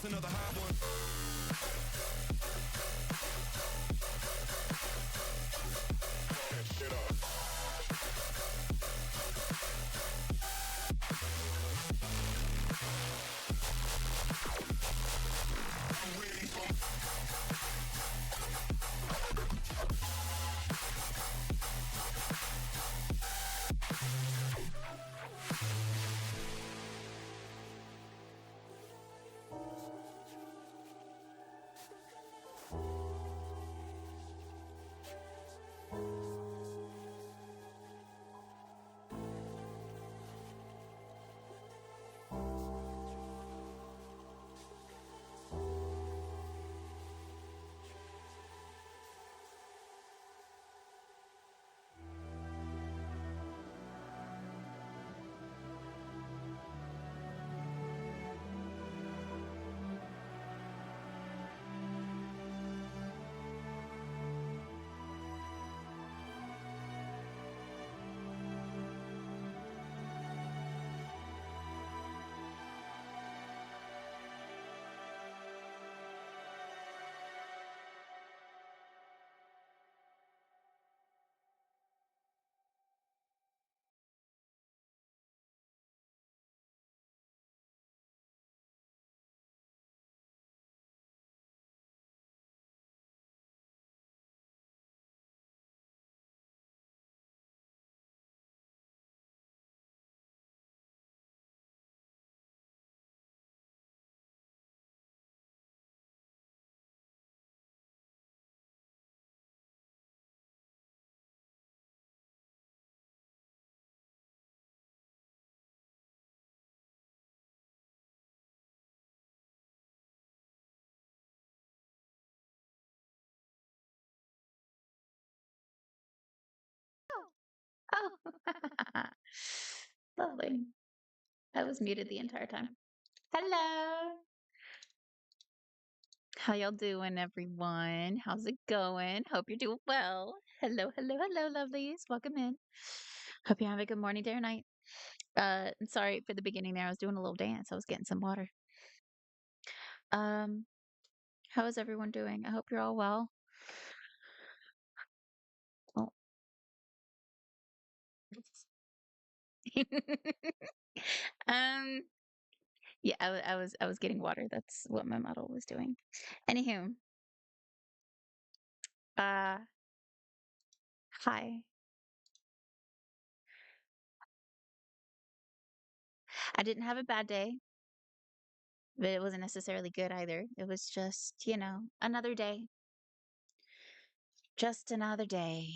Another hot one. Shit up. Oh, lovely. I was muted the entire time. Hello. How y'all doing, everyone? How's it going? Hope you're doing well. Hello, hello, hello, lovelies. Welcome in. Hope you have a good morning, day, or night. Sorry for the beginning there. I was doing a little dance. I was getting some water. Um, how is everyone doing? I hope you're all well. Oh. um, yeah, I was getting water. That's what my model was doing. Anywho, uh, hi. I didn't have a bad day, but it wasn't necessarily good either. It was just, another day. Just another day.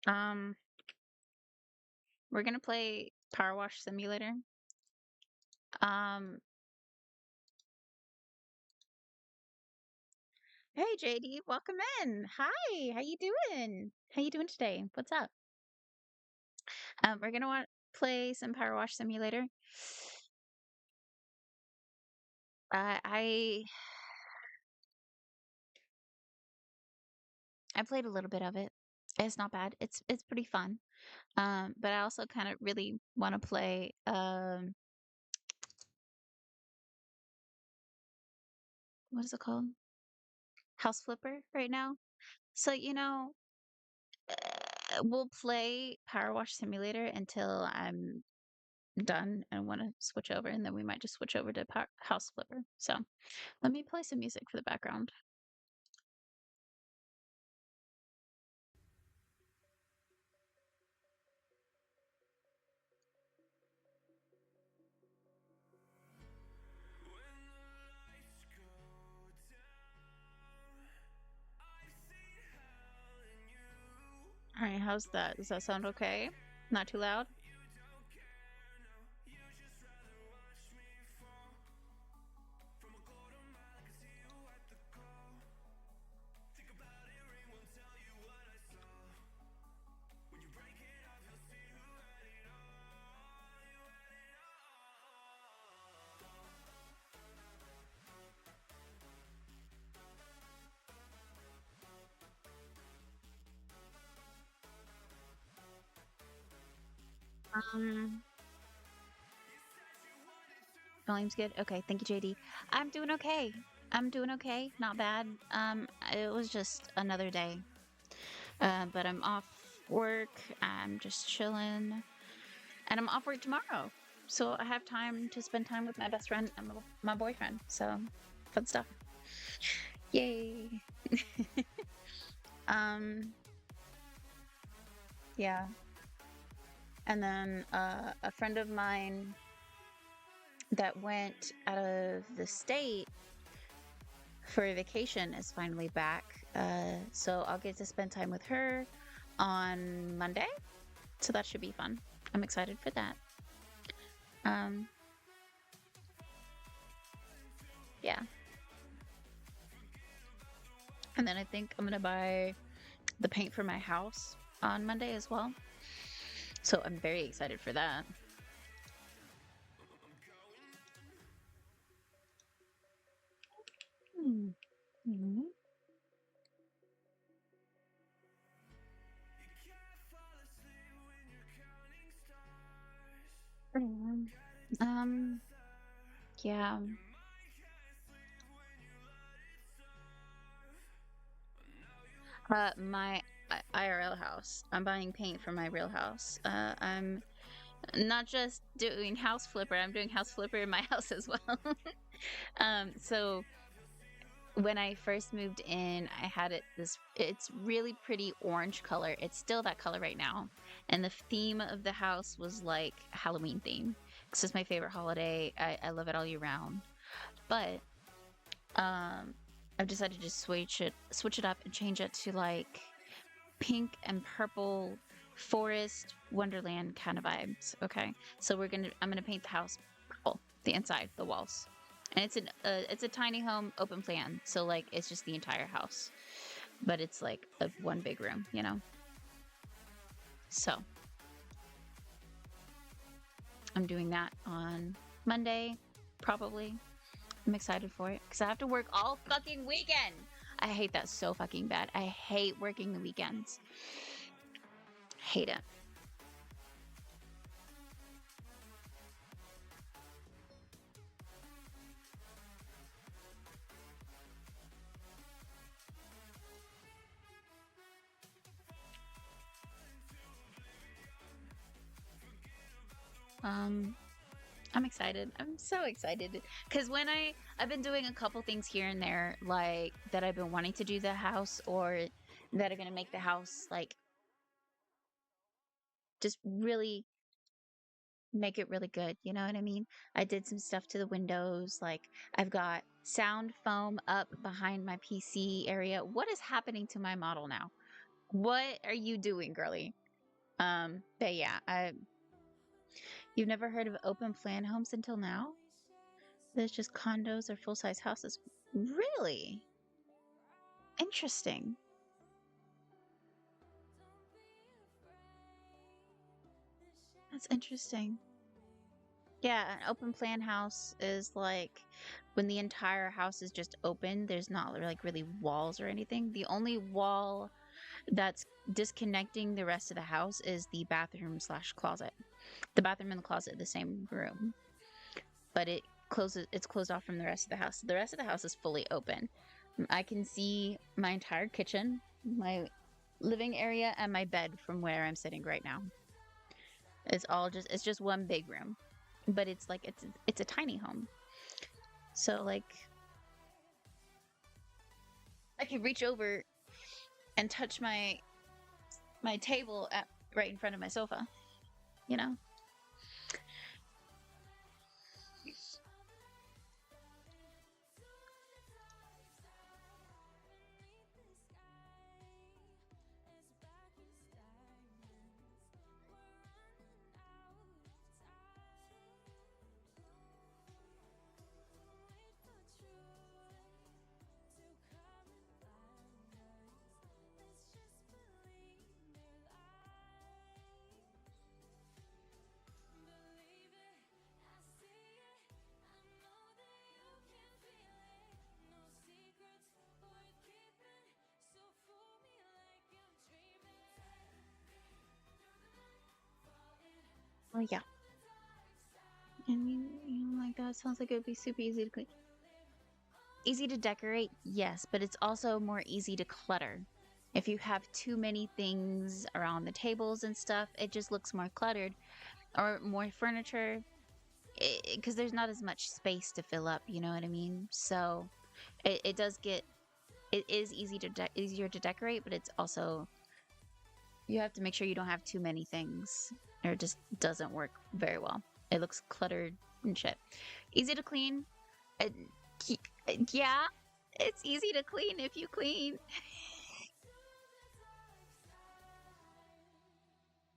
Um, we're gonna play Power Wash Simulator. Um, hey JD, welcome in. Hi, how you doing? How you doing today? What's up? We're gonna want play some Power Wash Simulator. I I played a little bit of it. It's not bad. It's pretty fun. But I also kind of really want to play what is it called? House Flipper right now. So, we'll play Power Wash Simulator until I'm done and want to switch over, and then we might just switch over to House Flipper. So, let me play some music for the background. All right, how's that? Does that sound okay? Not too loud? Um, Volume's good. Okay, thank you, JD. I'm doing okay. I'm doing okay. Not bad. It was just another day. But I'm off work. I'm just chilling, and I'm off work tomorrow. So I have time to spend time with my best friend and my boyfriend. So fun stuff. Yay. um, yeah. And then a friend of mine that went out of the state for a vacation is finally back. So I'll get to spend time with her on Monday. So that should be fun. I'm excited for that. Um, yeah. And then I think I'm gonna buy the paint for my house on Monday as well. So I'm very excited for that. Hmm. Mhm. Um, yeah. My IRL house. I'm buying paint for my real house. I'm not just doing house flipper, I'm doing house flipper in my house as well. So when I first moved in, I had it's really pretty orange color. It's still that color right now. And the theme of the house was like Halloween theme. Because it's my favorite holiday. I love it all year round. But I've decided to just switch it up and change it to like pink and purple forest wonderland kind of vibes. Okay. So I'm gonna paint the house purple, the inside, the walls. And it's a tiny home, open plan. So like it's just the entire house. But it's like a one big room, you know? So I'm doing that on Monday, probably. I'm excited for it because I have to work all fucking weekend. I hate that so fucking bad. I hate working the weekends. Hate it. Um, I'm excited. I'm so excited because I've been doing a couple things here and there, like that I've been wanting to do the house or that are gonna make the house like just really make it really good. You know what I mean? I did some stuff to the windows. Like I've got sound foam up behind my PC area. What is happening to my model now? What are you doing, girly? But yeah, you've never heard of open plan homes until now? There's just condos or full-size houses. Really? Interesting. That's interesting. Yeah, an open plan house is like when the entire house is just open, there's not like really walls or anything. The only wall that's disconnecting the rest of the house is the bathroom slash closet. The bathroom and the closet are the same room, but it's closed off from the rest of the house. The rest of the house is fully open. I can see my entire kitchen, my living area, and my bed from where I'm sitting right now. It's just one big room. But it's like it's a tiny home. So like I can reach over and touch my table right in front of my sofa, you know? Oh yeah. And you like that sounds like it would be super easy to clean. Easy to decorate, yes, but it's also more easy to clutter. If you have too many things around the tables and stuff, it just looks more cluttered. Or more furniture, because there's not as much space to fill up, you know what I mean? So it is easier to decorate, but it's also, you have to make sure you don't have too many things or it just doesn't work very well. It looks cluttered and shit. Easy to clean. Yeah, it's easy to clean if you clean.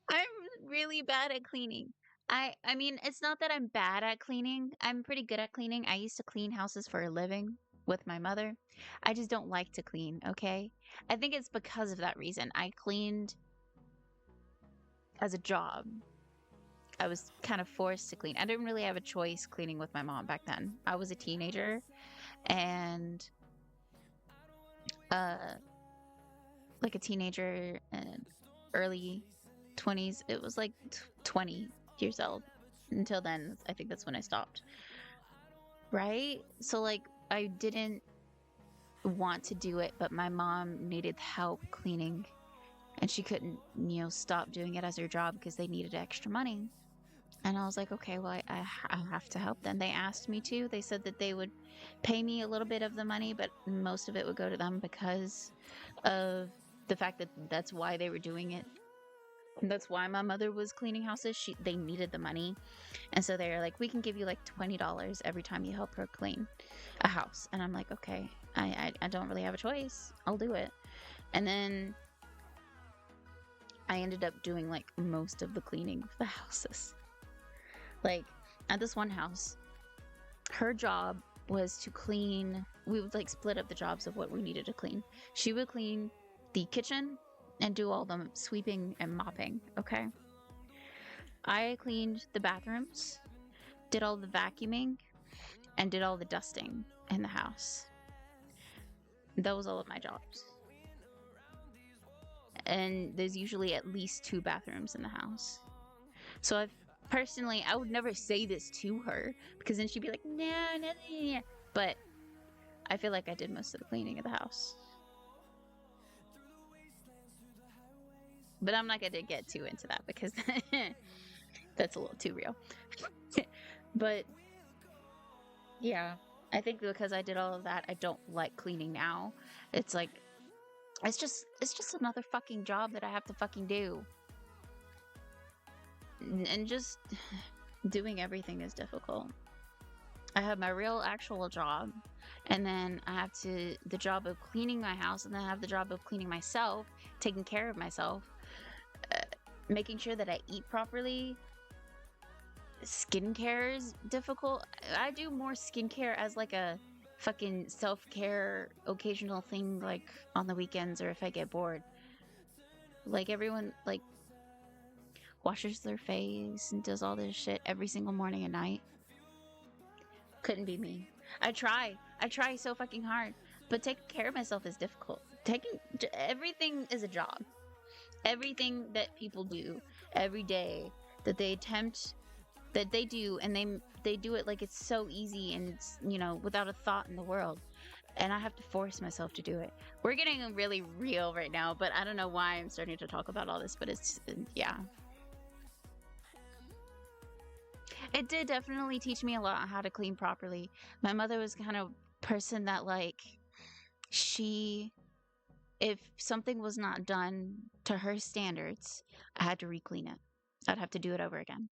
I'm really bad at cleaning. I mean, it's not that I'm bad at cleaning. I'm pretty good at cleaning. I used to clean houses for a living with my mother. I just don't like to clean, okay? I think it's because of that reason. I cleaned as a job. I was kind of forced to clean. I didn't really have a choice cleaning with my mom back then. I was a teenager and uh like a teenager and early 20s. It was like 20 years old. Until then, I think that's when I stopped. Right? So like I didn't want to do it, but my mom needed help cleaning and she couldn't, stop doing it as her job because they needed extra money. And I was like, okay, well, I have to help them. They asked me to. They said that they would pay me a little bit of the money, but most of it would go to them because of the fact that that's why they were doing it. And that's why my mother was cleaning houses. They needed the money. And so they're like, we can give you like $20 every time you help her clean a house. And I'm like, okay, I don't really have a choice. I'll do it. And then I ended up doing like most of the cleaning of the houses. Like at this one house, her job was to clean. We would like split up the jobs of what we needed to clean. She would clean the kitchen and do all the sweeping and mopping, okay? I cleaned the bathrooms, did all the vacuuming, and did all the dusting in the house. That was all of my jobs. And there's usually at least 2 bathrooms in the house. So personally, I would never say this to her because then she'd be like, nah. But I feel like I did most of the cleaning of the house. But I'm not going to get too into that because that's a little too real. But yeah, I think because I did all of that, I don't like cleaning now. It's like, it's just another fucking job that I have to fucking do. And just doing everything is difficult. I have my real actual job, and then I have the job of cleaning my house, and then I have the job of cleaning myself, taking care of myself, uh, making sure that I eat properly. Skincare is difficult. I do more skincare as like a fucking self-care occasional thing, like on the weekends or if I get bored. Like everyone like washes their face and does all this shit every single morning and night. Couldn't be me. I try so fucking hard, but taking care of myself is difficult. Everything is a job. Everything that people do every day that they attempt that they do, and they do it like it's so easy and it's, you know, without a thought in the world, and I have to force myself to do it. We're getting really real right now, but I don't know why I'm starting to talk about all this, but it's yeah. It did definitely teach me a lot on how to clean properly. My mother was kind of person that like she if something was not done to her standards, I had to re-clean it. I'd have to do it over again.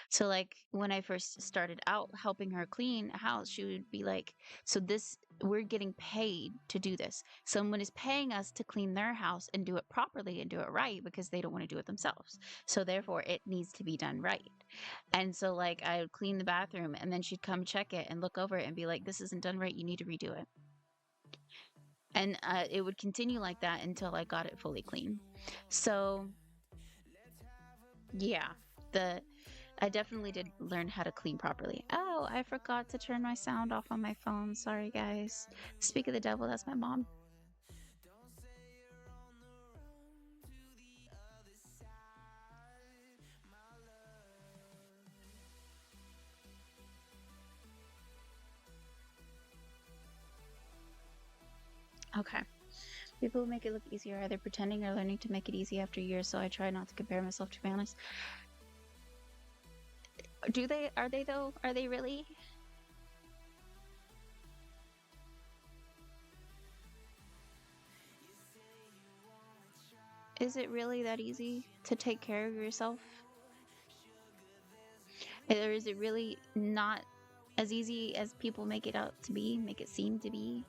So like when I first started out helping her clean a house, she would be like, "So this we're getting paid to do this. Someone is paying us to clean their house and do it properly and do it right because they don't want to do it themselves. So therefore it needs to be done right." And so like I would clean the bathroom and then she'd come check it and look over it and be like, "This isn't done right. You need to redo it." And it would continue like that until I got it fully clean. So yeah, the I definitely did learn how to clean properly. Oh, I forgot to turn my sound off on my phone. Sorry, guys. Speak of the devil, that's my mom. Okay. People who make it look easier either pretending or learning to make it easy after years, so I try not to compare myself, to be honest. Do they? Are they though? Are they really? Is it really that easy to take care of yourself? Or is it really not as easy as people make it out to be, make it seem to be?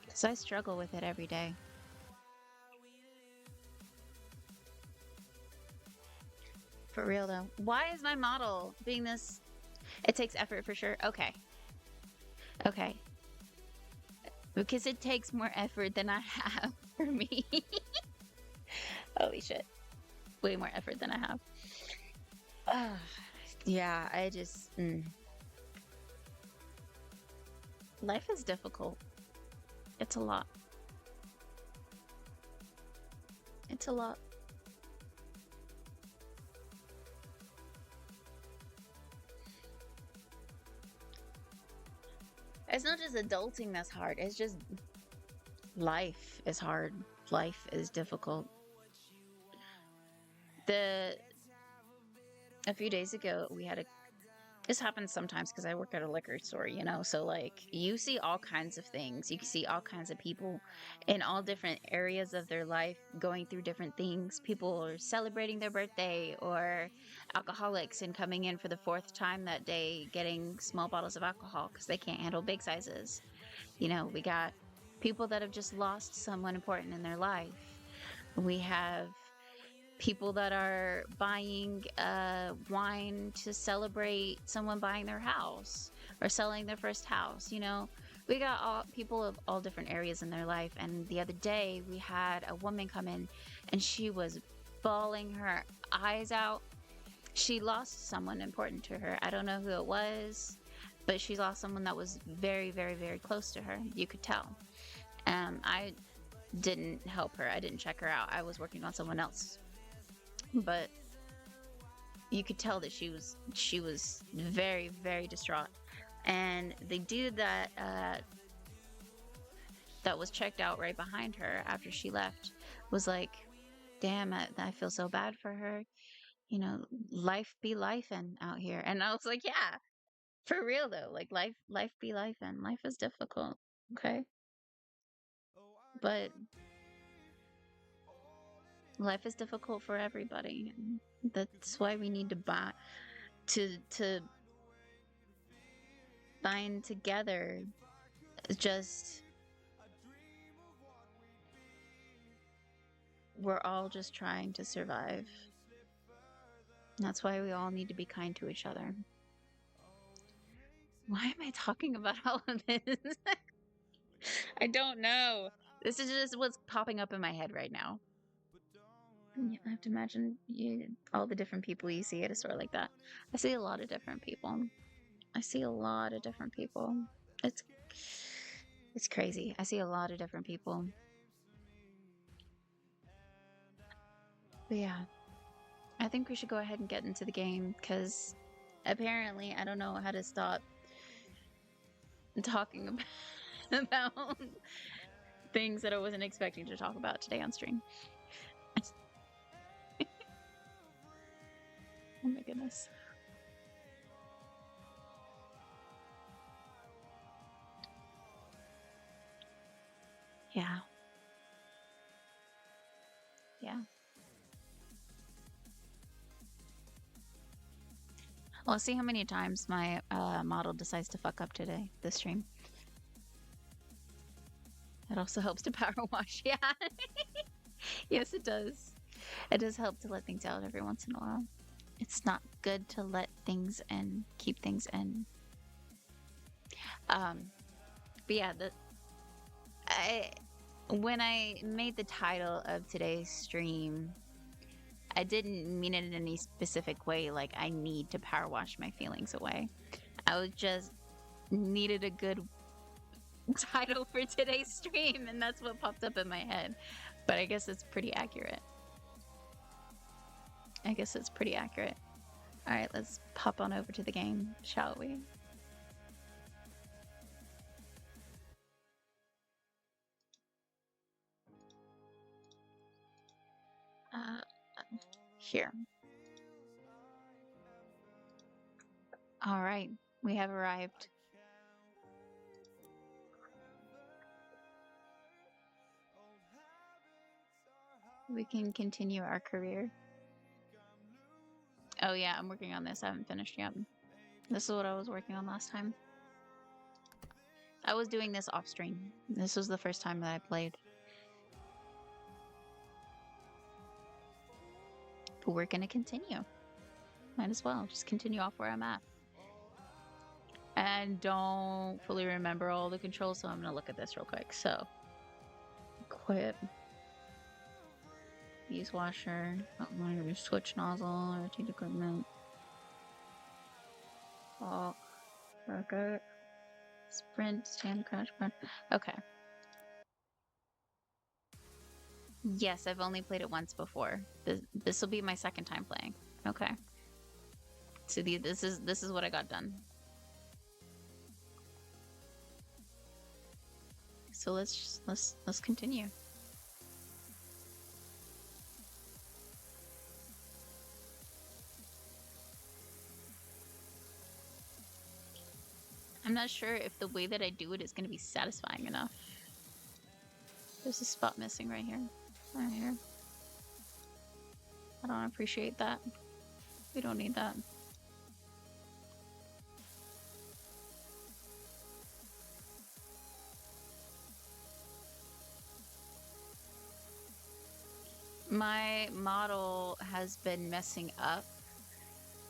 Because I struggle with it every day. For real though. Why is my model being this? It takes effort for sure. Okay. Okay. Because it takes more effort than I have for me. Holy shit. Way more effort than I have. Ah, yeah, I just. Life is difficult. It's a lot. It's a lot. It's not just adulting that's hard. It's just life is hard. Life is difficult. The A few days ago, we had a this happens sometimes because I work at a liquor store, you know? So, like, you see all kinds of things. You can see all kinds of people in all different areas of their life going through different things. People are celebrating their birthday, or alcoholics and coming in for the fourth time that day getting small bottles of alcohol because they can't handle big sizes. You know, we got people that have just lost someone important in their life. We have people that are buying wine to celebrate someone buying their house or selling their first house. You know, we got all people of all different areas in their life. And the other day we had a woman come in and she was bawling her eyes out. She lost someone important to her. I don't know who it was, but she lost someone that was very, very, very close to her. You could tell. I didn't help her. I didn't check her out. I was working on someone else, but you could tell that she was very, very distraught. And the dude that was checked out right behind her after she left was like, "Damn, I feel so bad for her. You know, life be life and out here." And I was like, "Yeah, for real though. Like life be life and life is difficult. Okay, but life is difficult for everybody. That's why we need to to bind together. Just we're all just trying to survive. That's why we all need to be kind to each other. Why am I talking about all of this? I don't know. This is just what's popping up in my head right now. I have to imagine all the different people you see at a store like that. I see a lot of different people. I see a lot of different people. It's crazy. I see a lot of different people. But yeah, I think we should go ahead and get into the game because apparently I don't know how to stop talking about things that I wasn't expecting to talk about today on stream. Oh my goodness. Yeah. Yeah. Well, see how many times my model decides to fuck up today, this stream. It also helps to power wash. Yeah. Yes, it does. It does help to let things out every once in a while. It's not good to let things in, keep things in. But yeah, when I made the title of today's stream, I didn't mean it in any specific way, like I need to power wash my feelings away. I was just needed a good title for today's stream, and that's what popped up in my head. But I guess it's pretty accurate. I guess it's pretty accurate. All right, let's pop on over to the game, shall we? Here. All right, we have arrived. We can continue our career. Oh yeah, I'm working on this. I haven't finished yet. This is what I was working on last time. I was doing this off stream. This was the first time that I played. But we're gonna continue. Might as well just continue off where I'm at. And don't fully remember all the controls, so I'm gonna look at this real quick. So, equip, use washer, switch nozzle, rotate equipment, walk, rocket, sprint, stand, crash, burn. Okay. Yes, I've only played it once before. This will be my second time playing. Okay. So this is what I got done. So let's continue. I'm not sure if the way that I do it is going to be satisfying enough. There's a spot missing right here. Right here. I don't appreciate that. We don't need that. My model has been messing up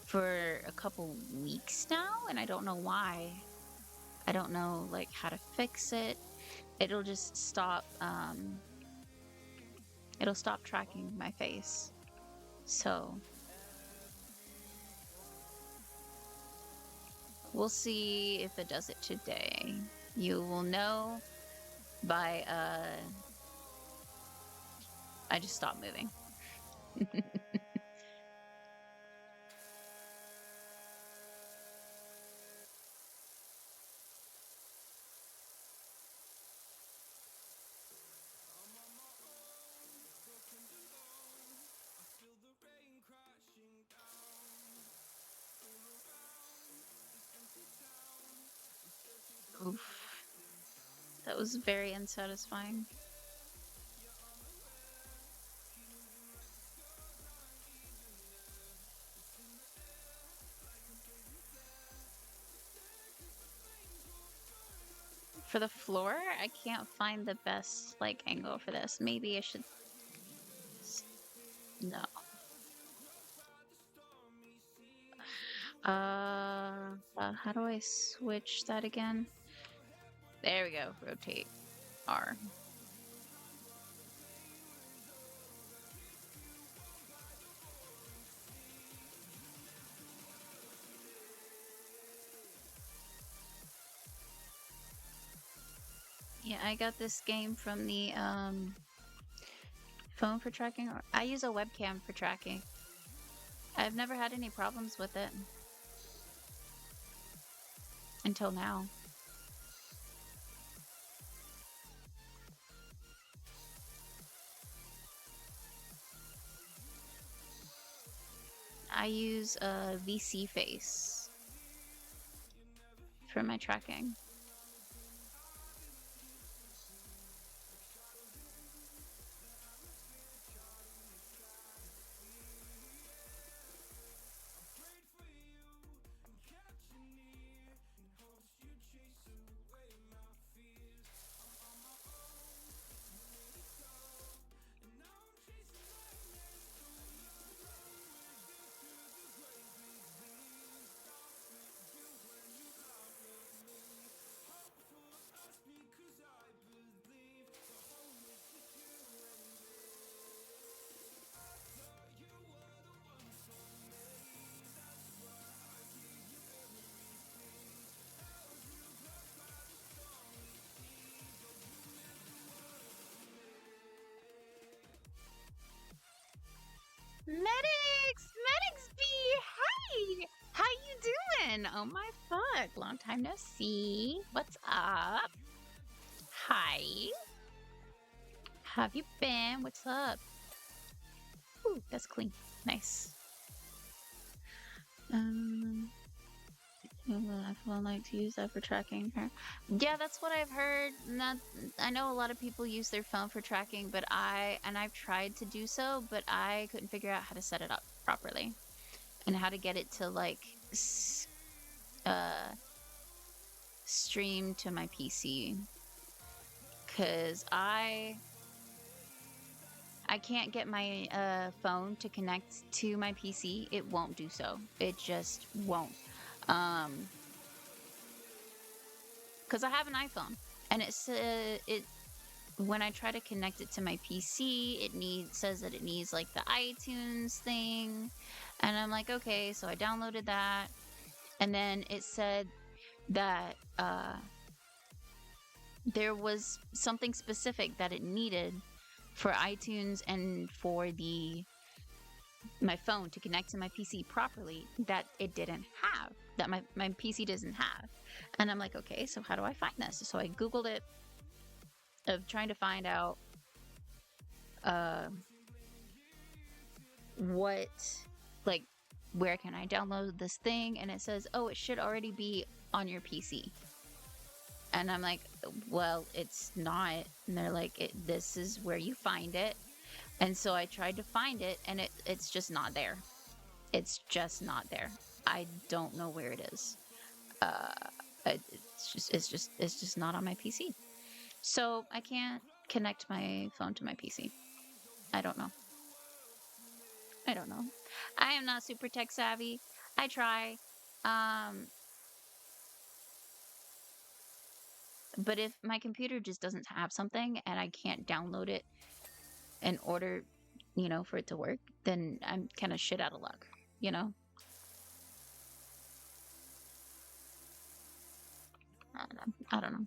for a couple weeks now, and I don't know why. I don't know like how to fix it. It'll just stop it'll stop tracking my face. So we'll see if it does it today. You will know by I just stopped moving. Oof. That was very unsatisfying. For the floor, I can't find the best, like, angle for this. Maybe I should... No. How do I switch that again? There we go. Rotate R. Yeah, I got this game from the phone for tracking. I use a webcam for tracking. I've never had any problems with it until now. I use a VC face for my tracking. Medics! Medics B! Hi! How you doing? Oh my fuck. Long time no see. What's up? Hi. How have you been? What's up? Ooh, that's clean. Nice. I like to use that for tracking her. Yeah, that's what I've heard. Not, I know a lot of people use their phone for tracking, but I've tried to do so, but I couldn't figure out how to set it up properly and how to get it to like stream to my PC. Cause I can't get my phone to connect to my PC. It won't do so. It just won't. Because I have an iPhone, and when I try to connect it to my PC, says that it needs like the iTunes thing, and I'm like, okay, so I downloaded that, and then it said that there was something specific that it needed for iTunes and for my phone to connect to my PC properly that it didn't have, that my PC doesn't have. And I'm like, okay, so how do I find this? So I Googled it, of trying to find out where can I download this thing? And it says, oh, it should already be on your PC. And I'm like, well, it's not. And they're like, this is where you find it. And so I tried to find it, and it's just not there. It's just not there. I don't know where it is. It's just not on my PC. So I can't connect my phone to my PC. I don't know. I don't know. I am not super tech savvy. I try. But if my computer just doesn't have something and I can't download it in order, for it to work, then I'm kind of shit out of luck, I don't know.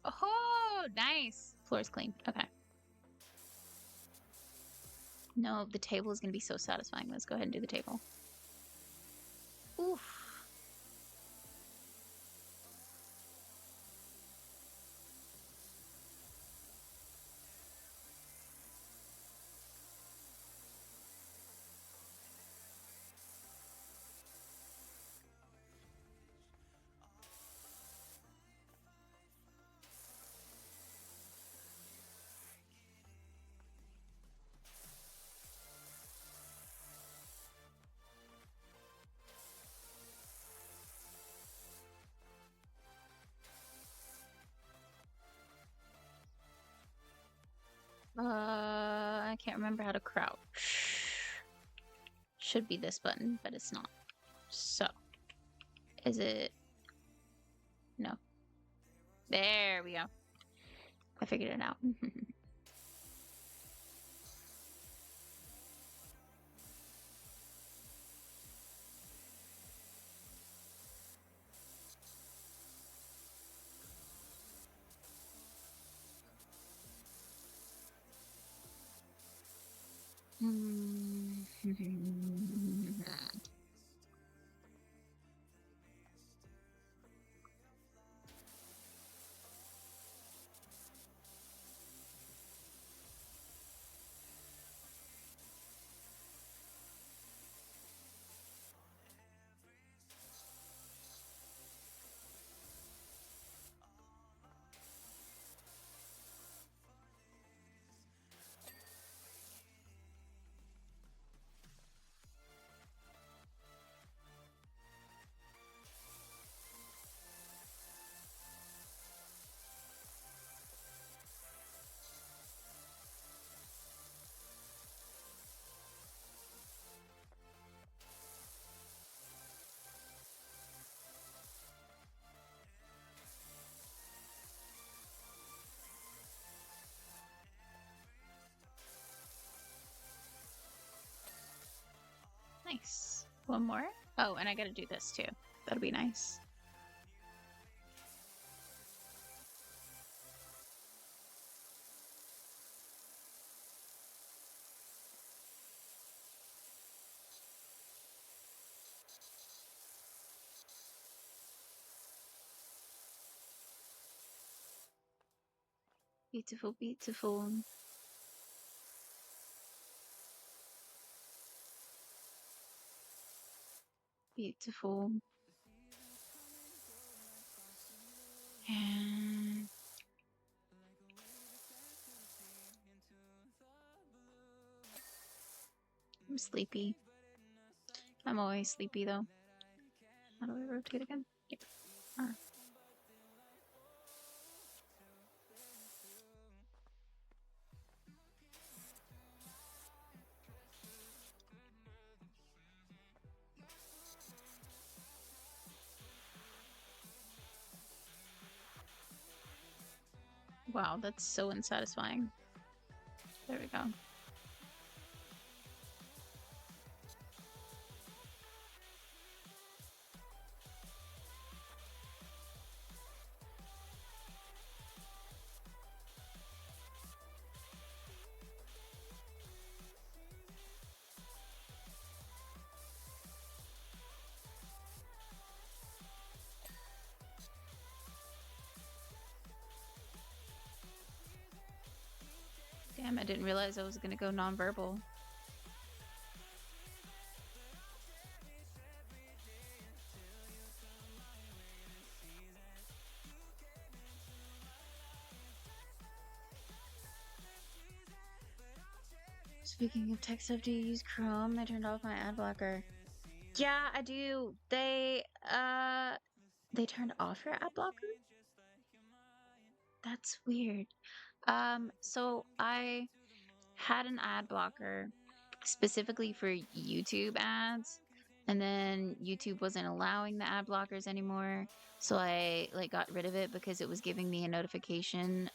Oh, nice. Floor's clean. Okay. No, the table is going to be so satisfying. Let's go ahead and do the table. Oof. can't remember how to crouch. Should be this button, but it's not. So, is it? No. There we go. I figured it out. Nice. One more. Oh, and I gotta do this too. That'll be nice. Beautiful, beautiful. Beautiful. And I'm sleepy. I'm always sleepy though. How do I rotate again? Yep. Wow, that's so unsatisfying. There we go. Damn, I didn't realize I was gonna go nonverbal. Speaking of tech stuff, do you use Chrome? I turned off my ad blocker. Yeah, I do. They turned off your ad blocker? That's weird. So I had an ad blocker specifically for YouTube ads, and then YouTube wasn't allowing the ad blockers anymore, so I got rid of it because it was giving me a notification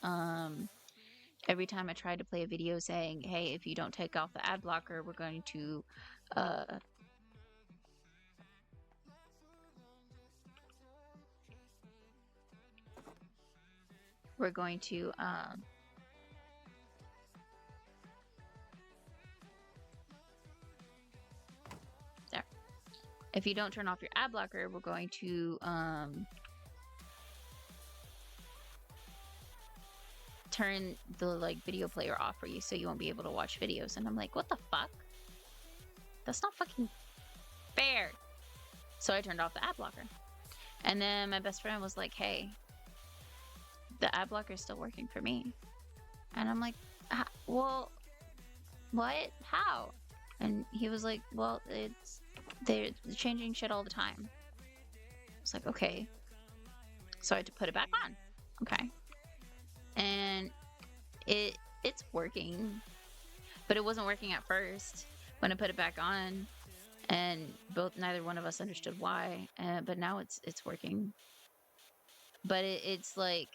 every time I tried to play a video saying, hey, if you don't take off the ad blocker, we're going to there. If you don't turn off your ad blocker, we're going to turn the video player off for you so you won't be able to watch videos. And I'm like, what the fuck? That's not fucking fair. So I turned off the ad blocker. And then my best friend was like, hey, the ad blocker is still working for me. And I'm like, well, what? How? And he was like, well, they're changing shit all the time. I was like, okay. So I had to put it back on. Okay. And it's working. but it wasn't working at first when I put it back on, and neither one of us understood why. But now it's working. But it's like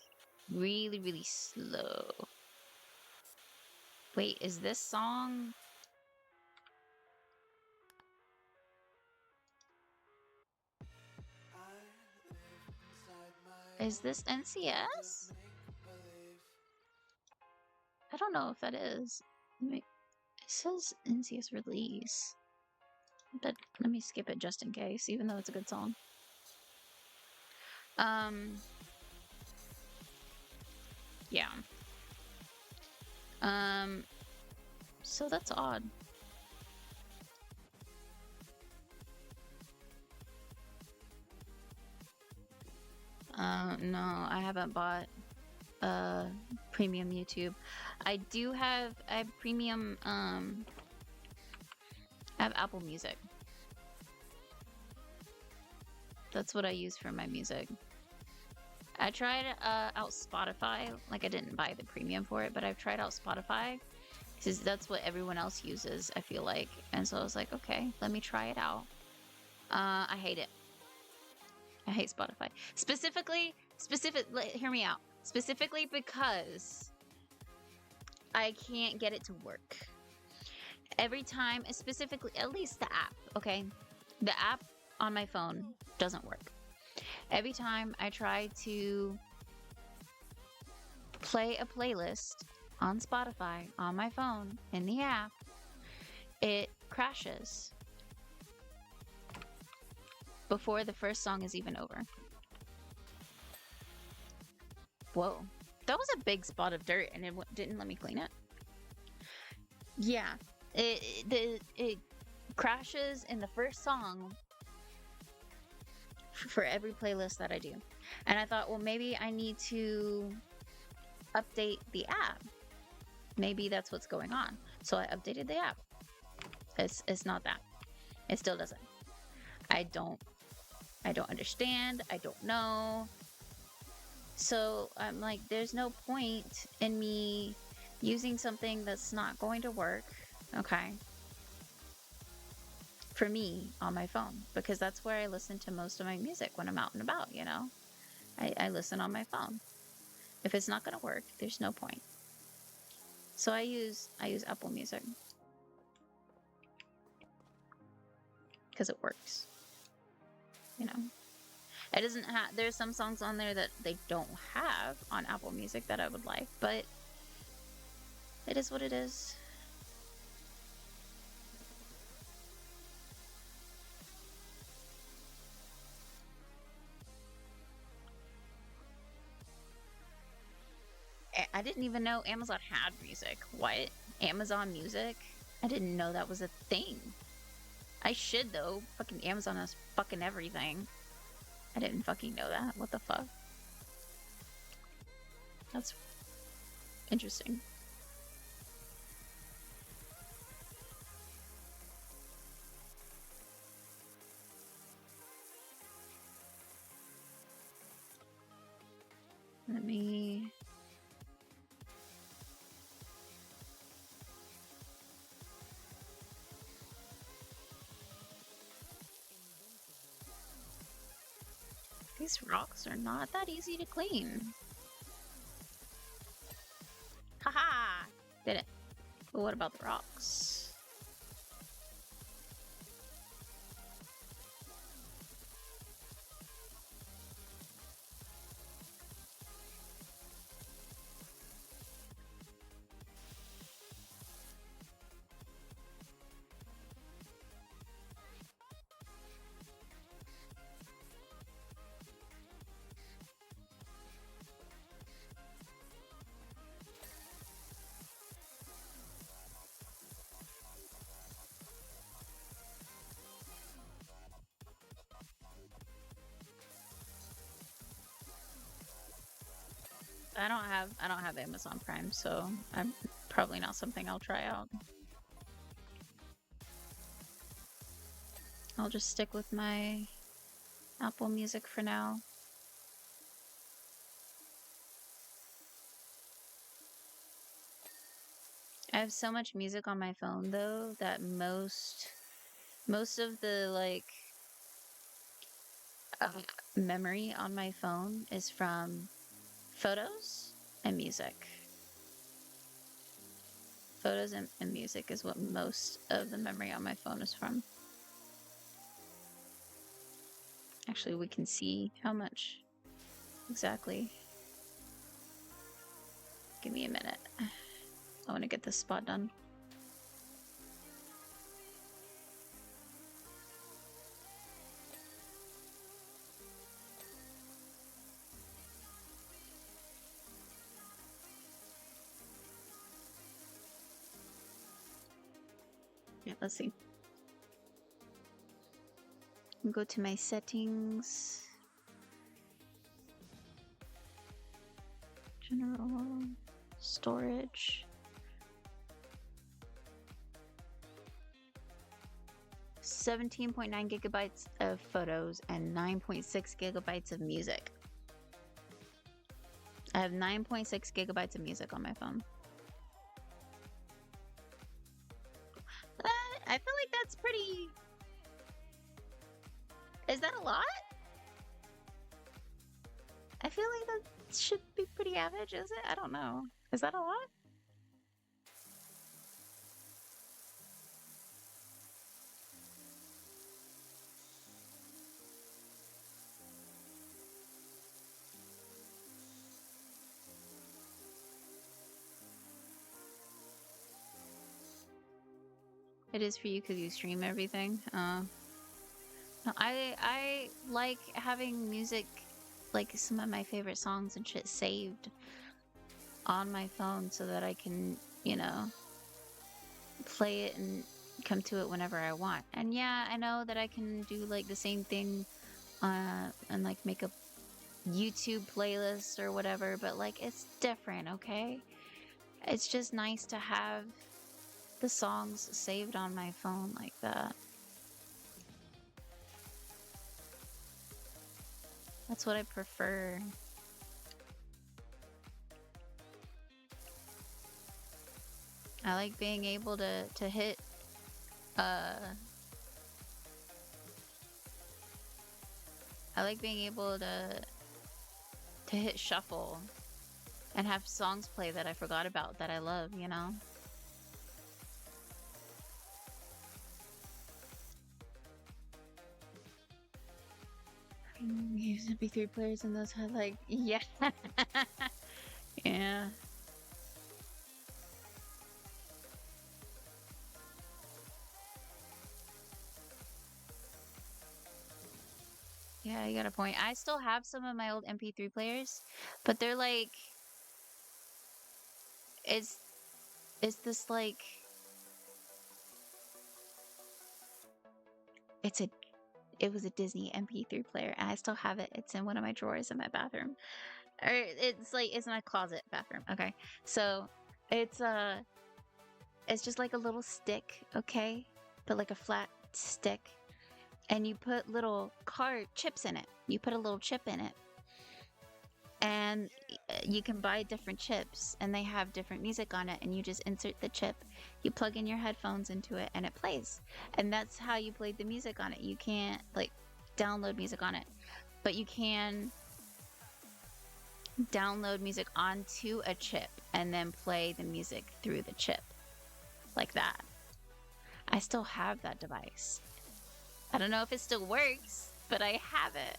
really, really slow. Wait, is this song? Is this NCS? I don't know if that is. It says NCS release. But let me skip it just in case, even though it's a good song. Yeah. So that's odd. No, I haven't bought premium YouTube. I have premium I have Apple Music. That's what I use for my music. I tried out Spotify. Like, I didn't buy the premium for it, but I've tried out Spotify because that's what everyone else uses, I feel like. And so I was like, okay, let me try it out. I hate it. I hate Spotify. Hear me out. Specifically because I can't get it to work. Every time, specifically, at least the app, okay? The app on my phone doesn't work. Every time I try to play a playlist on Spotify on my phone in the app, it crashes before the first song is even over. Whoa. That was a big spot of dirt and it didn't let me clean it. Yeah. It crashes in the first song for every playlist that I do. And I thought, well, maybe I need to update the app. Maybe that's what's going on. So I updated the app. It's not that. It still doesn't. I don't understand. I don't know. So I'm like, there's no point in me using something that's not going to work, okay, for me on my phone, because that's where I listen to most of my music when I'm out and about, you know? I listen on my phone. If it's not going to work, there's no point. So I use Apple Music because it works, you know? It doesn't have, there's some songs on there that they don't have on Apple Music that I would like, but it is what it is. I didn't even know Amazon had music. What? Amazon Music? I didn't know that was a thing. I should, though. Fucking Amazon has fucking everything. I didn't fucking know that. What the fuck? That's interesting. Let me... These rocks are not that easy to clean. Haha! Did it. But what about the rocks? I don't have Amazon Prime, so I'm probably not something I'll try out. I'll just stick with my Apple Music for now. I have so much music on my phone though that most of the like memory on my phone is from photos and music. Photos and music is what most of the memory on my phone is from. Actually, we can see how much exactly. Give me a minute. I want to get this spot done. Yeah, let's see. Go to my settings. General storage. 17.9 gigabytes of photos and 9.6 gigabytes of music. I have 9.6 gigabytes of music on my phone. I feel like that's pretty... Is that a lot? I feel like that should be pretty average, is it? I don't know. Is that a lot? It is for you because you stream everything. No, I like having music, like some of my favorite songs and shit saved on my phone so that I can, you know, play it and come to it whenever I want. And yeah, I know that I can do like the same thing and like make a YouTube playlist or whatever, but like it's different, okay? It's just nice to have the songs saved on my phone like that. That's what I prefer. I like being able to hit I like being able to hit shuffle and have songs play that I forgot about that I love, you know? Use MP3 players and those had like, yeah. Yeah. Yeah, you got a point. I still have some of my old MP3 players, but they're like, it's this like, it was a Disney MP3 player, and I still have it. It's in one of my drawers in my bathroom, or it's in my closet bathroom. Okay, so it's it's just like a little stick, okay, but like a flat stick, and you put little card chips in it. You put a little chip in it, and you can buy different chips and they have different music on it, and you just insert the chip, you plug in your headphones into it, and it plays. And that's how you play the music on it. You can't like download music on it, but you can download music onto a chip and then play the music through the chip like that. I still have that device. I don't know if it still works, but I have it.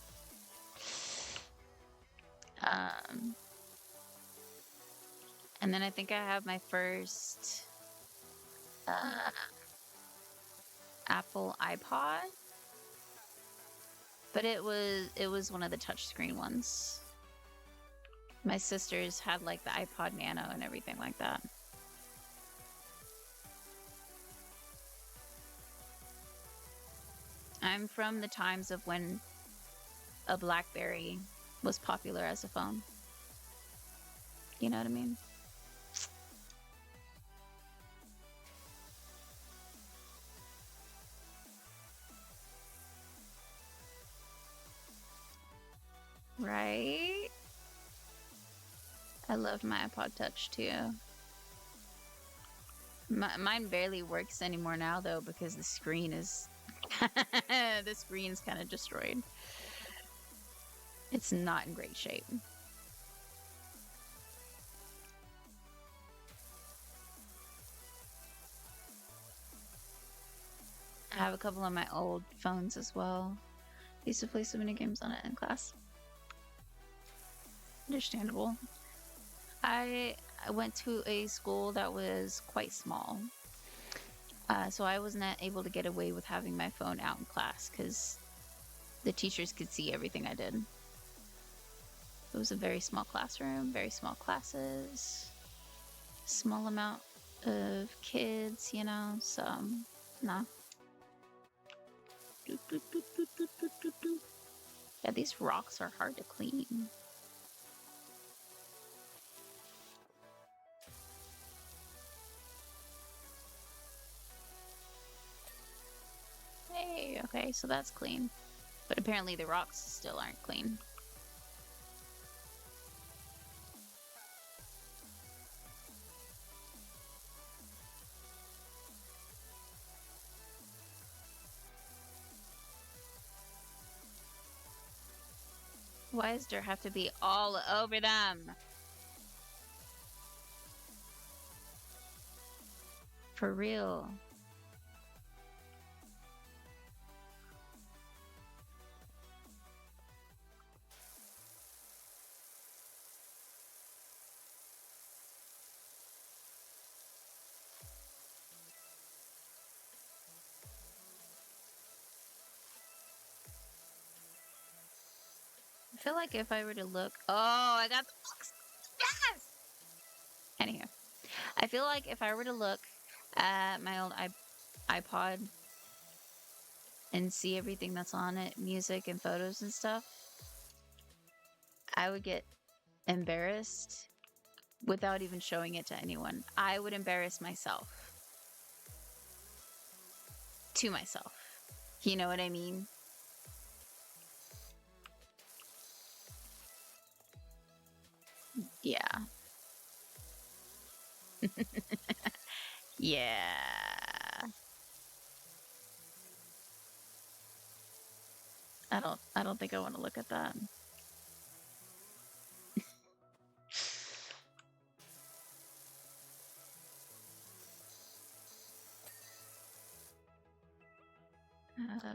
And then I think I have my first Apple iPod, but it was one of the touchscreen ones. My sisters had like the iPod Nano and everything like that. I'm from the times of when a BlackBerry was popular as a phone. You know what I mean? Right? I love my iPod Touch too. Mine barely works anymore now though because the screen is the screen's kind of destroyed. It's not in great shape. I have a couple on my old phones as well. Used to play so many games on it in class. Understandable. I went to a school that was quite small. So I was not able to get away with having my phone out in class because the teachers could see everything I did. It was a very small classroom, very small classes, small amount of kids, you know, so no. Yeah, these rocks are hard to clean. Hey, okay, so that's clean. But apparently the rocks still aren't clean. Why does dirt have to be all over them? For real. I feel like if I were to look... Oh, I got the books! Yes! Anywho. I feel like if I were to look at my old iPod and see everything that's on it, music and photos and stuff, I would get embarrassed without even showing it to anyone. I would embarrass myself. To myself. You know what I mean? Yeah. Yeah. I don't think I want to look at that.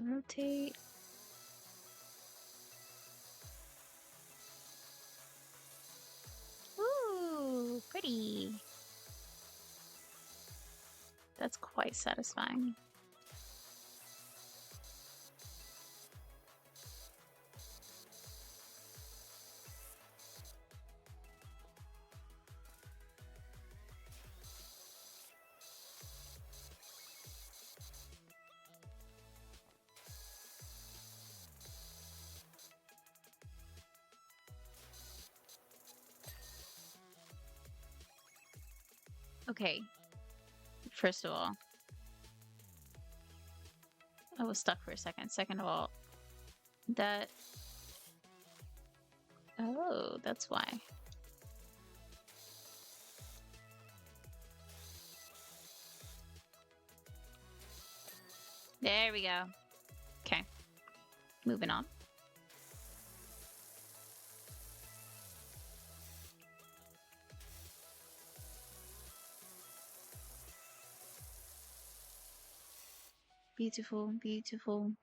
Rotate. Ooh, pretty. That's quite satisfying. Okay. First of all, I was stuck for a second. Second of all, that... Oh, that's why. There we go. Okay. Moving on. Beautiful, beautiful.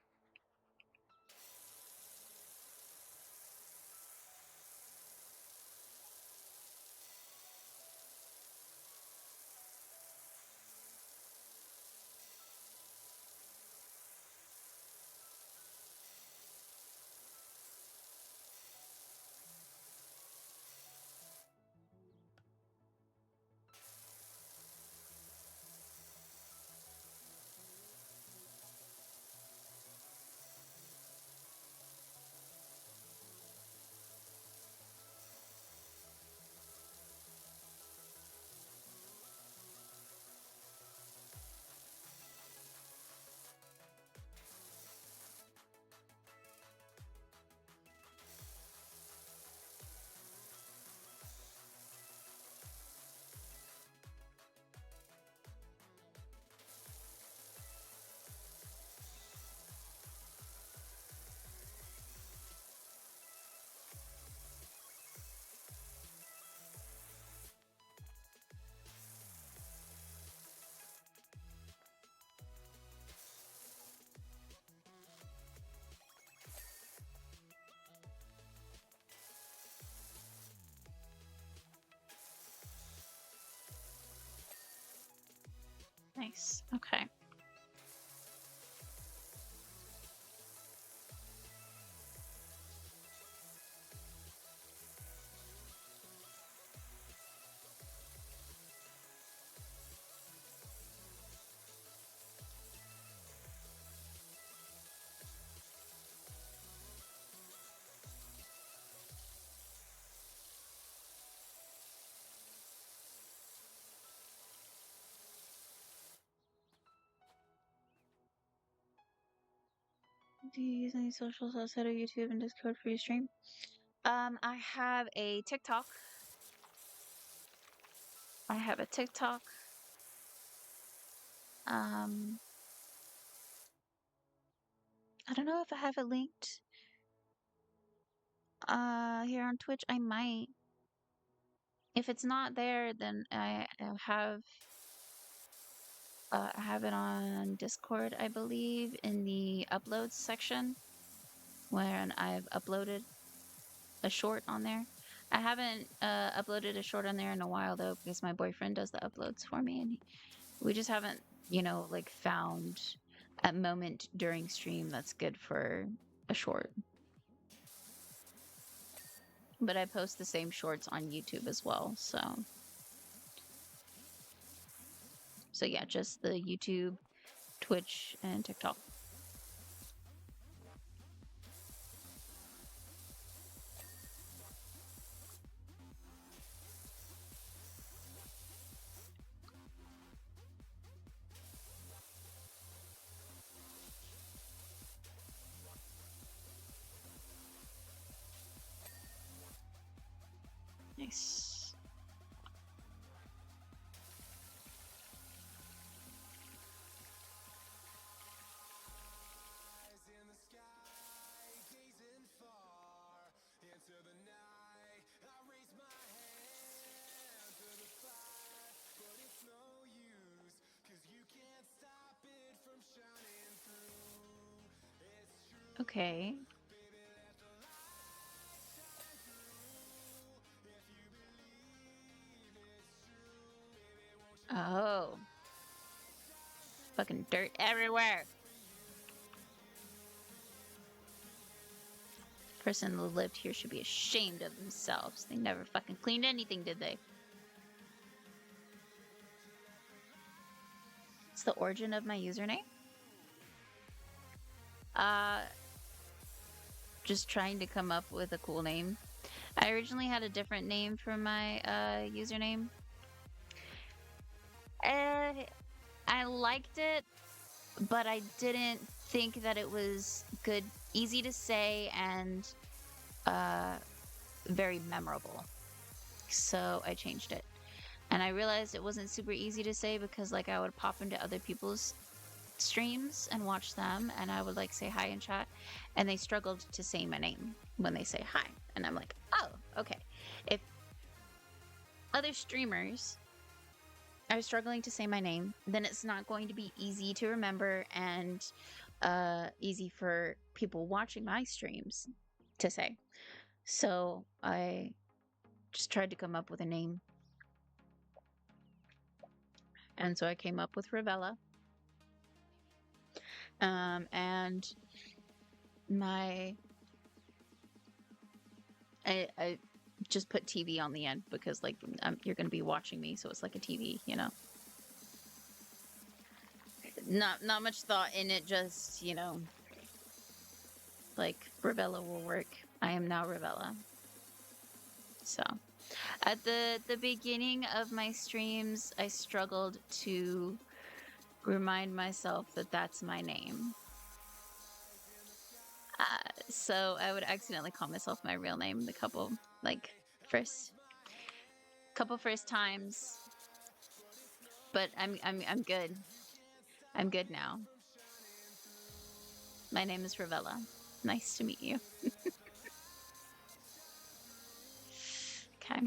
Nice. Okay. Do you use any socials outside of YouTube and Discord for your stream? I have a TikTok. I have a TikTok. I don't know if I have it linked. Here on Twitch, I might. If it's not there, then I have it on Discord, I believe, in the uploads section, when I've uploaded a short on there. I haven't uploaded a short on there in a while though, because my boyfriend does the uploads for me, and we just haven't, like found a moment during stream that's good for a short. But I post the same shorts on YouTube as well, so yeah, just the YouTube, Twitch, and TikTok. Nice. Okay. Oh. Fucking dirt everywhere. Person who lived here should be ashamed of themselves. They never fucking cleaned anything, did they? It's the origin of my username. Just trying to come up with a cool name. I originally had a different name for my username. I liked it, but I didn't think that it was good, easy to say, and very memorable. So I changed it. And I realized it wasn't super easy to say because like I would pop into other people's streams and watch them, and I would like say hi in chat, and they struggled to say my name when they say hi. And I'm like, oh, okay. If other streamers are struggling to say my name, then it's not going to be easy to remember and easy for people watching my streams to say. So I just tried to come up with a name. And so I came up with Ravella. And I just put TV on the end because like you're going to be watching me, so it's like a TV, Not much thought in it, just, like Ravella will work. I am now Ravella. So, at the beginning of my streams, I struggled to remind myself that that's my name. So I would accidentally call myself my real name the first times. But I'm good. I'm good now. My name is Ravella. Nice to meet you. Okay.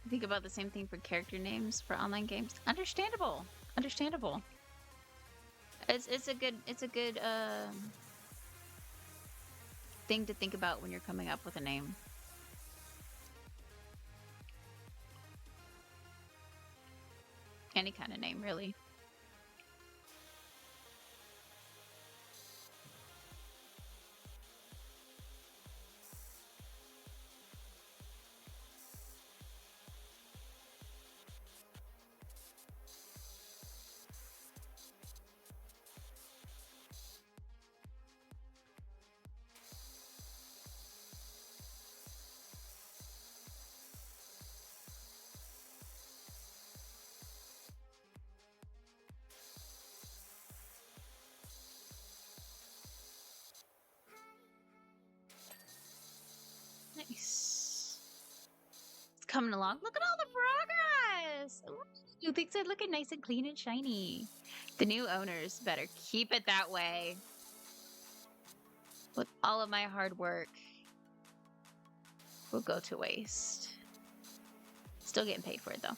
Think about the same thing for character names for online games. Understandable. Understandable. It's a good thing to think about when you're coming up with a name. Any kind of name, really. Nice. It's coming along. Look at all the progress. Ooh, things are looking nice and clean and shiny. The new owners better keep it that way. With all of my hard work will go to waste. Still getting paid for it though.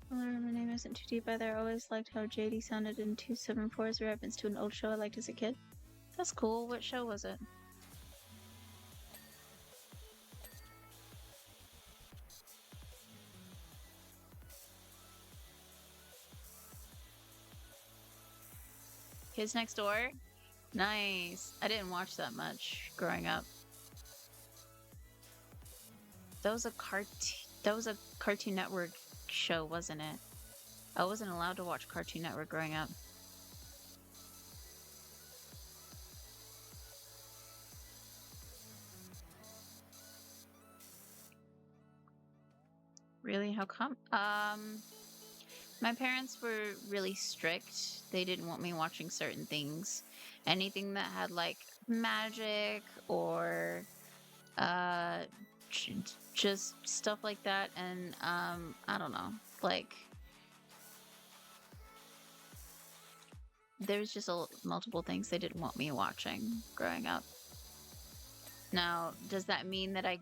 My name isn't too deep either. I always liked how JD sounded in 274's reference to an old show I liked as a kid. That's cool. What show was it? Kids Next Door? Nice. I didn't watch that much growing up. That was a Cartoon Network show, wasn't it? I wasn't allowed to watch Cartoon Network growing up. Really? How come? My parents were really strict. They didn't want me watching certain things. Anything that had like magic or uh just stuff like that, and I don't know, like there was just multiple things they didn't want me watching growing up. Now, does that mean that I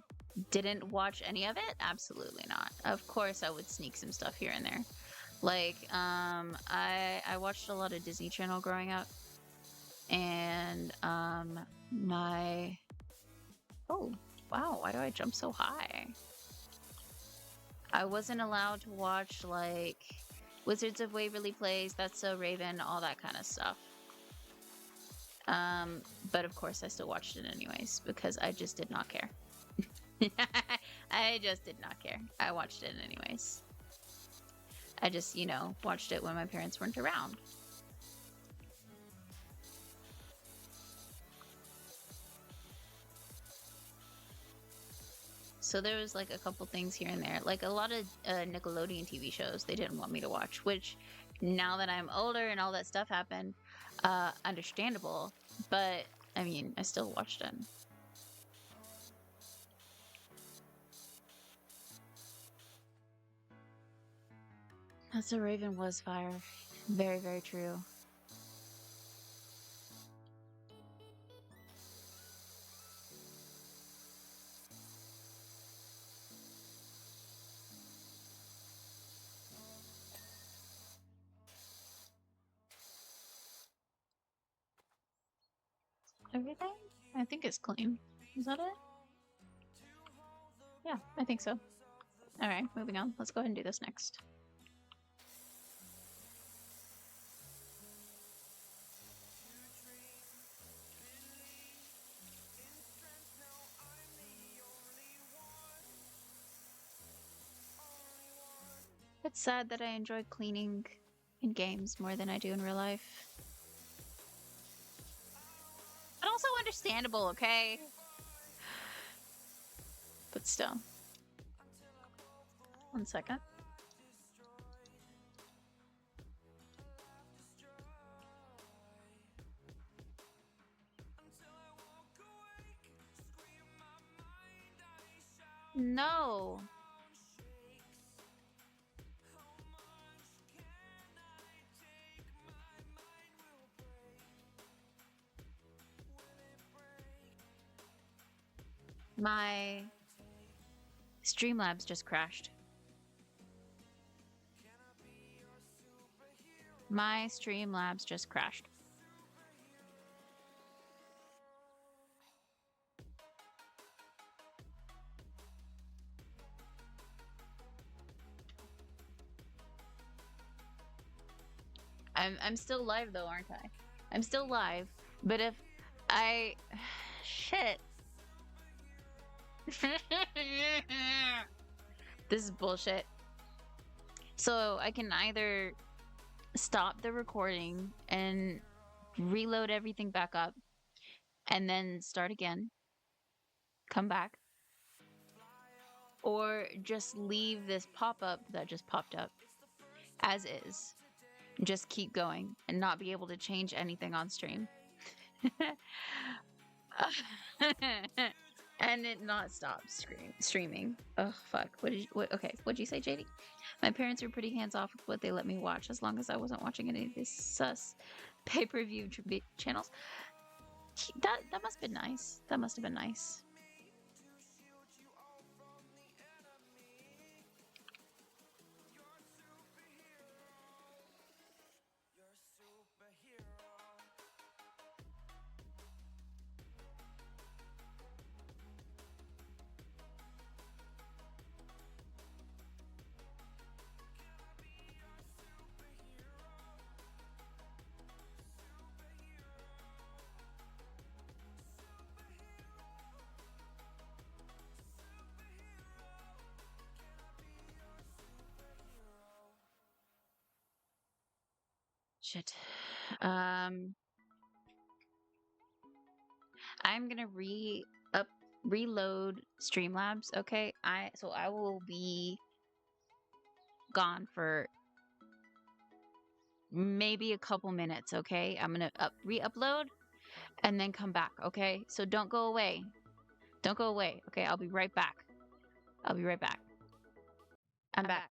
didn't watch any of it? Absolutely not. Of course I would sneak some stuff here and there. Like I watched a lot of Disney Channel growing up, and my oh wow, why do I jump so high? I wasn't allowed to watch like Wizards of Waverly Place, That's So Raven, all that kind of stuff. But of course I still watched it anyways because I just did not care. I just did not care. I watched it anyways. I just, you know, watched it when my parents weren't around. So there was like a couple things here and there, like a lot of Nickelodeon TV shows they didn't want me to watch, which now that I'm older and all that stuff happened, understandable, but I mean, I still watched it. That's a Raven was fire. Very, very true. Everything? I think it's clean. Is that it? Yeah, I think so. Alright, moving on. Let's go ahead and do this next. It's sad that I enjoy cleaning in games more than I do in real life. But also understandable, okay? But still. 1 second. No. My Streamlabs just crashed. My Streamlabs just crashed. I'm still live though, aren't I? I'm still live, but if I shit. This is bullshit. So I can either stop the recording and reload everything back up and then start again, come back, or just leave this pop-up that just popped up as is. Just keep going and not be able to change anything on stream. And it not stop streaming. Oh fuck. Okay, what'd you say, JD? My parents were pretty hands off with what they let me watch, as long as I wasn't watching any of these sus pay-per-view channels. That must have been nice. That must have been nice. Shit. I'm gonna reload Streamlabs. Okay, I will be gone for maybe a couple minutes. Okay, I'm gonna re-upload and then come back. Okay, so don't go away. Don't go away. Okay, I'll be right back. I'll be right back. I'm back.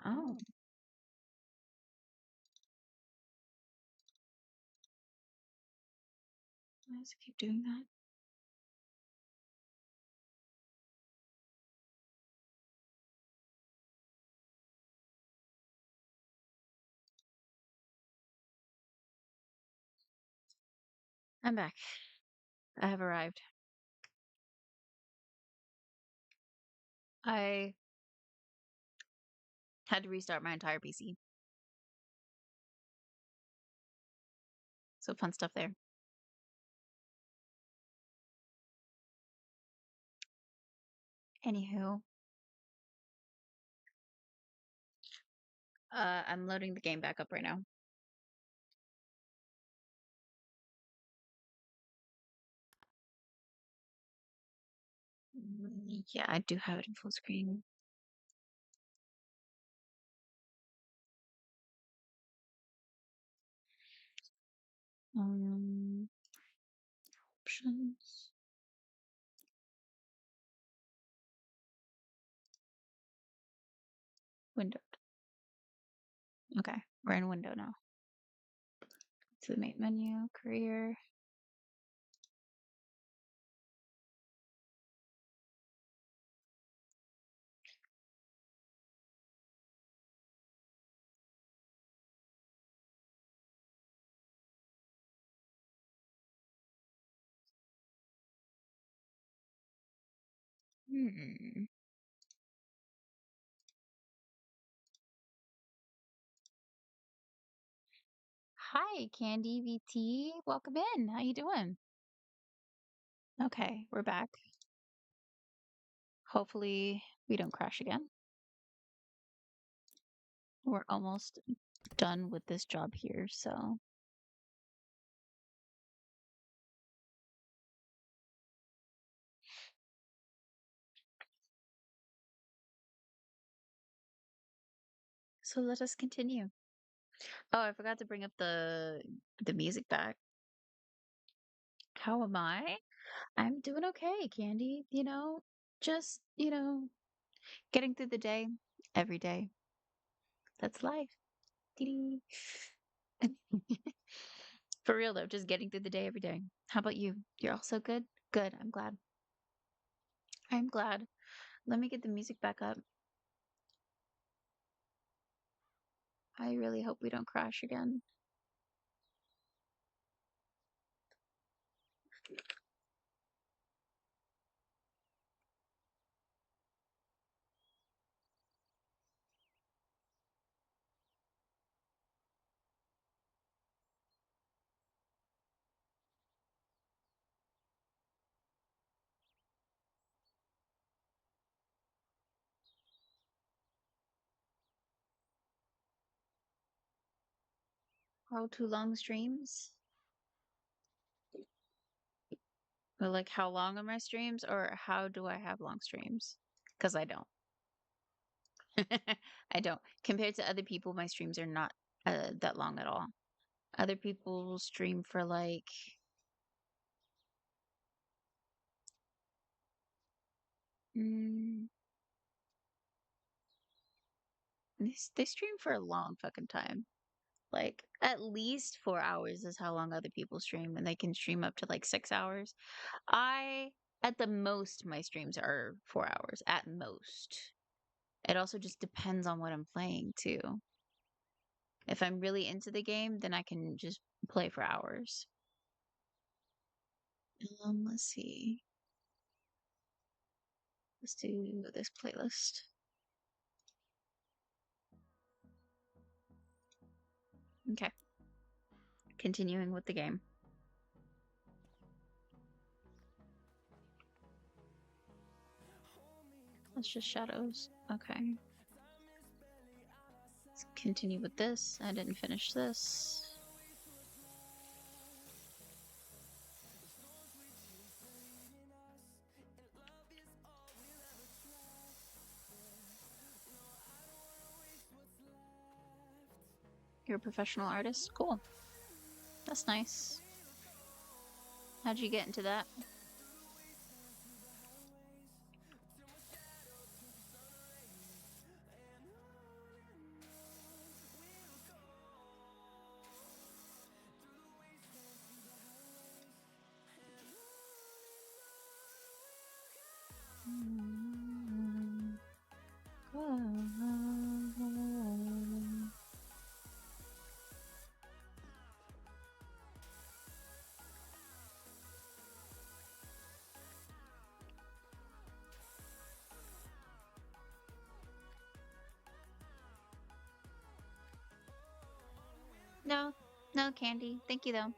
Oh. Why does it keep doing that? I'm back. I have arrived. I had to restart my entire PC. So fun stuff there. Anywho, I'm loading the game back up right now. Yeah, I do have it in full screen. Options. Window. Okay, we're in window now. To the main menu, career. Hmm. Hi, Candy VT. Welcome in. How you doing? Okay, we're back. Hopefully we don't crash again. We're almost done with this job here, so. So let us continue. Oh, I forgot to bring up the music back. How am I? I'm doing okay, Candy. Just, getting through the day every day. That's life. Dee-dee. For real though, just getting through the day every day. How about you? You're also good? Good, I'm glad. I'm glad. Let me get the music back up. I really hope we don't crash again. How too long streams? Or like how long are my streams, or how do I have long streams? Because I don't. I don't. Compared to other people, my streams are not that long at all. Other people stream for like mm, they stream for a long fucking time. Like at least 4 hours is how long other people stream, and they can stream up to like 6 hours. I at the most my streams are 4 hours at most. It also just depends on what I'm playing too. If I'm really into the game, then I can just play for hours. Let's see. Let's do this playlist. Okay. Continuing with the game. That's just shadows. Okay. Let's continue with this. I didn't finish this. You're a professional artist? Cool. That's nice. How'd you get into that? No, no candy. Thank you though.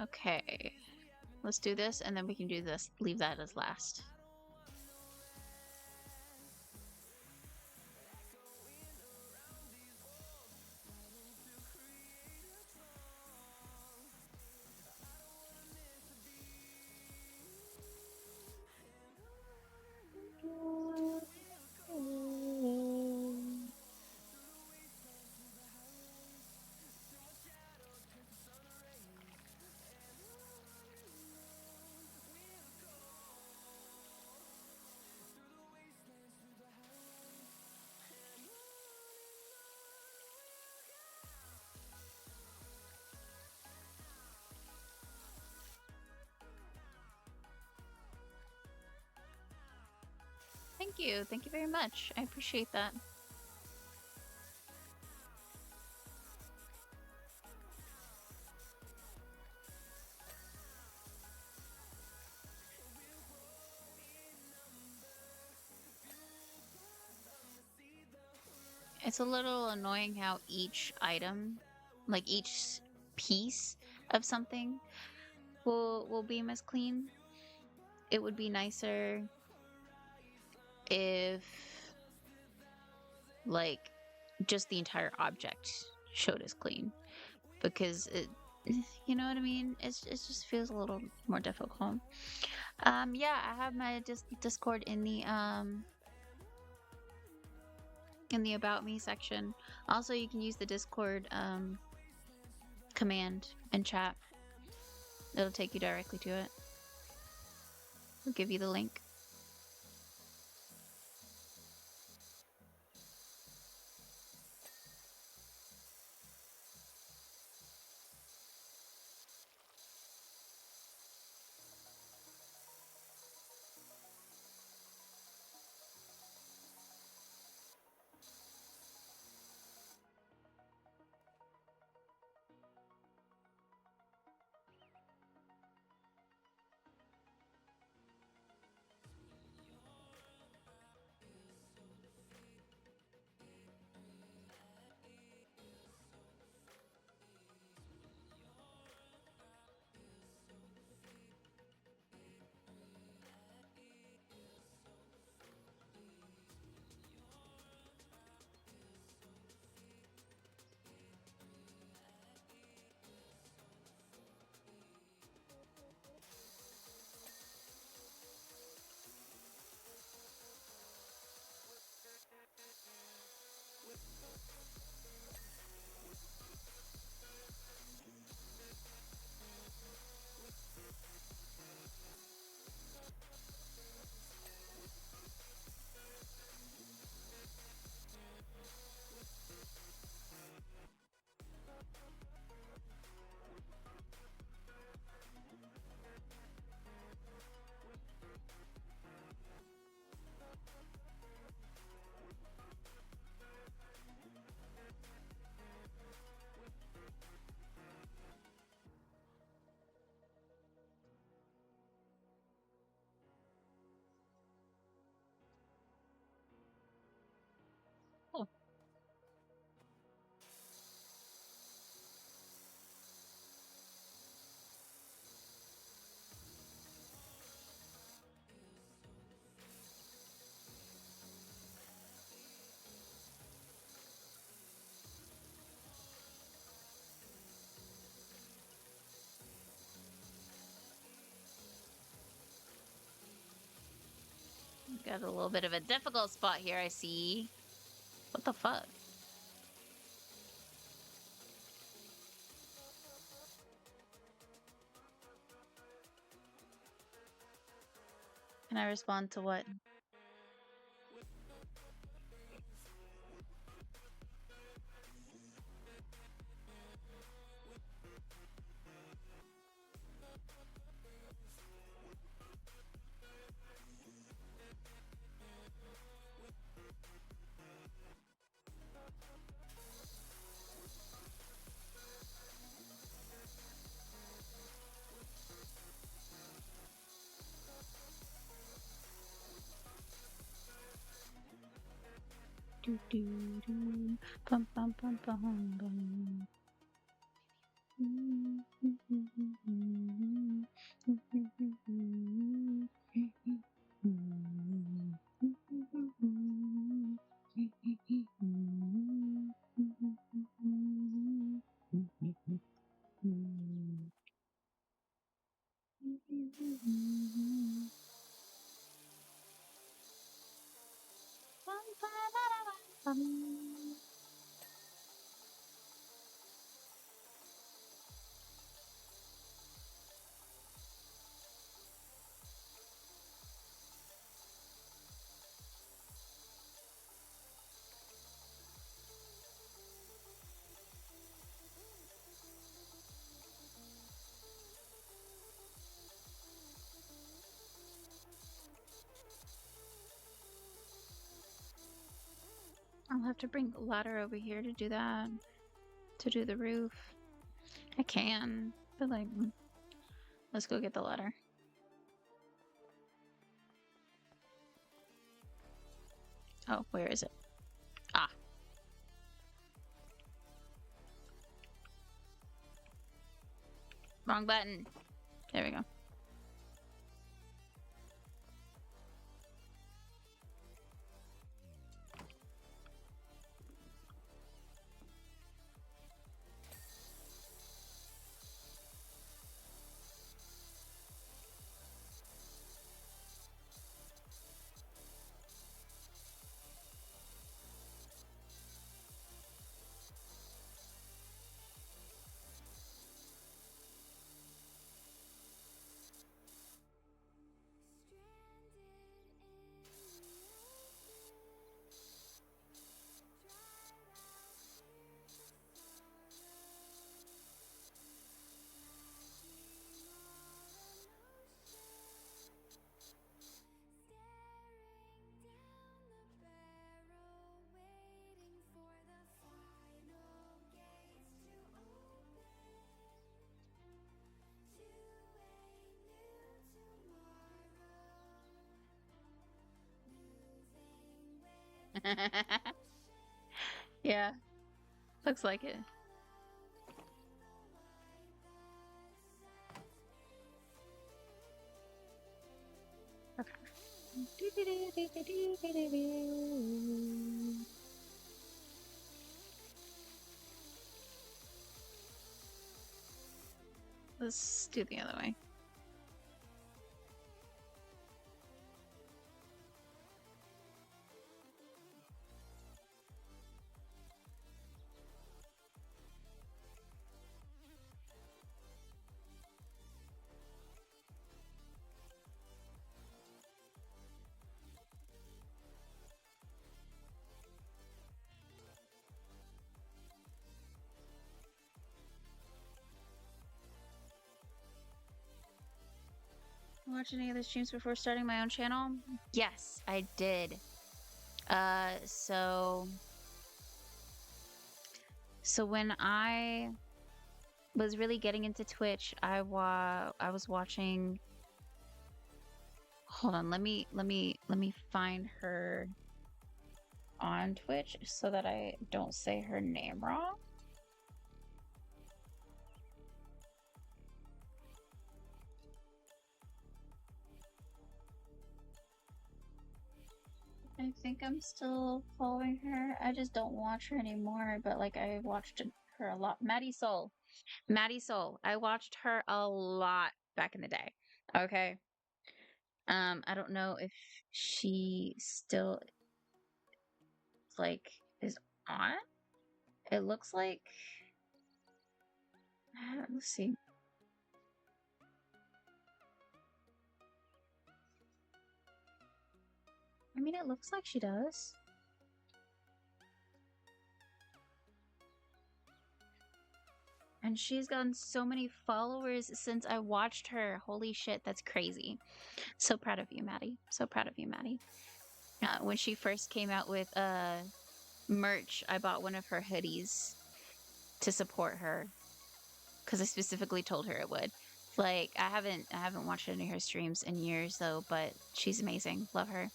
Okay. Let's do this and then we can do this. Leave that as last. Thank you. Thank you very much. I appreciate that. It's a little annoying how each item, like each piece of something will beam as clean. It would be nicer if like just the entire object showed as clean, because it you know what I mean? It just feels a little more difficult. Yeah, I have my Discord in the about me section. Also, you can use the Discord command and chat. It'll take you directly to it. I'll give you the link. Oh. Got a little bit of a difficult spot here, I see. What the fuck? Can I respond to what? Do do do, pum pum pum pum bum. I'll have to bring the ladder over here to do that. To do the roof. I can, but like, let's go get the ladder. Oh, where is it? Ah. Wrong button. There we go. Yeah, looks like it. Okay. Let's do the other way. watch any other streams before starting my own channel? Yes, I did. So when I was really getting into Twitch, I was watching. Hold on, let me find her on Twitch so that I don't say her name wrong. I think I'm still following her. I just don't watch her anymore, but like I watched her a lot. Maddie Soul. Maddie Soul. I watched her a lot back in the day. Okay. I don't know if she still like is on. It looks like let's see. I mean, it looks like she does. And she's gotten so many followers since I watched her. Holy shit, that's crazy. So proud of you, Maddie. So proud of you, Maddie. When she first came out with merch, I bought one of her hoodies to support her because I specifically told her it would. Like I haven't watched any of her streams in years though, but she's amazing. Love her.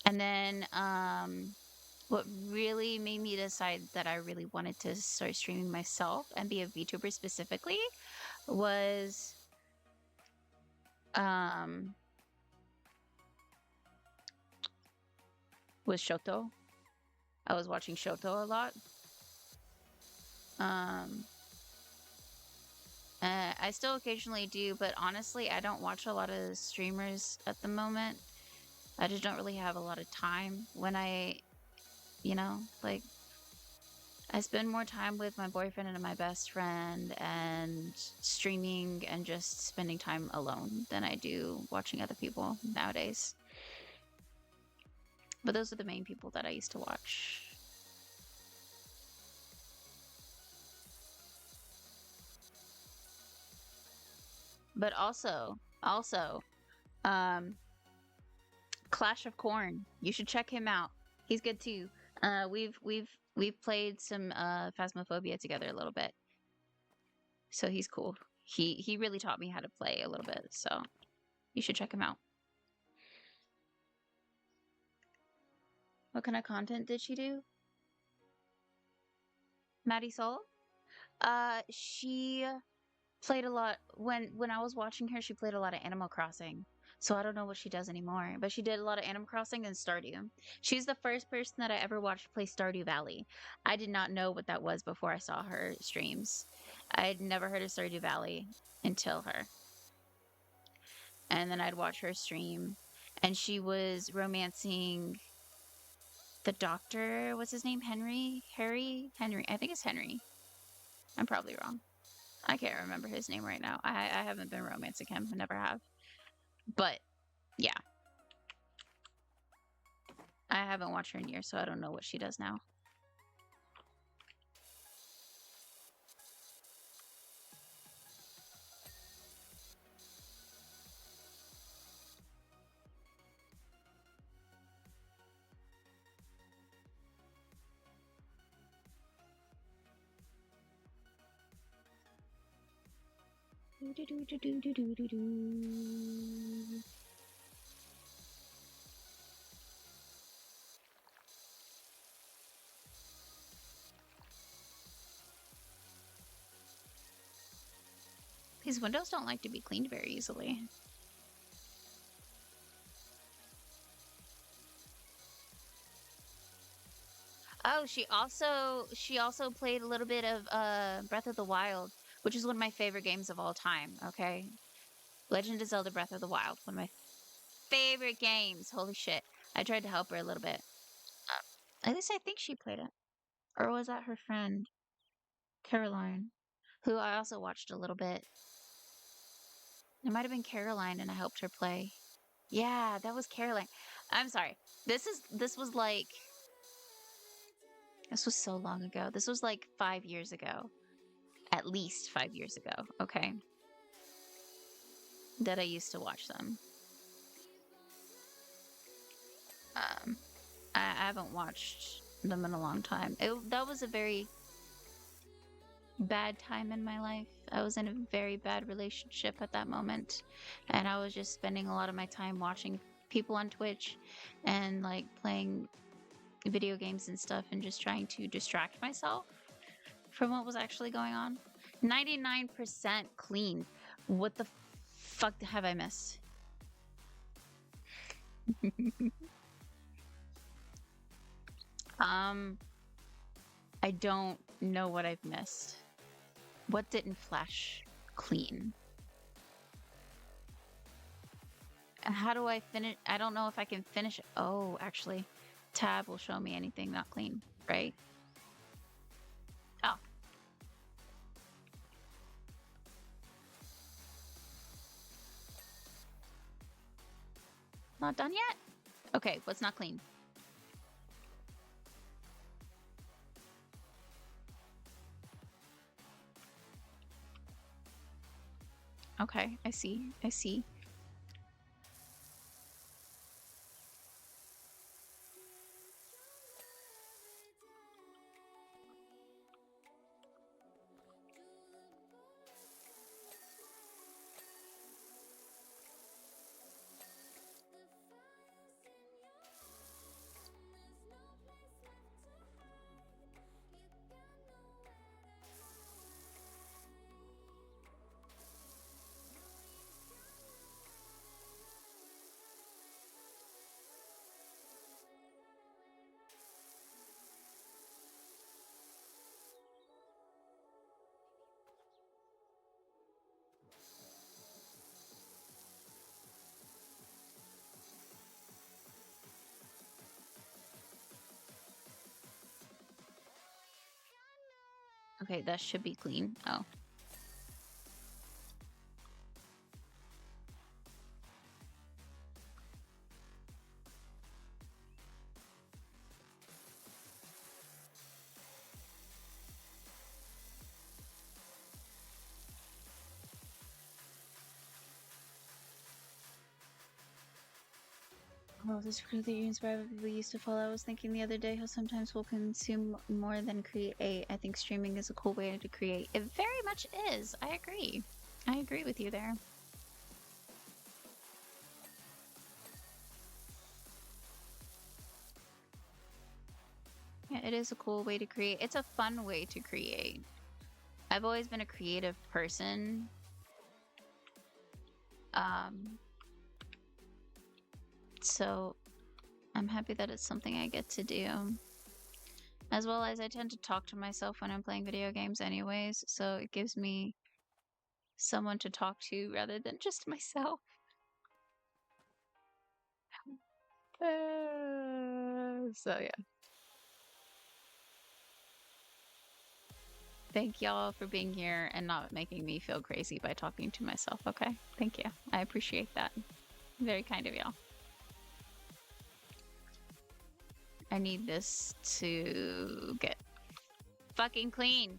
And then what really made me decide that I really wanted to start streaming myself and be a VTuber specifically was Shoto. I was watching Shoto a lot. I still occasionally do, but honestly, I don't watch a lot of streamers at the moment. I just don't really have a lot of time when like I spend more time with my boyfriend and my best friend and streaming and just spending time alone than I do watching other people nowadays. But those are the main people that I used to watch. But also, Clash of Corn. You should check him out. He's good too. We've played some Phasmophobia together a little bit. So he's cool. He really taught me how to play a little bit, so you should check him out. What kind of content did she do? Maddie Soul? She played a lot when I was watching her, she played a lot of Animal Crossing. So I don't know what she does anymore, but she did a lot of Animal Crossing and Stardew. She's the first person that I ever watched play Stardew Valley. I did not know what that was before I saw her streams. I had never heard of Stardew Valley until her. And then I'd watch her stream, and she was romancing the doctor. What's his name? Henry? I think it's Henry. I'm probably wrong. I can't remember his name right now. I haven't been romancing him. I never have. But, yeah. I haven't watched her in years, so I don't know what she does now. These windows don't like to be cleaned very easily. Oh, she also played a little bit of Breath of the Wild, which is one of my favorite games of all time, okay? Legend of Zelda Breath of the Wild, one of my favorite games. Holy shit. I tried to help her a little bit. At least I think she played it. Or was that her friend, Caroline, who I also watched a little bit. It might have been Caroline and I helped her play. Yeah, that was Caroline. I'm sorry. This was so long ago. This was like 5 years ago. At least 5 years ago, okay? That I used to watch them. Um, I haven't watched them in a long time. That was a very bad time in my life. I was in a very bad relationship at that moment, and I was just spending a lot of my time watching people on Twitch and like playing video games and stuff and just trying to distract myself from what was actually going on. 99% clean. What the fuck have I missed? I don't know what I've missed. What didn't flash clean? And how do I finish? I don't know if I can finish it. Oh, actually, tab will show me anything not clean, right? Oh. Not done yet? Okay, what's not clean? Okay, I see. I see. Okay, that should be clean. Oh. Oh, this crew that you inspire people used to follow. I was thinking the other day how sometimes we'll consume more than create. I think streaming is a cool way to create. It very much is. I agree. I agree with you there. Yeah, it is a cool way to create. It's a fun way to create. I've always been a creative person. So I'm happy that it's something I get to do. As well as I tend to talk to myself when I'm playing video games anyways, so it gives me someone to talk to rather than just myself. So yeah. Thank y'all for being here and not making me feel crazy by talking to myself, okay? Thank you. I appreciate that. Very kind of y'all. I need this to get fucking clean.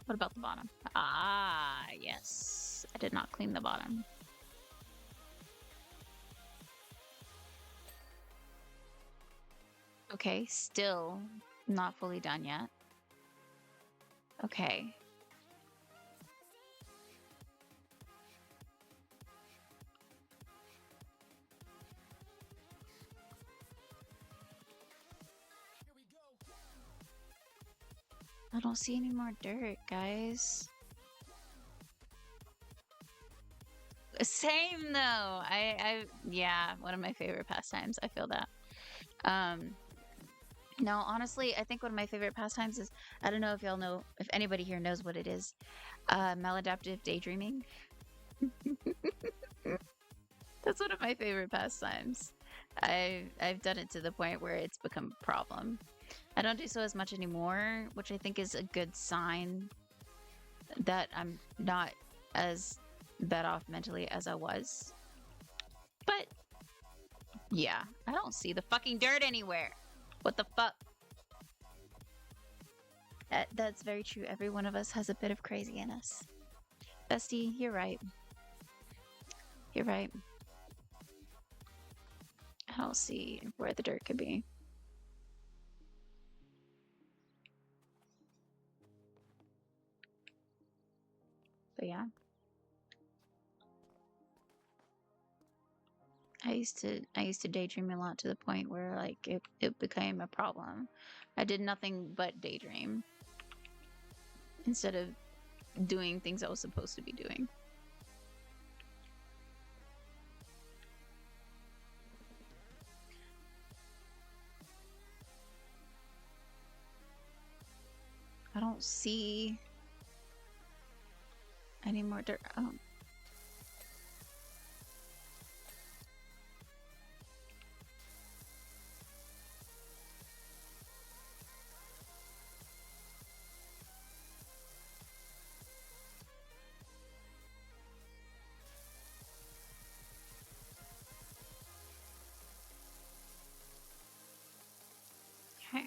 What about the bottom? Ah, yes. I did not clean the bottom. Okay, still not fully done yet. Okay. I don't see any more dirt, guys. Same though. Yeah, one of my favorite pastimes. I feel that. No, honestly, I think one of my favorite pastimes is, I don't know if y'all know, if anybody here knows what it is, maladaptive daydreaming. That's one of my favorite pastimes. I've done it to the point where it's become a problem. I don't do so as much anymore, which I think is a good sign that I'm not as bad off mentally as I was. But Yeah, I don't see the fucking dirt anywhere. What the fuck? That's very true. Every one of us has a bit of crazy in us. Bestie, you're right. You're right. I don't see where the dirt could be. But yeah. I used to daydream a lot to the point where like it became a problem. I did nothing but daydream instead of doing things I was supposed to be doing. I don't see any more dirt. Oh. Okay.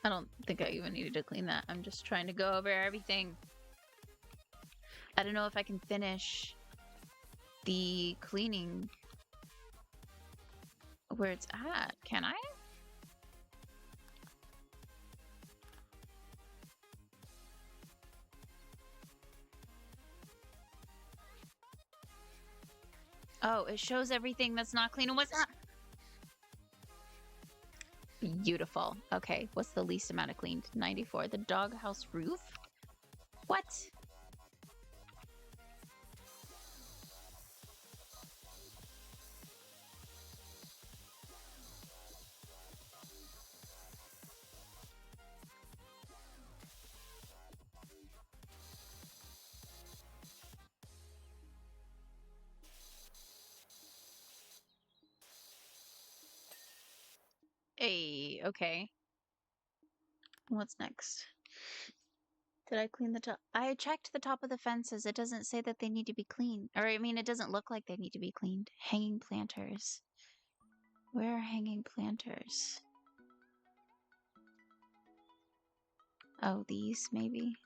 I don't think I even needed to clean that. I'm just trying to go over everything. I don't know if I can finish the cleaning where it's at. Can I? Oh, it shows everything that's not clean and what's not. Beautiful. Okay, what's the least amount of cleaned? 94. The doghouse roof? What? Hey, okay. What's next? Did I clean the top? I checked the top of the fences. It doesn't say that they need to be cleaned. Or, I mean, it doesn't look like they need to be cleaned. Hanging planters. Where are hanging planters? Oh, these, maybe?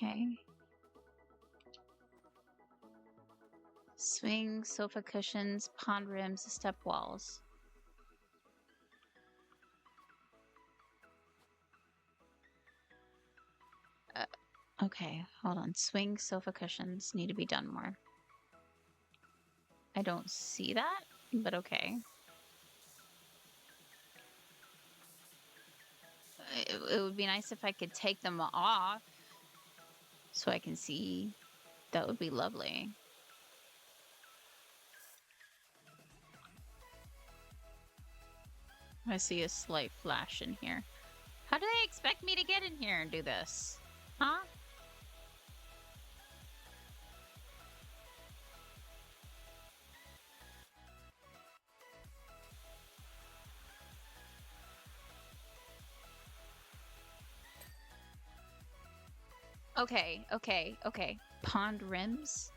Okay. Swing, sofa cushions, pond rims, step walls. Okay, hold on. Swing, sofa cushions need to be done more. I don't see that, but okay. It would be nice if I could take them off so I can see. That would be lovely. I see a slight flash in here. How do they expect me to get in here and do this? Huh? Okay, okay, okay. Pond rims?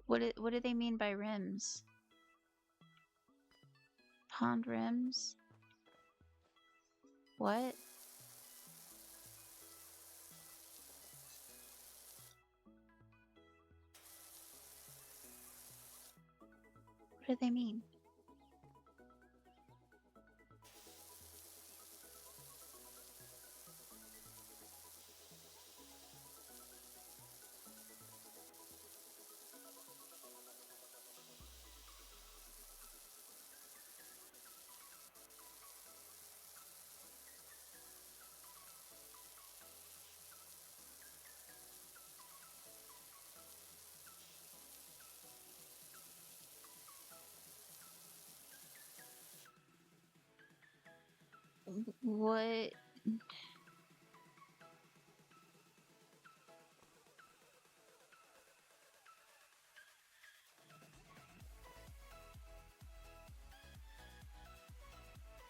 What do they mean by rims? Pond rims? What? What do they mean? What?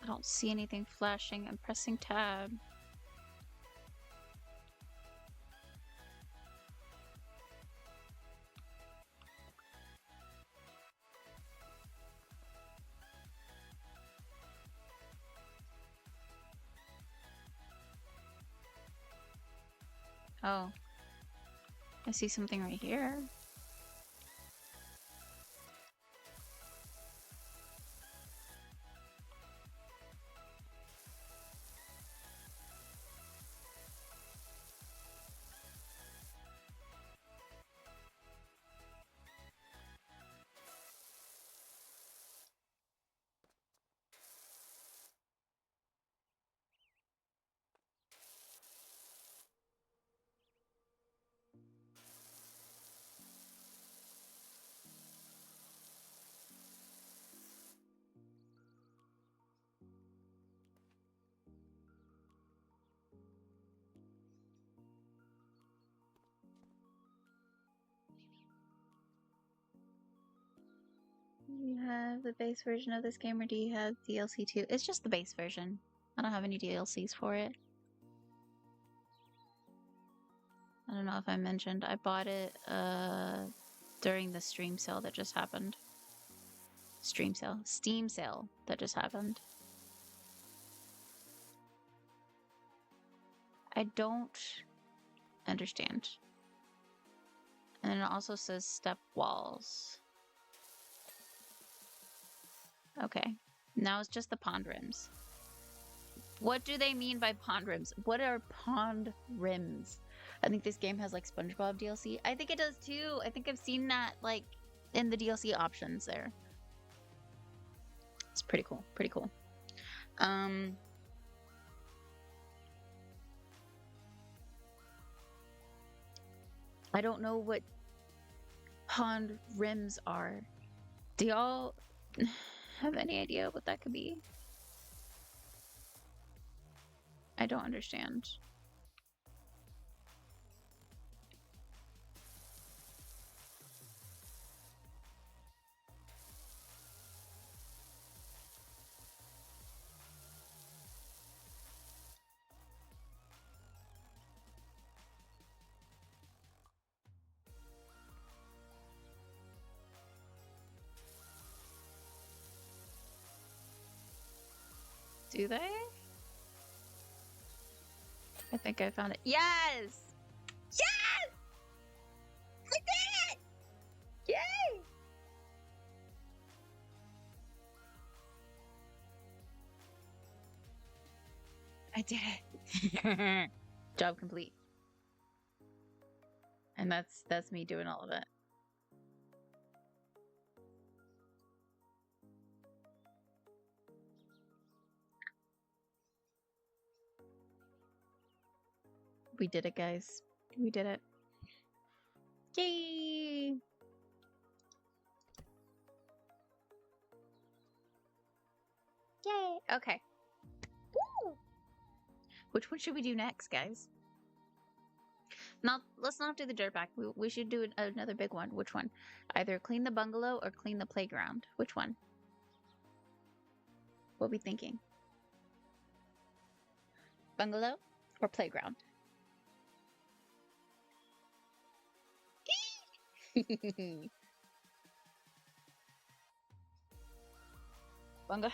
I don't see anything flashing. I'm pressing tab. Oh. I see something right here. You have the base version of this game, or do you have DLC too? It's just the base version. I don't have any DLCs for it. I don't know if I mentioned. I bought it during the stream sale that just happened. Steam sale that just happened. I don't understand. And then it also says step walls. Okay. Now it's just the pond rims. What do they mean by pond rims? What are pond rims? I think this game has like SpongeBob DLC. I think it does too. I think I've seen that like in the DLC options there. It's pretty cool. Pretty cool. I don't know what pond rims are. Do y'all have any idea what that could be? I don't understand. Do they? I think I found it. Yes! Yes! I did it! Yay! I did it. Job complete. And that's me doing all of it. We did it, guys. We did it. Yay! Yay! Okay. Woo! Which one should we do next, guys? Not, let's not do the dirtbag. We should do another big one. Which one? Either clean the bungalow or clean the playground. Which one? What are we thinking? Bungalow or playground? Bunga.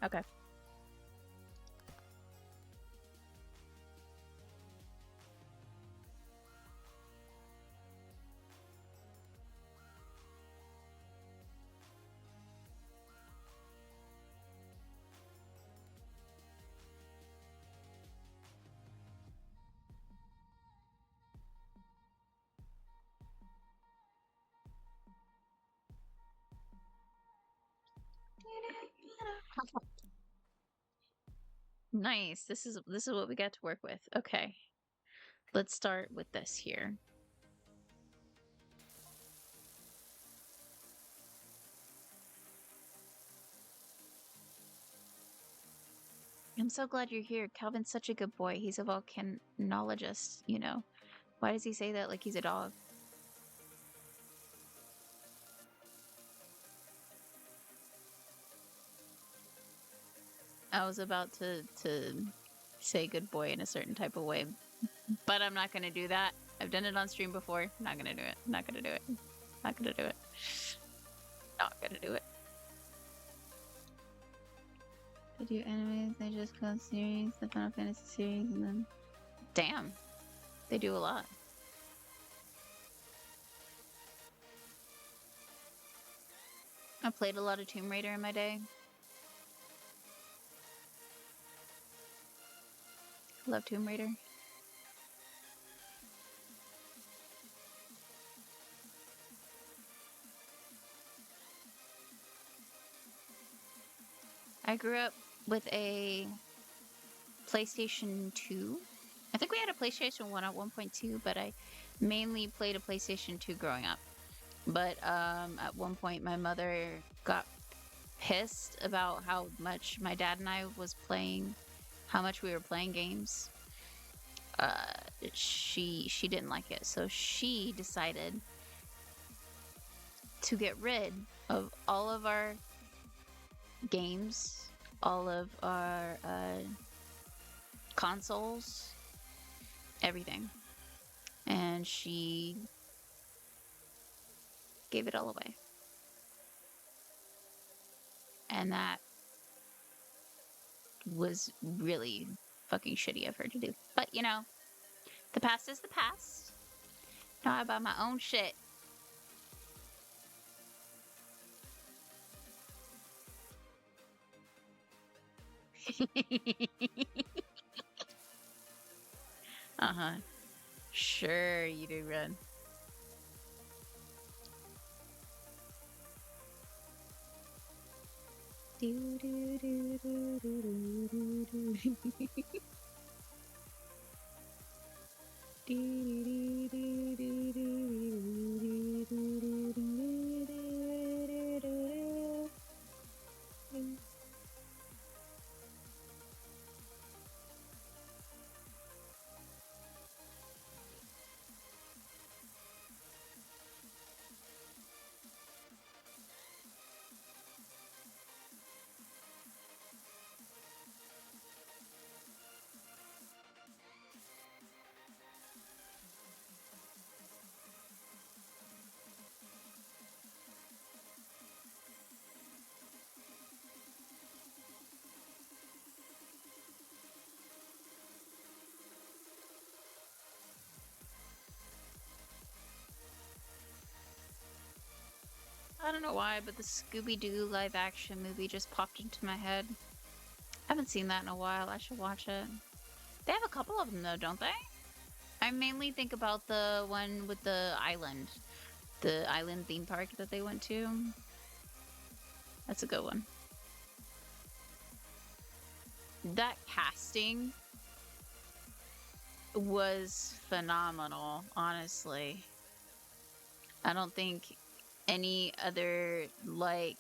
Okay. Nice. This is what we got to work with. Okay. Let's start with this here. I'm so glad you're here. Calvin's such a good boy. He's a volcanologist, you know. Why does he say that like he's a dog? I was about to say good boy in a certain type of way, but I'm not gonna do that. I've done it on stream before. Not gonna do it. Not gonna do it. Not gonna do it. Not gonna do it. They do animes, they just call series, the Final Fantasy series, and then... Damn. They do a lot. I played a lot of Tomb Raider in my day. Love Tomb Raider. I grew up with a PlayStation 2. I think we had a PlayStation 1 at 1.2, but I mainly played a PlayStation 2 growing up. But at one point, my mother got pissed about how much my dad and I was playing, how much we were playing games. She didn't like it, so she decided to get rid of all of our games, all of our consoles, everything, and she gave it all away. And that was really fucking shitty of her to do. But, you know, the past is the past. Now I buy my own shit. Uh-huh. Sure you do, Ren. Do, do, do, do, do, do, do, do. I don't know why, but the Scooby-Doo live-action movie just popped into my head. I haven't seen that in a while. I should watch it. They have a couple of them, though, don't they? I mainly think about the one with the island theme park that they went to. That's a good one. That casting was phenomenal, honestly. I don't think any other, like,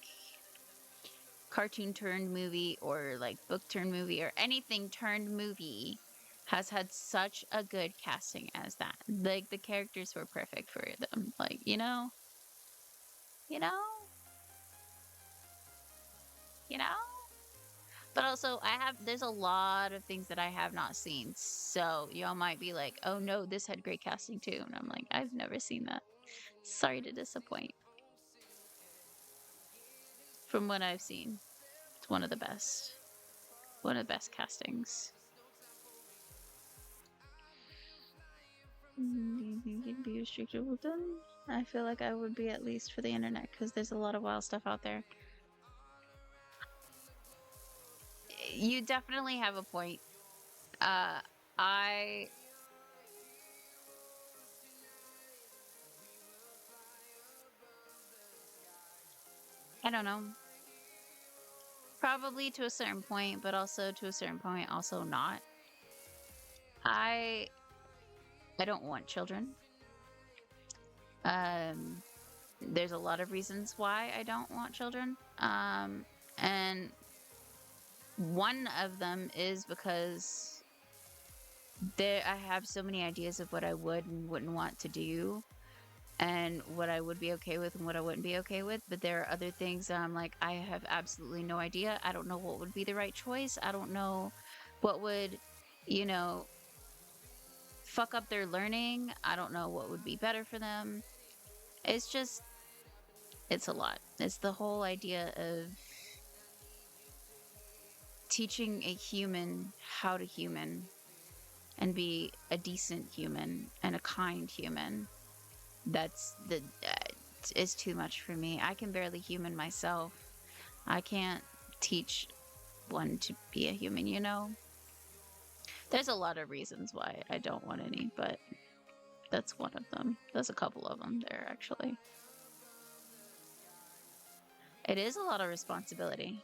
cartoon turned movie or, like, book turned movie or anything turned movie has had such a good casting as that. Like, the characters were perfect for them. Like, you know? You know? You know? But also, there's a lot of things that I have not seen. So, y'all might be like, oh no, this had great casting too. And I'm like, I've never seen that. Sorry to disappoint. From what I've seen, it's one of the best. One of the best castings. Do you think you'd be restricted with them? I feel like I would be, at least for the internet, because there's a lot of wild stuff out there. You definitely have a point. I don't know. Probably to a certain point, but also to a certain point, also not. I don't want children. There's a lot of reasons why I don't want children. And One of them is because I have so many ideas of what I would and wouldn't want to do, and what I would be okay with and what I wouldn't be okay with. But there are other things that I'm like, I have absolutely no idea. I don't know what would be the right choice. I don't know what would, you know, fuck up their learning. I don't know what would be better for them. It's just, it's a lot. It's the whole idea of teaching a human how to human and be a decent human and a kind human. That's the is too much for me. I can barely human myself. I can't teach one to be a human, you know? There's a lot of reasons why I don't want any, but that's one of them. There's a couple of them there, actually. It is a lot of responsibility.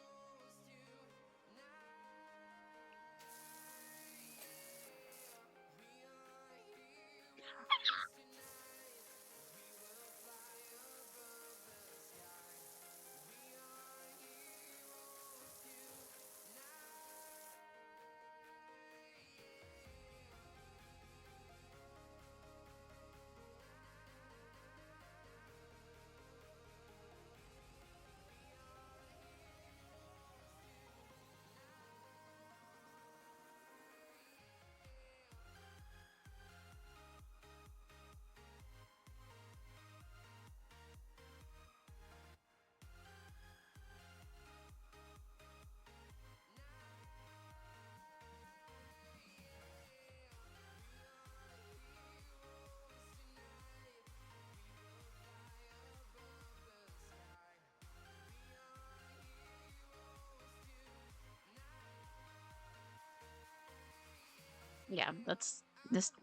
Yeah, that's this.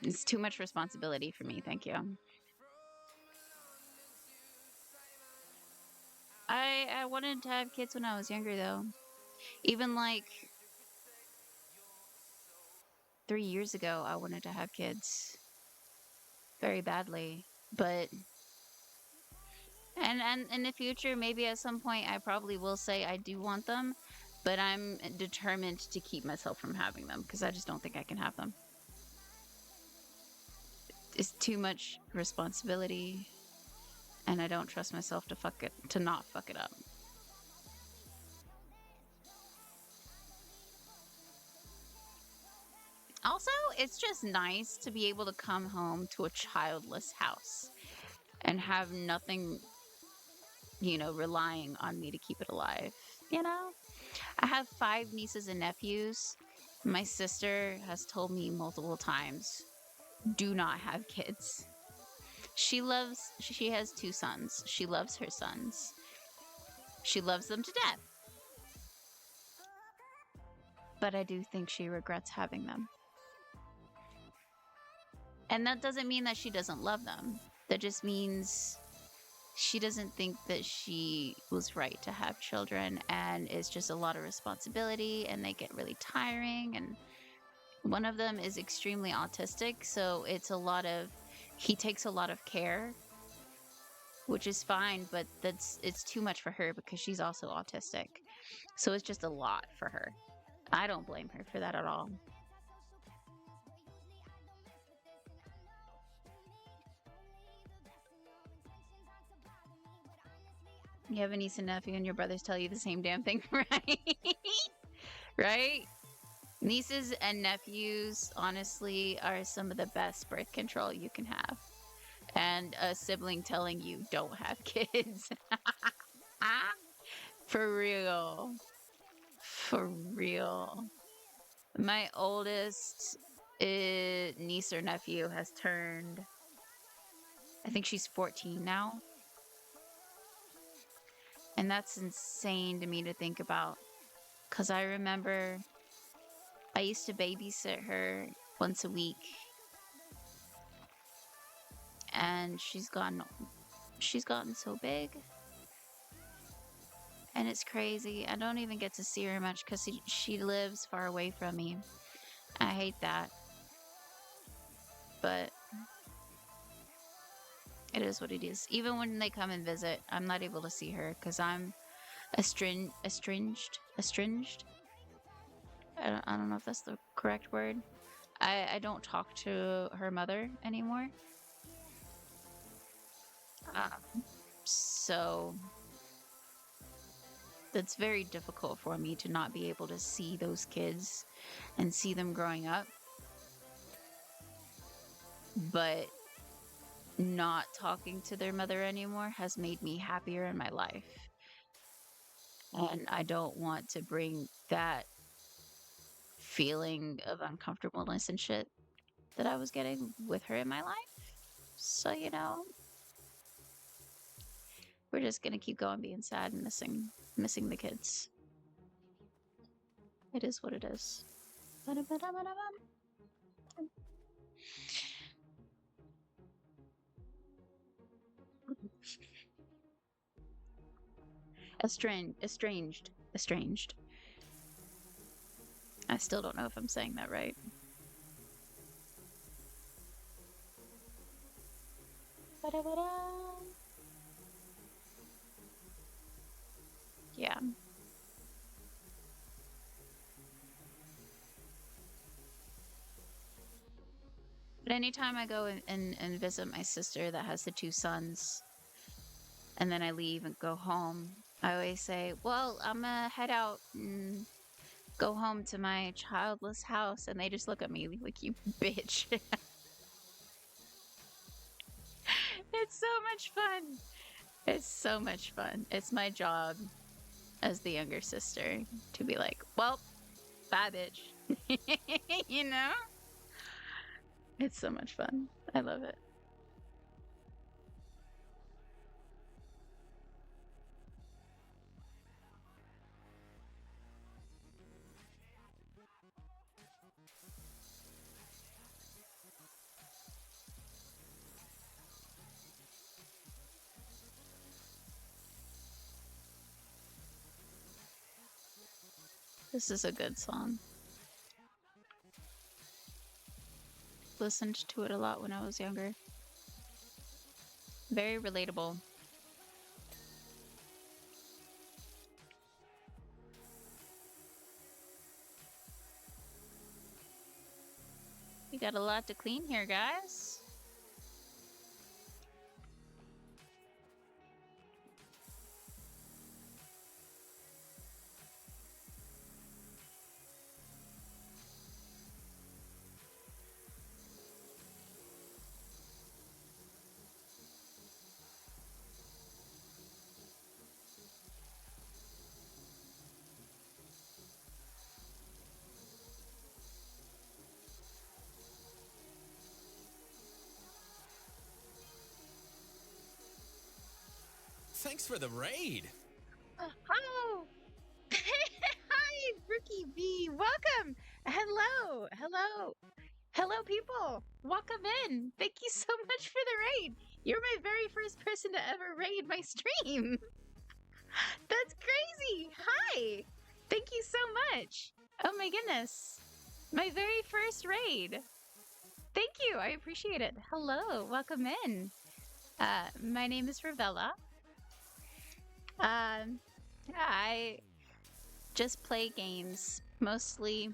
It's too much responsibility for me. Thank you. I wanted to have kids when I was younger, though. Even like 3 years ago, I wanted to have kids very badly. But and in the future, maybe at some point, I probably will say I do want them. But I'm determined to keep myself from having them because I just don't think I can have them. It's too much responsibility, and I don't trust myself to not fuck it up. Also, it's just nice to be able to come home to a childless house and have nothing, relying on me to keep it alive. You know, I have 5 nieces and nephews. My sister has told me multiple times, do not have kids. She has 2 sons. She loves her sons. She loves them to death. But I do think she regrets having them. And that doesn't mean that she doesn't love them. That just means she doesn't think that she was right to have children, and it's just a lot of responsibility and they get really tiring. And one of them is extremely autistic, so he takes a lot of care, which is fine, but it's too much for her because she's also autistic. So it's just a lot for her. I don't blame her for that at all. You have a niece and nephew, and your brothers tell you the same damn thing, right? Right? Nieces and nephews, honestly, are some of the best birth control you can have. And a sibling telling you don't have kids. For real. For real. My oldest niece or nephew has turned, I think she's 14 now. And that's insane to me to think about. Because I remember I used to babysit her once a week. And she's gotten so big. And it's crazy. I don't even get to see her much because she lives far away from me. I hate that. But it is what it is. Even when they come and visit, I'm not able to see her because I'm Estranged. I don't know if that's the correct word. I don't talk to her mother anymore. So that's very difficult for me to not be able to see those kids and see them growing up. But not talking to their mother anymore has made me happier in my life. And I don't want to bring that feeling of uncomfortableness and shit that I was getting with her in my life. So, you know, we're just gonna keep going being sad and missing the kids. It is what it is. Estranged. I still don't know if I'm saying that right. Yeah. But anytime I go and visit my sister that has the two sons, and then I leave and go home, I always say, well, I'm gonna head out and go home to my childless house. And they just look at me like, you bitch. It's so much fun. It's so much fun. It's my job as the younger sister to be like, well, bye, bitch. You know? It's so much fun. I love it. This is a good song. Listened to it a lot when I was younger. Very relatable. We got a lot to clean here, guys. Thanks for the raid. Oh, hi, Rookie V. Welcome. Hello, people. Welcome in. Thank you so much for the raid. You're my very first person to ever raid my stream. That's crazy. Hi. Thank you so much. Oh my goodness. My very first raid. Thank you. I appreciate it. Hello. Welcome in. My name is Ravella. I just play games, mostly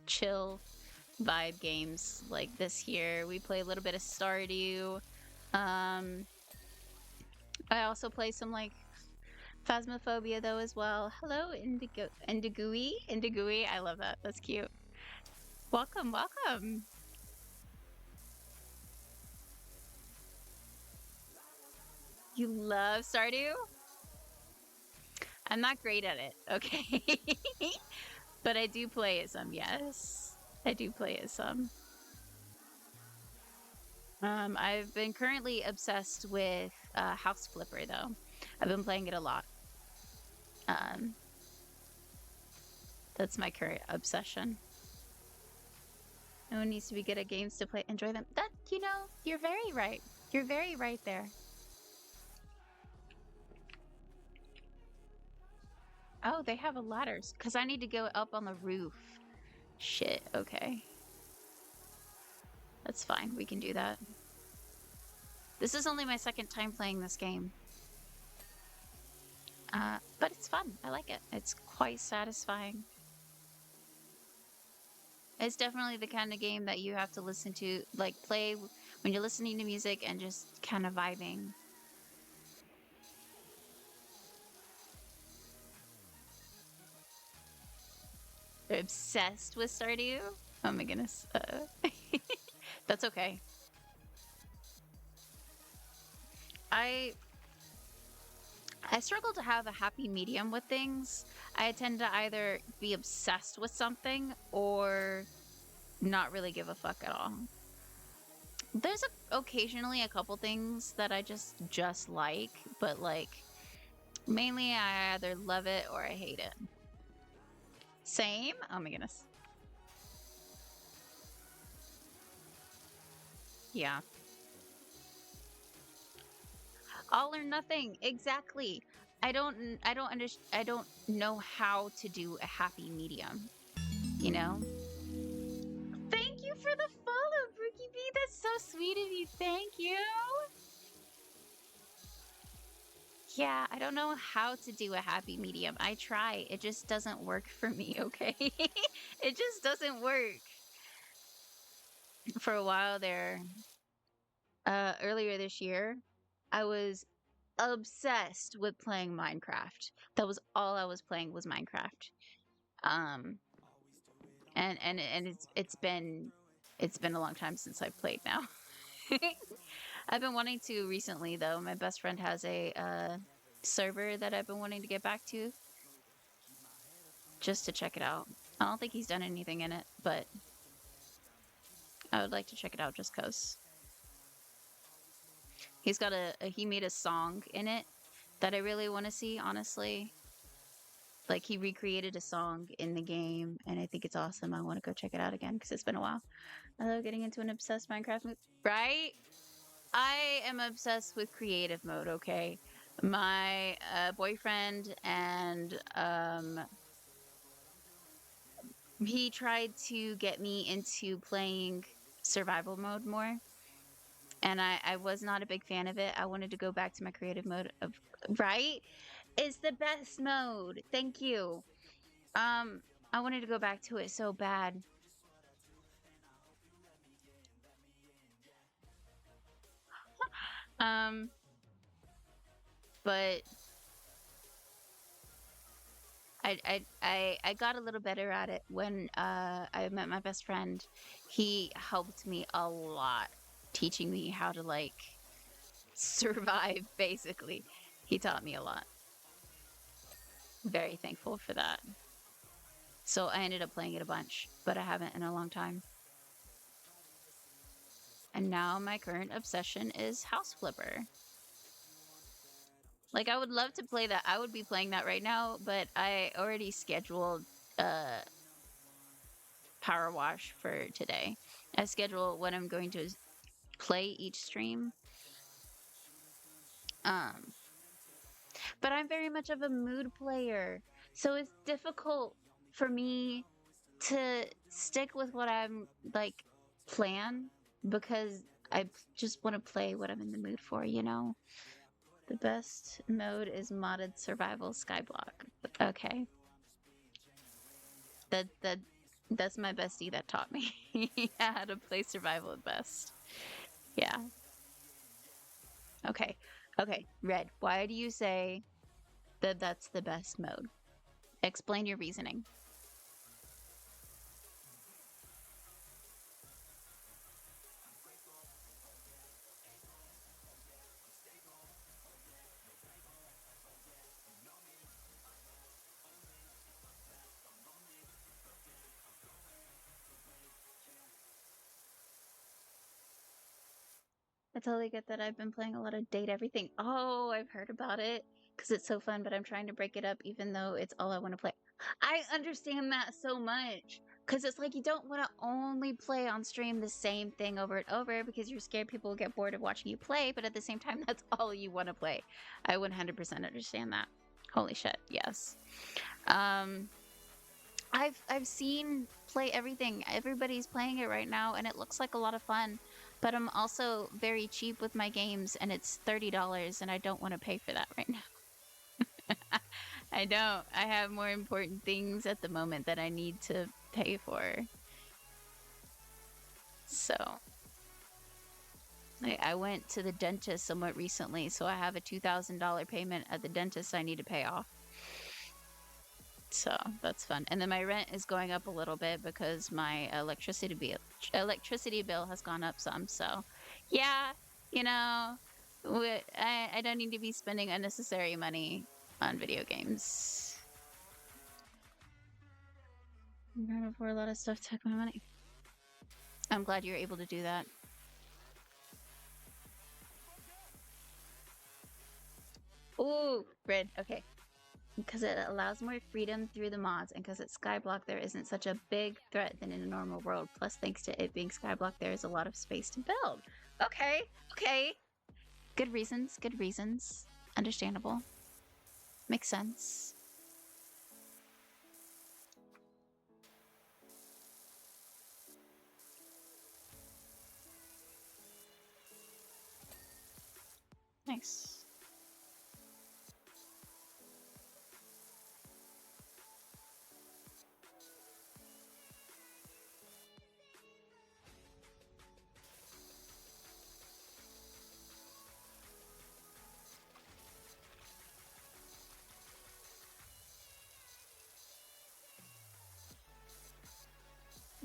chill vibe games. Like this here, we play a little bit of Stardew. I also play some like Phasmophobia though as well. Hello, Indigui. I love that. That's cute. Welcome. You love Stardew? I'm not great at it, okay? But I do play it some, yes. I do play it some. I've been currently obsessed with House Flipper, though. I've been playing it a lot. That's my current obsession. No one needs to be good at games to play. Enjoy them. That, you know, you're very right. You're very right there. Oh, they have a ladders. Because I need to go up on the roof. Shit, okay. That's fine. We can do that. This is only my second time playing this game. But but it's fun. I like it. It's quite satisfying. It's definitely the kind of game that you have to listen to, like play when you're listening to music and just kind of vibing. They're obsessed with Stardew. Oh my goodness. That's okay. I I struggle to have a happy medium with things. I tend to either be obsessed with something or not really give a fuck at all. There's occasionally a couple things that I just like, but like mainly I either love it or I hate it. Same? Oh my goodness. Yeah. All or nothing. Exactly. I don't know how to do a happy medium, you know? Thank you for the follow, Brookie B. That's so sweet of you. Thank you. Yeah, I don't know how to do a happy medium. I try. It just doesn't work for me, okay? It just doesn't work. For a while there, earlier this year, I was obsessed with playing Minecraft. That was all I was playing was Minecraft. Um and it's been a long time since I've played now. I've been wanting to recently though. My best friend has a server that I've been wanting to get back to just to check it out. I don't think he's done anything in it, but I would like to check it out just cuz. He's got he made a song in it that I really want to see, honestly. Like he recreated a song in the game and I think it's awesome. I want to go check it out again because it's been a while. I love getting into an obsessed Minecraft mood. Right? I am obsessed with creative mode, okay? My boyfriend and he tried to get me into playing survival mode more. And I was not a big fan of it. I wanted to go back to my creative mode of right? It's the best mode. Thank you. Um, I wanted to go back to it so bad. Um, but I got a little better at it when I met my best friend. He helped me a lot, teaching me how to like survive basically. He taught me a lot. Very thankful for that. So I ended up playing it a bunch, but I haven't in a long time. And now my current obsession is House Flipper. Like I would love to play that. I would be playing that right now, but I already scheduled uh power wash for today. I schedule when I'm going to play each stream. Um but I'm very much of a mood player. So it's difficult for me to stick with what I'm like plan because I just want to play what I'm in the mood for, you know? The best mode is modded survival skyblock. Okay. That that's my bestie that taught me how to play survival at best. Yeah. Okay. Okay. Red, why do you say that that's the best mode? Explain your reasoning. I totally get that. I've been playing a lot of Date Everything. Oh, I've heard about it because it's so fun, but I'm trying to break it up even though it's all I want to play. I understand that so much because it's like you don't want to only play on stream the same thing over and over because you're scared people will get bored of watching you play, but at the same time, that's all you want to play. I 100% understand that. Holy shit, yes. Um, I've seen play everything. Everybody's playing it right now and it looks like a lot of fun. But I'm also very cheap with my games and it's $30 and I don't want to pay for that right now. I don't. I have more important things at the moment that I need to pay for. So, I went to the dentist somewhat recently, so I have a $2,000 payment at the dentist I need to pay off. So that's fun. And then my rent is going up a little bit because my electricity bill has gone up some. So, yeah, you know, I don't need to be spending unnecessary money on video games. I'm trying to afford a lot of stuff to take my money. I'm glad you're able to do that. Ooh, red. Okay. Because it allows more freedom through the mods, and because it's skyblock, there isn't such a big threat than in a normal world. Plus, thanks to it being skyblock, there is a lot of space to build. Okay, okay. Good reasons, good reasons. Understandable. Makes sense. Nice.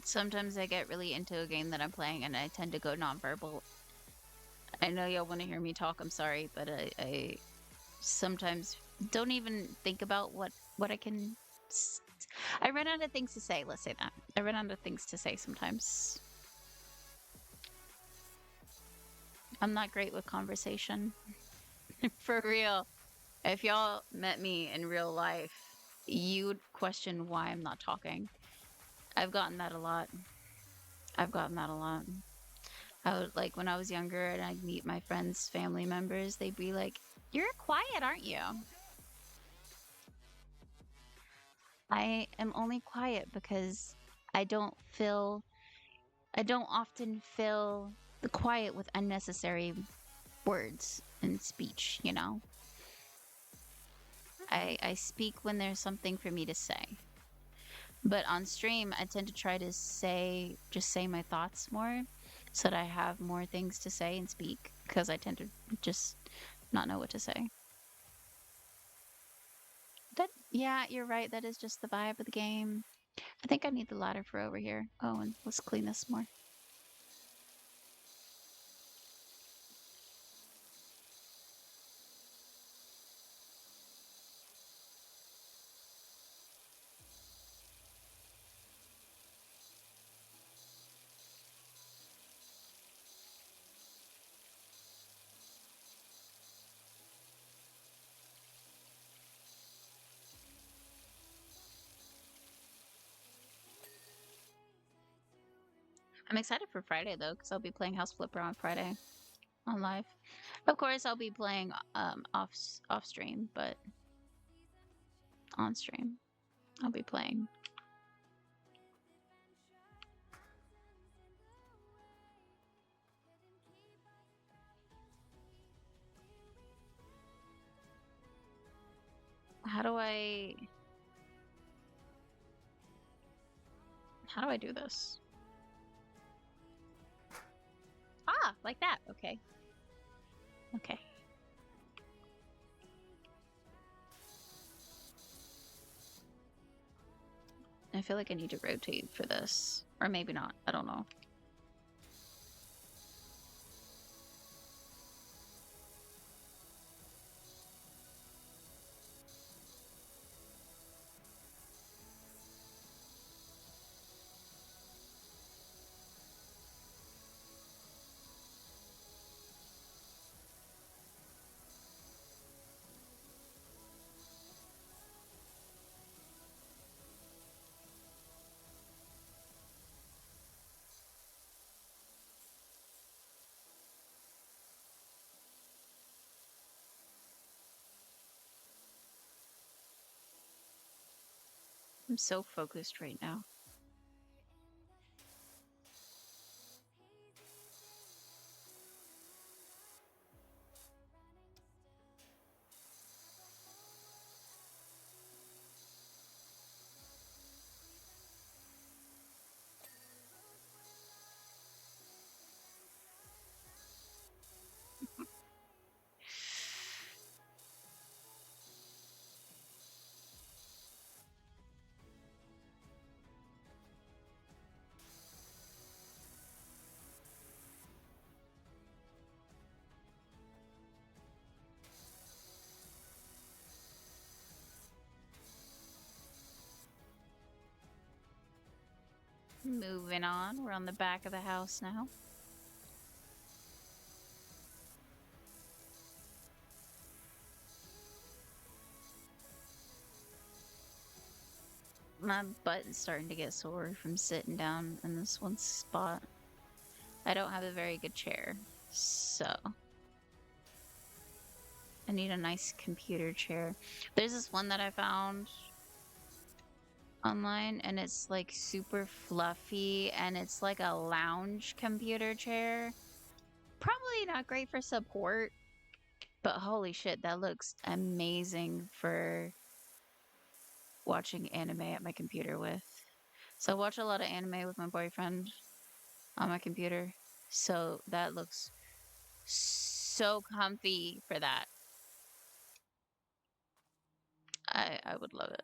Sometimes I get really into a game that I'm playing and I tend to go nonverbal. I know y'all want to hear me talk, I'm sorry, but I sometimes don't even think about what I can. I run out of things to say. Let's say that I run out of things to say sometimes. I'm not great with conversation. For real. If y'all met me in real life, you would question why I'm not talking. I've gotten that a lot. I've gotten that a lot. I would like when I was younger and I'd meet my friends' family members, they'd be like, "You're quiet, aren't you?" I am only quiet because I don't feel I don't often fill the quiet with unnecessary words and speech, you know? I speak when there's something for me to say. But on stream, I tend to try to just say my thoughts more so that I have more things to say and speak because I tend to just not know what to say. Yeah, you're right. That is just the vibe of the game. I think I need the ladder for over here. Oh, and let's clean this more. I'm excited for Friday though, because I'll be playing House Flipper on Friday on live. Of course, I'll be playing off stream, but on stream, I'll be playing. How do I do this? Ah, like that. Okay. Okay. I feel like I need to rotate for this. Or maybe not. I don't know. I'm so focused right now. Moving on. We're on the back of the house now. My butt's starting to get sore from sitting down in this one spot. I don't have a very good chair, so I need a nice computer chair. There's this one that I found online and it's like super fluffy and it's like a lounge computer chair. Probably not great for support, but holy shit, that looks amazing for watching anime at my computer with. So I watch a lot of anime with my boyfriend on my computer. So that looks so comfy for that. I would love it.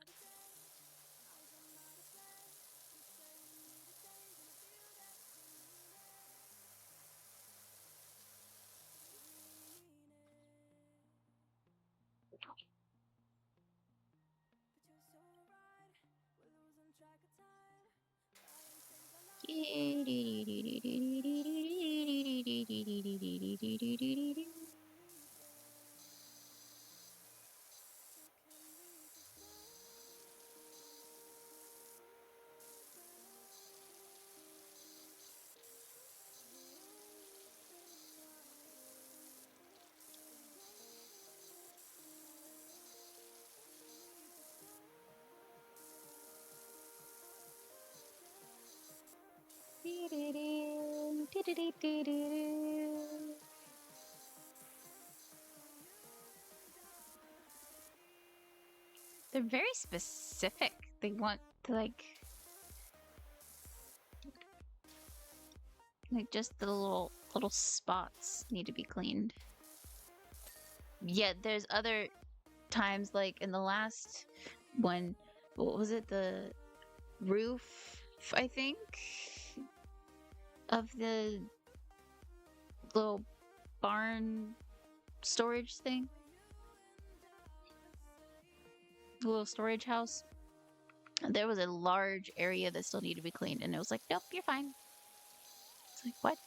They're very specific. They want to like just the little spots need to be cleaned. Yet there's other times like in the last one, what was it? The roof, I think, of the little barn storage thing. The little storage house. There was a large area that still needed to be cleaned, and it was like, nope, you're fine. It's like, what?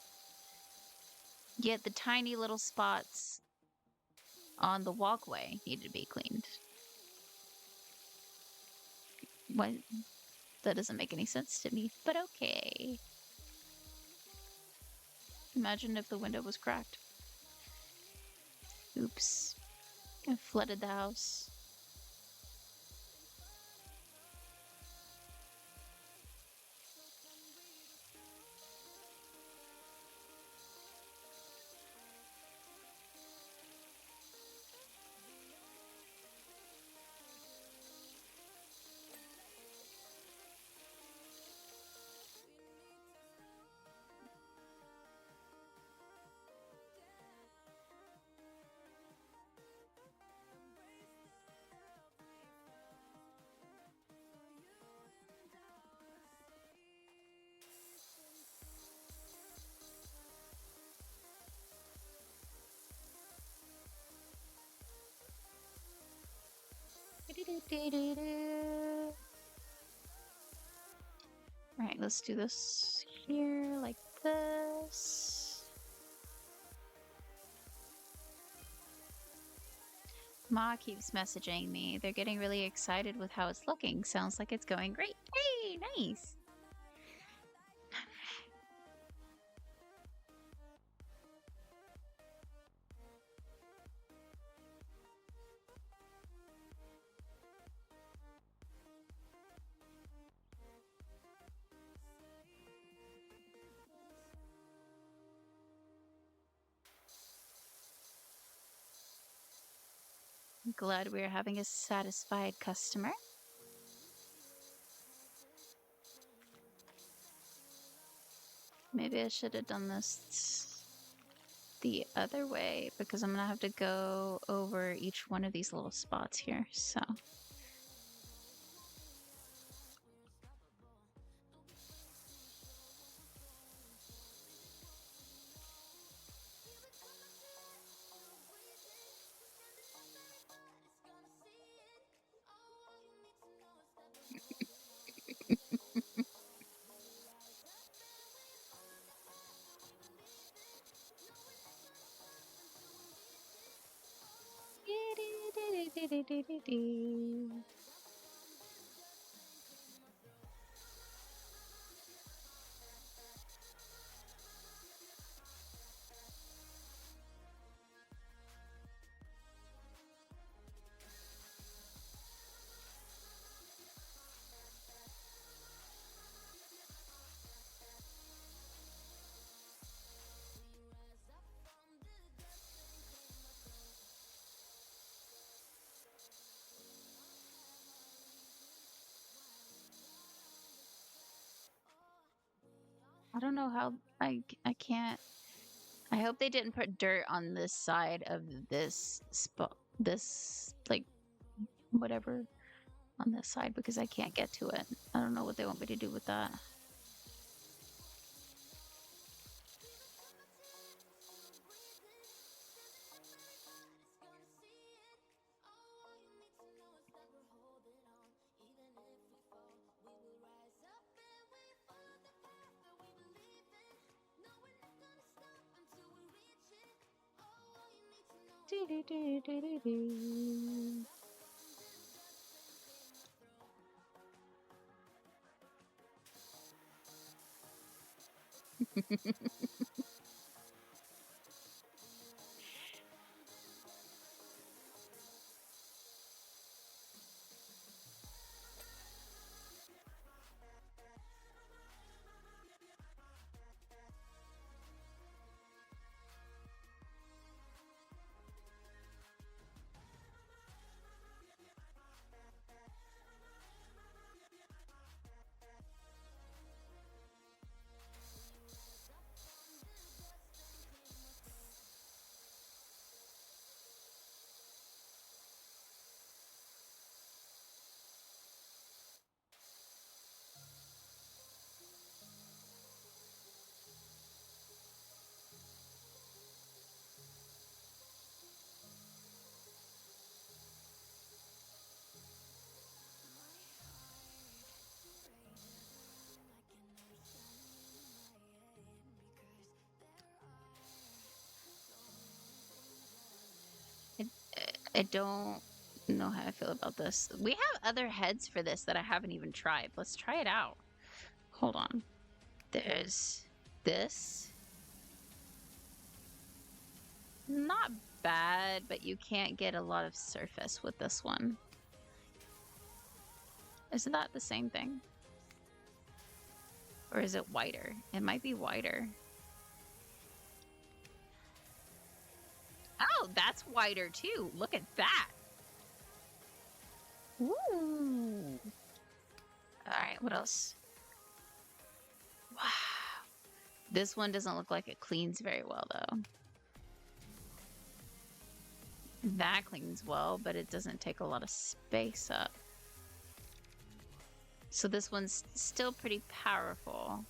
Yet the tiny little spots on the walkway needed to be cleaned. What? That doesn't make any sense to me, but okay. Imagine if the window was cracked. Oops. I flooded the house. Alright, let's do this here like this. Ma keeps messaging me. They're getting really excited with how it's looking. Sounds like it's going great. Hey, nice. I'm glad we're having a satisfied customer. Maybe I should have done this the other way because I'm gonna have to go over each one of these little spots here, so. I don't know how I can't. I hope they didn't put dirt on this side of this spot, this like whatever on this side, because I can't get to it. I don't know what they want me to do with that. I, I don't know how I feel about this. We have other heads for this that I haven't even tried. Let's try it out. Hold on. There's this. Not bad, but you can't get a lot of surface with this one. Isn't that the same thing? Or is it wider? It might be wider. Oh, that's wider too. Look at that. Ooh. All right, what else? Wow. This one doesn't look like it cleans very well though. That cleans well, but it doesn't take a lot of space up. So this one's still pretty powerful.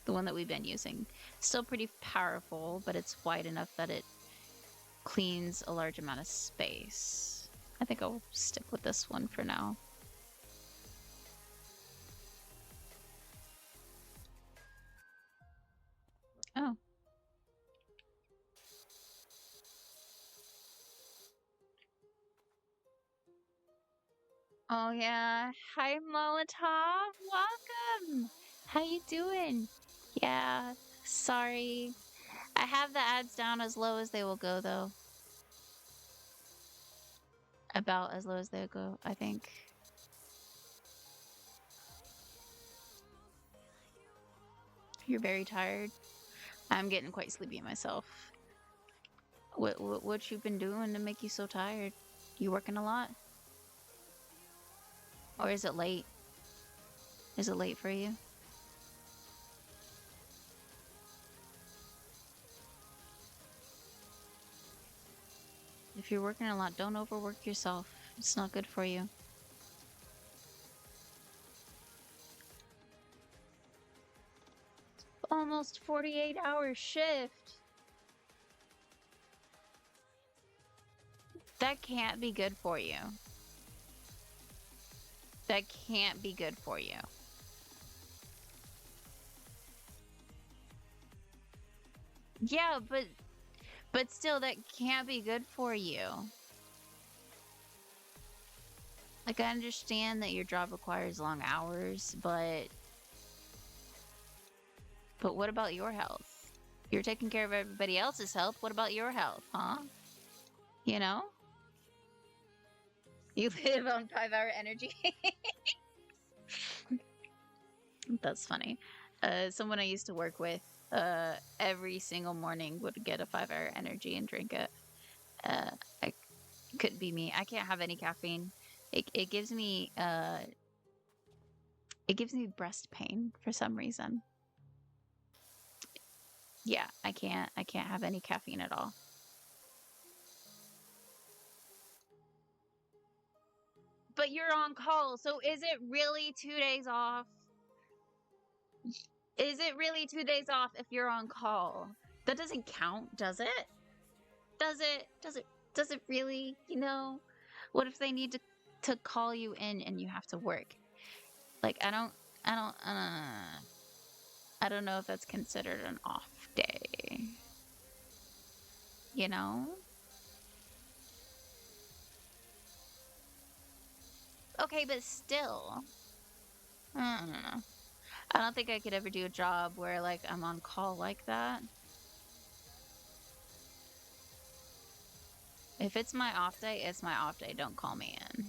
The one that we've been using. Still pretty powerful, but it's wide enough that it cleans a large amount of space. I think I'll stick with this one for now. Oh. Oh yeah. Hi Molotov. Welcome. How you doing? Yeah. Sorry. I have the ads down as low as they will go though. About as low as they'll go, I think. You're very tired. I'm getting quite sleepy myself. What you been doing to make you so tired? You working a lot? Or is it late? Is it late for you? If you're working a lot, don't overwork yourself. It's not good for you. Almost 48-hour shift. That can't be good for you. That can't be good for you. Yeah, but still that can't be good for you. Like, I understand that your job requires long hours, but what about your health? You're taking care of everybody else's health. What about your health, huh? You know? You live on 5-hour energy. That's funny. Someone I used to work with, every single morning would get a 5-hour energy and drink it. I couldn't be me. I can't have any caffeine. It gives me breast pain for some reason. Yeah, I can't have any caffeine at all. But you're on call, so is it really 2 days off? Is it really 2 days off if you're on call? That doesn't count, does it? Does it? Does it really? You know? What if they need to call you in and you have to work? Like, I don't know if that's considered an off day. You know? Okay, but still. I don't know. I don't think I could ever do a job where, like, I'm on call like that. If it's my off day, it's my off day. Don't call me in.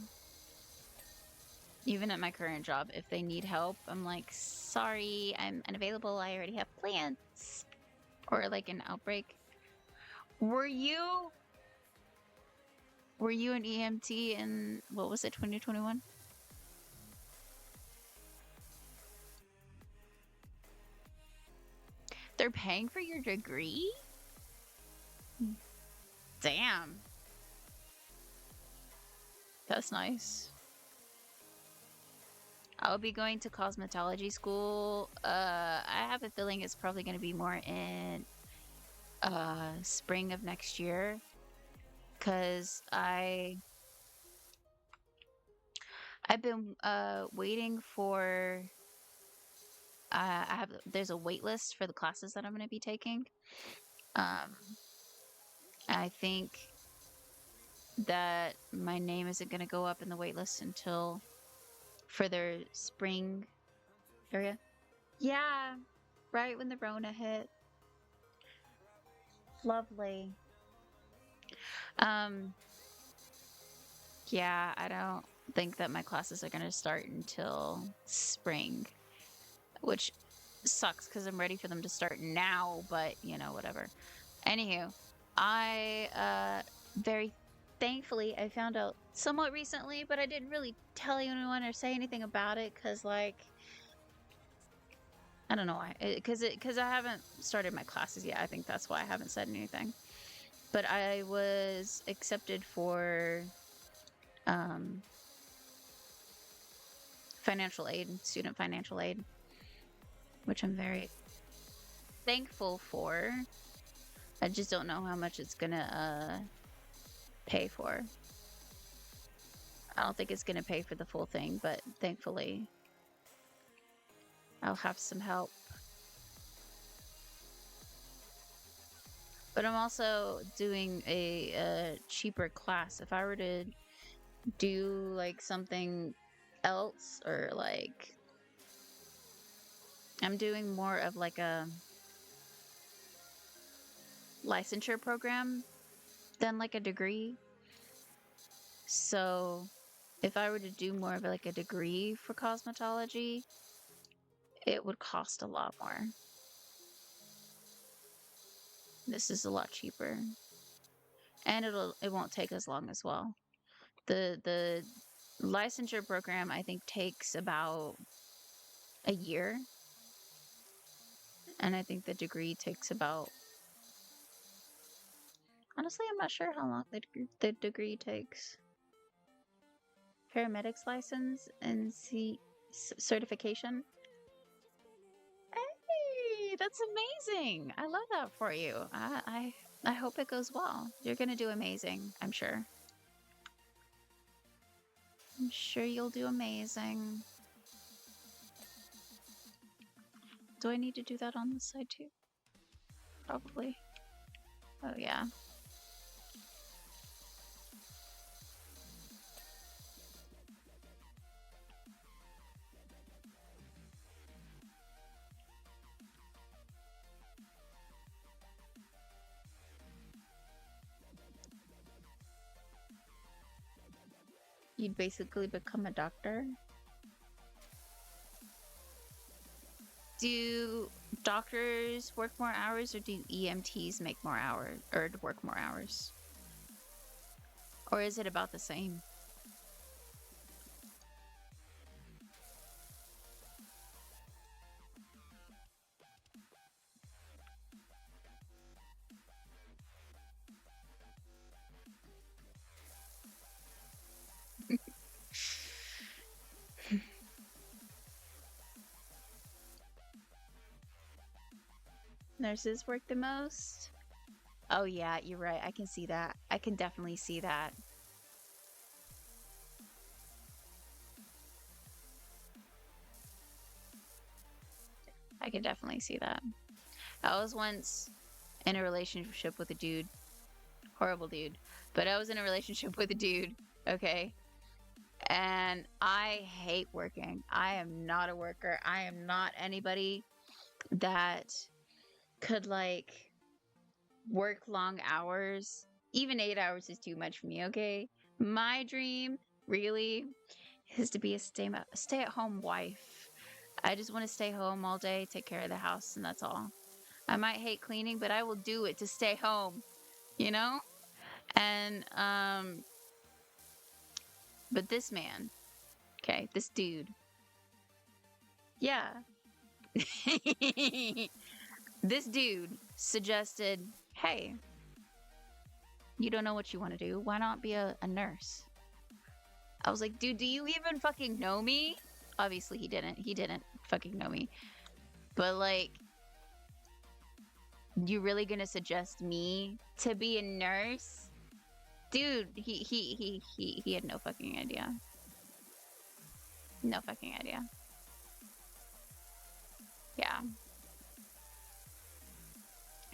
Even at my current job, if they need help, I'm like, sorry, I'm unavailable. I already have plans. Or like an outbreak. Were you an EMT in, what was it, 2021? They're paying for your degree? Damn. That's nice. I'll be going to cosmetology school. I have a feeling it's probably going to be more in spring of next year, because I've been waiting for there's a wait list for the classes that I'm going to be taking. I think that my name isn't going to go up in the wait list until for their spring area. Yeah, right when the Rona hit. Lovely. Yeah, I don't think that my classes are going to start until spring, which sucks because I'm ready for them to start now, but you know, whatever. Anywho, I very thankfully I found out somewhat recently, but I didn't really tell anyone or say anything about it because, like, I don't know why. Because I haven't started my classes yet. I think that's why I haven't said anything. But I was accepted for financial aid, student financial aid, which I'm very thankful for. I just don't know how much it's gonna pay for. I don't think it's gonna pay for the full thing, but thankfully I'll have some help. But I'm also doing a cheaper class. If I were to do like something else, or like I'm doing more of like a licensure program than like a degree. So if I were to do more of like a degree for cosmetology, it would cost a lot more. This is a lot cheaper. And it won't take as long as well. The licensure program I think takes about a year. And I think the degree takes about, honestly, I'm not sure how long the degree takes. Paramedics license and certification. Hey, that's amazing. I love that for you. I hope it goes well. You're gonna do amazing, I'm sure. I'm sure you'll do amazing. Do I need to do that on this side too? Probably. Oh yeah. you'd basically become a doctor. Do doctors work more hours, or do EMTs make more hours or work more hours? Or is it about the same? Nurses work the most? Oh yeah, you're right. I can see that. I can definitely see that. I can definitely see that. I was once in a relationship with a dude. Horrible dude. But I was in a relationship with a dude, okay? And I hate working. I am not a worker. I am not anybody that could like work long hours. Even 8 hours is too much for me, okay? My dream really is to be a stay-at-home wife. I just want to stay home all day, take care of the house, and that's all. I might hate cleaning, but I will do it to stay home, you know? And but this man, okay, this dude. Yeah. This dude suggested, "Hey, you don't know what you want to do. Why not be a nurse?" I was like, "Dude, do you even fucking know me?" Obviously he didn't. He didn't fucking know me. But like, you really gonna suggest me to be a nurse? Dude, he had no fucking idea. No fucking idea. Yeah.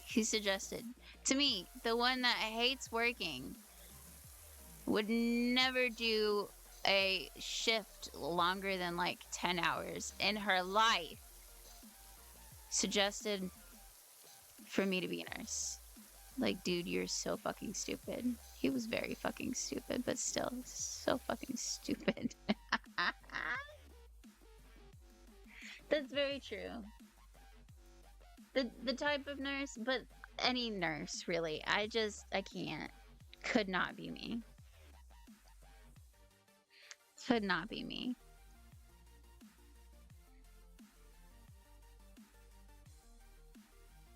He suggested to me, the one that hates working, would never do a shift longer than like 10 hours in her life, suggested for me to be a nurse. Like, dude, you're so fucking stupid. He was very fucking stupid, but still so fucking stupid. That's very true. The type of nurse, but any nurse really. I can't. Could not be me. Could not be me.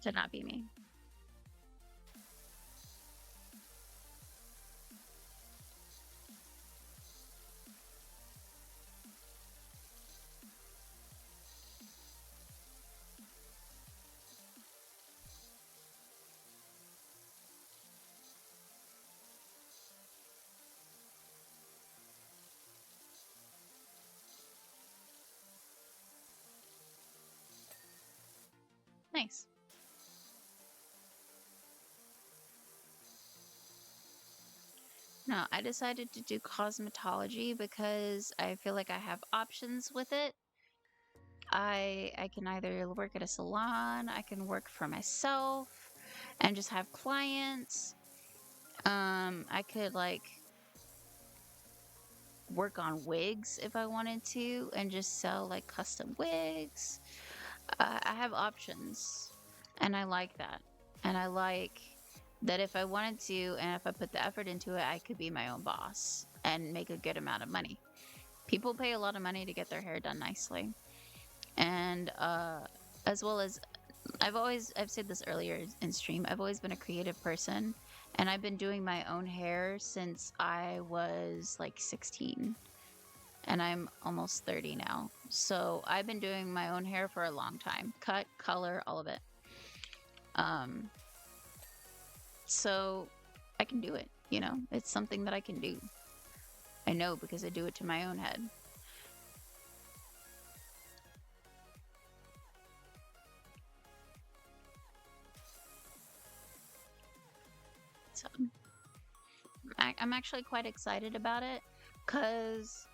Could not be me. Nice. No, I decided to do cosmetology because I feel like I have options with it. I can either work at a salon, I can work for myself and just have clients. I could like work on wigs if I wanted to and just sell like custom wigs. I have options and I like that. And I like that if I wanted to and if I put the effort into it, I could be my own boss and make a good amount of money. People pay a lot of money to get their hair done nicely. And as well as I've said this earlier in stream, I've always been a creative person, and I've been doing my own hair since I was like 16, and I'm almost 30 now. So I've been doing my own hair for a long time. Cut, color, all of it. So I can do it, you know? It's something that I can do. I know because I do it to my own head. So I'm actually quite excited about it because,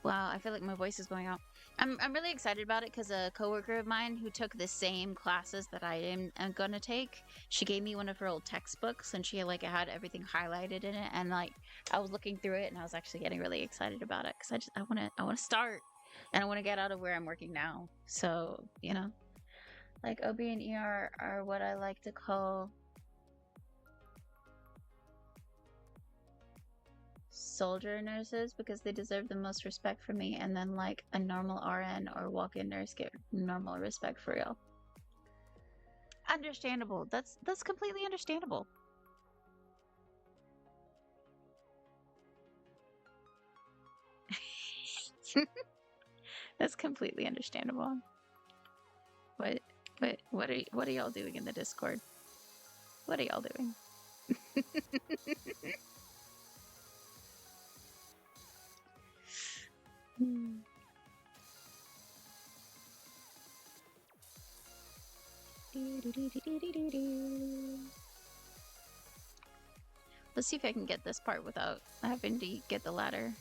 wow, I feel like my voice is going out. I'm really excited about it because a coworker of mine who took the same classes that I am gonna take, she gave me one of her old textbooks and she like had everything highlighted in it, and like I was looking through it and I was actually getting really excited about it because I want to start and I want to get out of where I'm working now. So like OB and ER are what I like to call soldier nurses because they deserve the most respect from me, and then like a normal RN or walk-in nurse get normal respect for real. Understandable. That's completely understandable. That's completely understandable. What are y'all doing in the Discord? What are y'all doing? Let's see if I can get this part without having to get the ladder.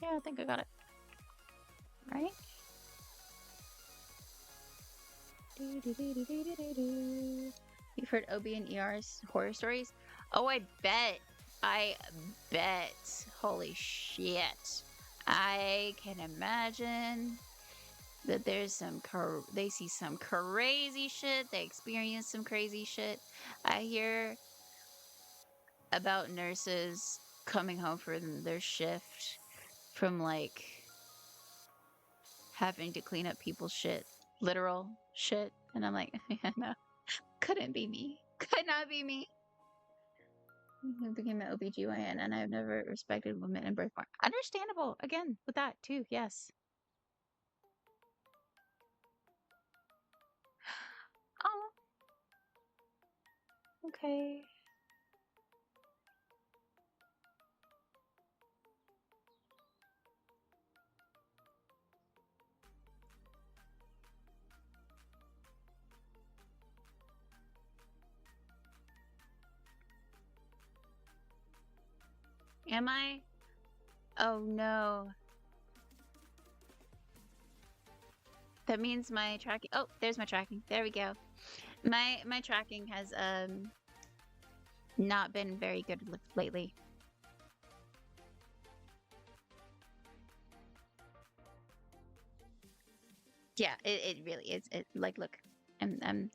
Yeah, I think I got it. Right? You've heard OB and ER's horror stories? Oh, I bet. I bet. Holy shit. I can imagine that there's they see some crazy shit. They experience some crazy shit. I hear about nurses coming home from their shift from like having to clean up people's shit, literal shit. And I'm like, yeah, no, couldn't be me. Could not be me. Who became an OBGYN, and I've never respected women in birth. Understandable, again, with that too, yes. Oh, okay. Am I? Oh no. That means my tracking. Oh, there's my tracking. There we go. My tracking has not been very good lately. Yeah, it really is. It like look. I'm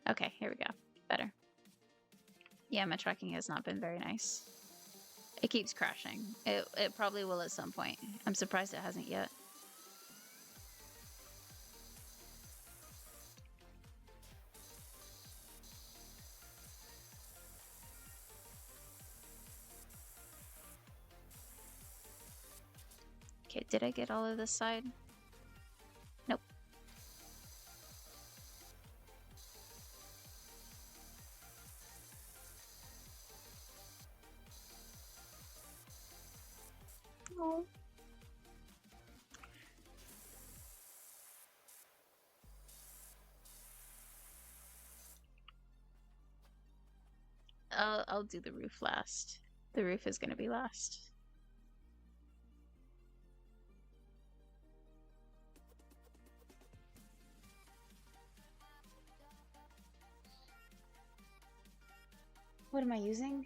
okay, here we go. Better. Yeah, my tracking has not been very nice. It keeps crashing. It probably will at some point. I'm surprised it hasn't yet. Okay, did I get all of this side? Nope. Oh. I'll do the roof last. The roof is gonna be last. What am I using?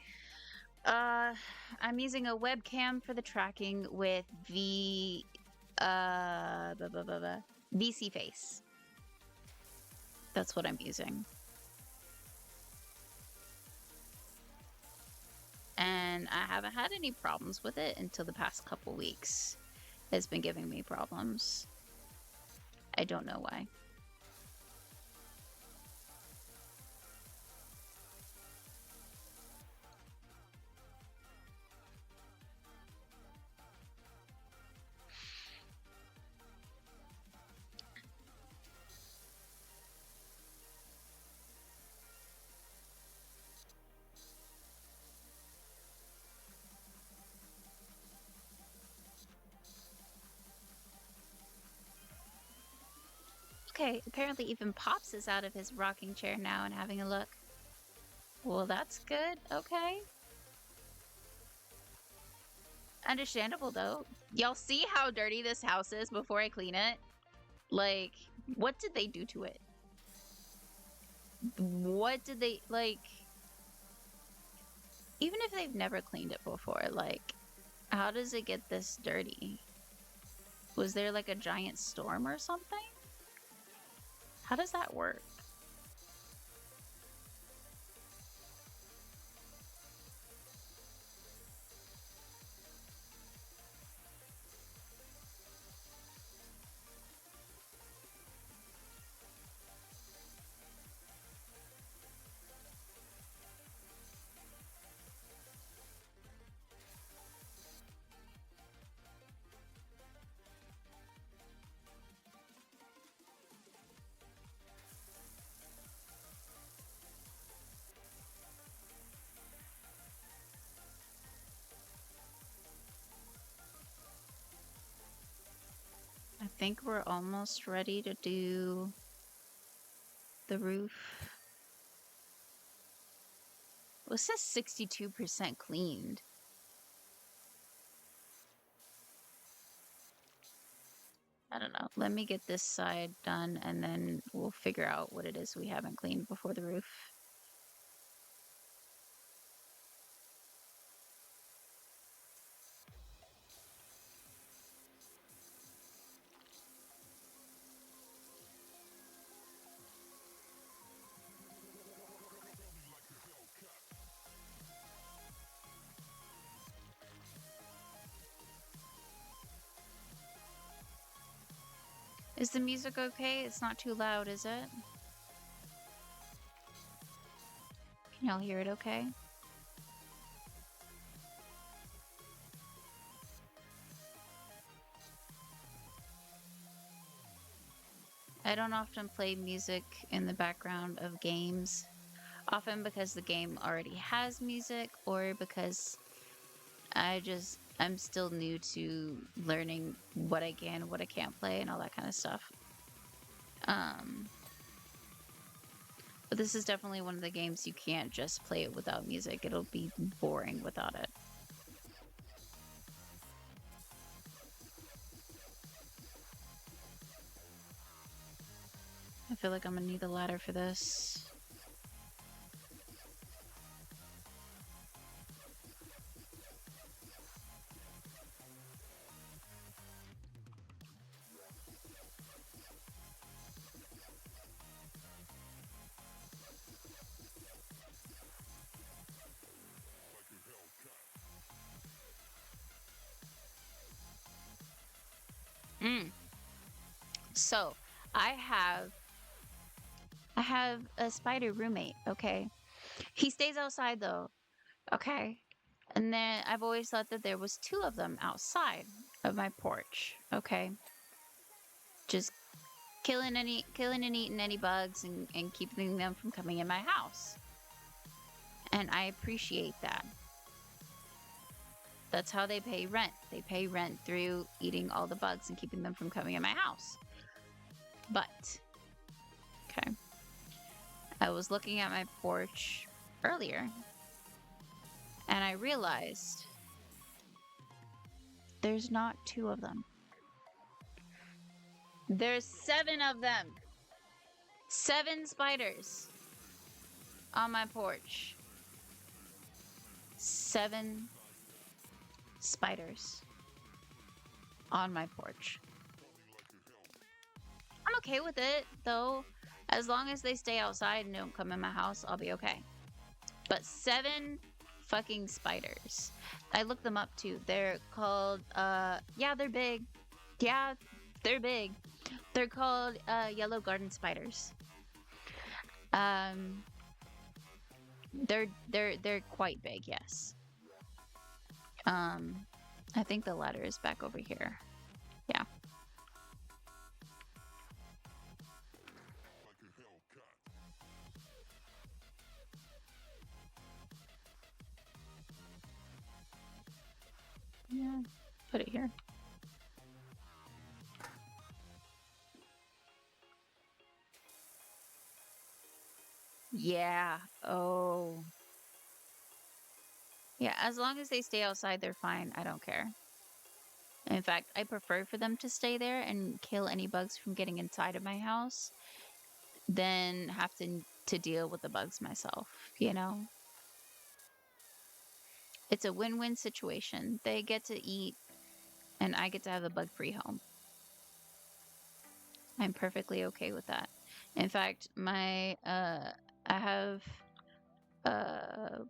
I'm using a webcam for the tracking with VC Face. That's what I'm using. And I haven't had any problems with it until the past couple weeks. It's been giving me problems. I don't know why. Okay, apparently even Pops is out of his rocking chair now and having a look. Well, that's good. Okay. Understandable, though. Y'all see how dirty this house is before I clean it? Like, what did they do to it? What did they, like... Even if they've never cleaned it before, like, how does it get this dirty? Was there, like, a giant storm or something? How does that work? I think we're almost ready to do the roof. Well, it says 62% cleaned. I don't know. Let me get this side done and then we'll figure out what it is we haven't cleaned before the roof. Is the music okay? It's not too loud, is it? Can y'all hear it okay? I don't often play music in the background of games, often because the game already has music or because I'm still new to learning what I can, what I can't play, and all that kind of stuff. But this is definitely one of the games you can't just play it without music. It'll be boring without it. I feel like I'm gonna need a ladder for this. So, I have a spider roommate, okay? He stays outside though, okay? And then I've always thought that there was two of them outside of my porch, okay? Just killing and eating any bugs and keeping them from coming in my house. And I appreciate that. That's how they pay rent. They pay rent through eating all the bugs and keeping them from coming in my house. But, okay, I was looking at my porch earlier and I realized there's not two of them. There's 7 of them. 7 spiders on my porch. 7 spiders on my porch. I'm okay with it, though. As long as they stay outside and don't come in my house, I'll be okay. But 7 fucking spiders. I looked them up too. They're called, yeah, they're big. Yeah, they're big. They're called, yellow garden spiders. They're quite big, yes. I think the ladder is back over here. Yeah. Yeah, put it here. Yeah. Oh. Yeah, as long as they stay outside, they're fine. I don't care. In fact, I prefer for them to stay there and kill any bugs from getting inside of my house than have to deal with the bugs myself, you know? It's a win-win situation. They get to eat and I get to have a bug-free home. I'm perfectly okay with that. In fact, I have uh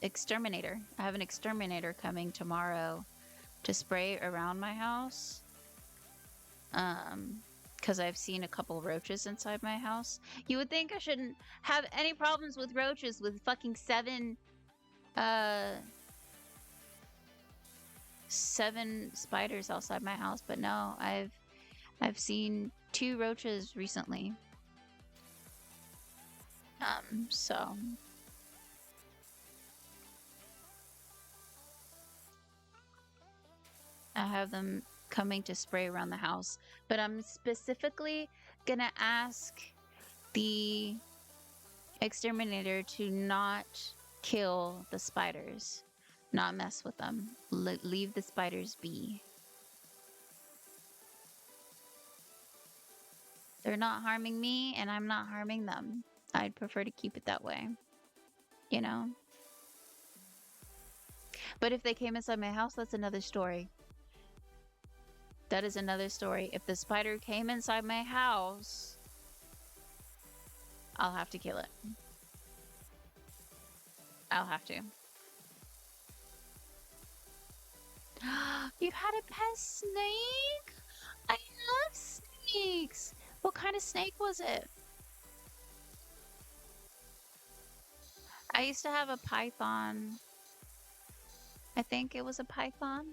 exterminator. I have an exterminator coming tomorrow to spray around my house. Because I've seen a couple roaches inside my house. You would think I shouldn't have any problems with roaches with fucking uh, seven spiders outside my house, but no, I've seen 2 roaches recently. So I have them coming to spray around the house, but I'm specifically gonna ask the exterminator to not kill the spiders, not mess with them. Leave the spiders be. They're not harming me and I'm not harming them. I'd prefer to keep it that way, you know? But if they came inside my house, that's another story. That is another story. If the spider came inside my house, I'll have to kill it. I'll have to. You had a pet snake? I love snakes. What kind of snake was it? I used to have a python. I think it was a python.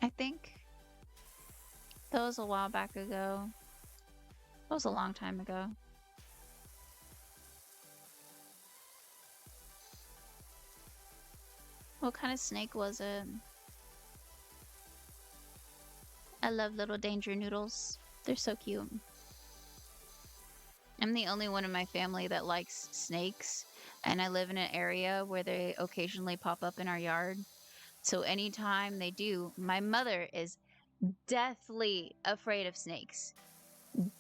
I think. That was a while back ago. That was a long time ago. What kind of snake was it? I love little danger noodles. They're so cute. I'm the only one in my family that likes snakes, and I live in an area where they occasionally pop up in our yard. So anytime they do, my mother is deathly afraid of snakes.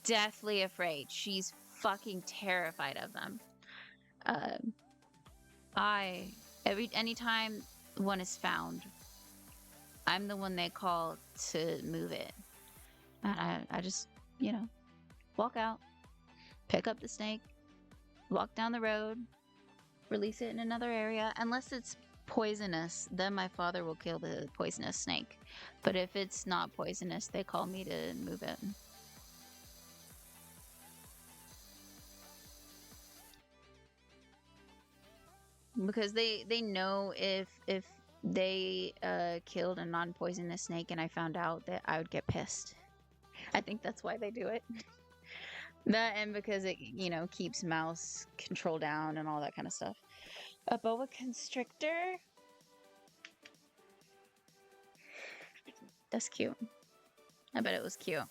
Deathly afraid. She's fucking terrified of them. Uh, anytime one is found, I'm the one they call to move it. And I just, you know, walk out, pick up the snake, walk down the road, release it in another area. Unless it's poisonous, then my father will kill the poisonous snake. But if it's not poisonous, they call me to move it. Because they know if they killed a non-poisonous snake and I found out, that I would get pissed. I think that's why they do it. That, and because it, you know, keeps mouse control down and all that kind of stuff. A boa constrictor? That's cute. I bet it was cute.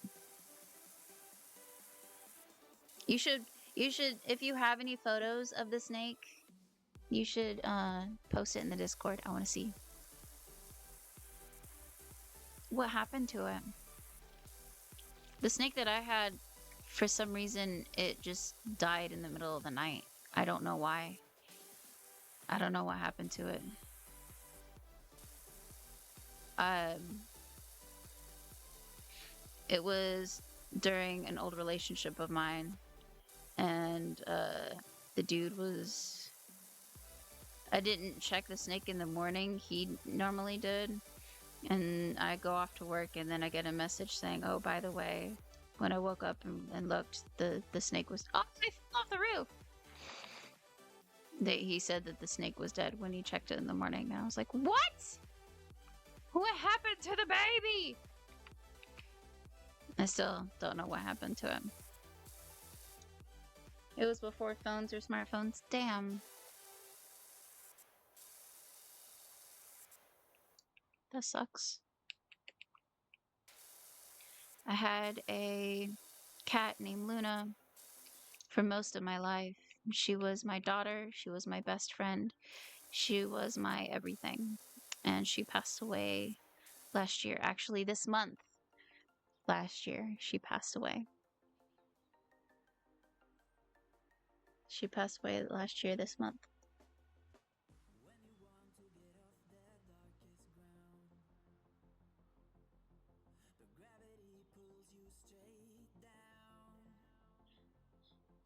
You should, if you have any photos of the snake, you should post it in the Discord. I want to see. What happened to it? The snake that I had, for some reason, it just died in the middle of the night. I don't know why. I don't know what happened to it. It was during an old relationship of mine, and the dude was... I didn't check the snake in the morning. He normally did. And I go off to work, and then I get a message saying, oh, by the way, when I woke up and looked, the snake was... Oh, I fell off the roof! He said that the snake was dead when he checked it in the morning. And I was like, what? What happened to the baby? I still don't know what happened to him. It was before phones or smartphones. Damn. That sucks. I had a cat named Luna for most of my life. She was my daughter, she was my best friend, she was my everything. And she passed away last year. Actually, this month, last year, she passed away. She passed away last year, this month.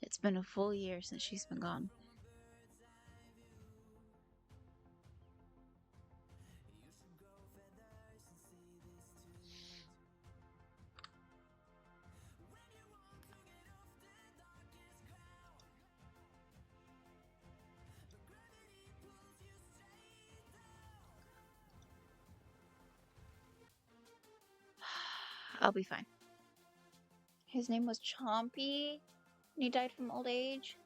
It's been a full year since she's been gone. I'll be fine. His name was Chompy, and he died from old age.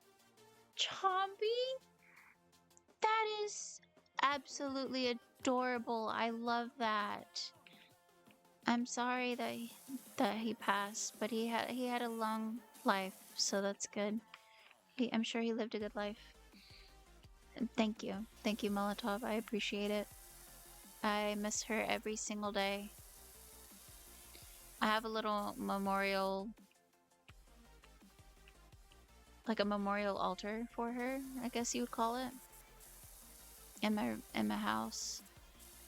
Chompy? That is absolutely adorable. I love that. I'm sorry that he passed, but he had a long life, so that's good. I'm sure he lived a good life. And thank you, Molotov. I appreciate it. I miss her every single day. I have a little memorial, like a memorial altar for her, I guess you would call it, in my house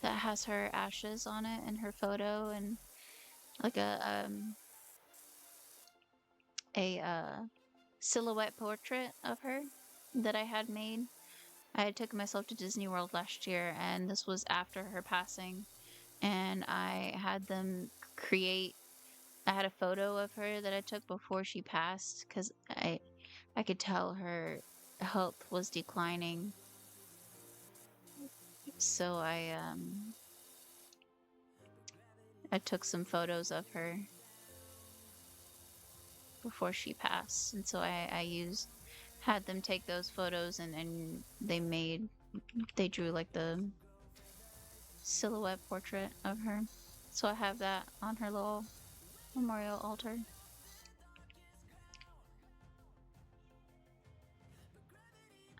that has her ashes on it and her photo and like a silhouette portrait of her that I had made. I had taken myself to Disney World last year, and this was after her passing, and I had them create. I had a photo of her that I took before she passed because I could tell her health was declining. So I took some photos of her before she passed, and so I had them take those photos and they drew like the silhouette portrait of her. So I have that on her little memorial altar.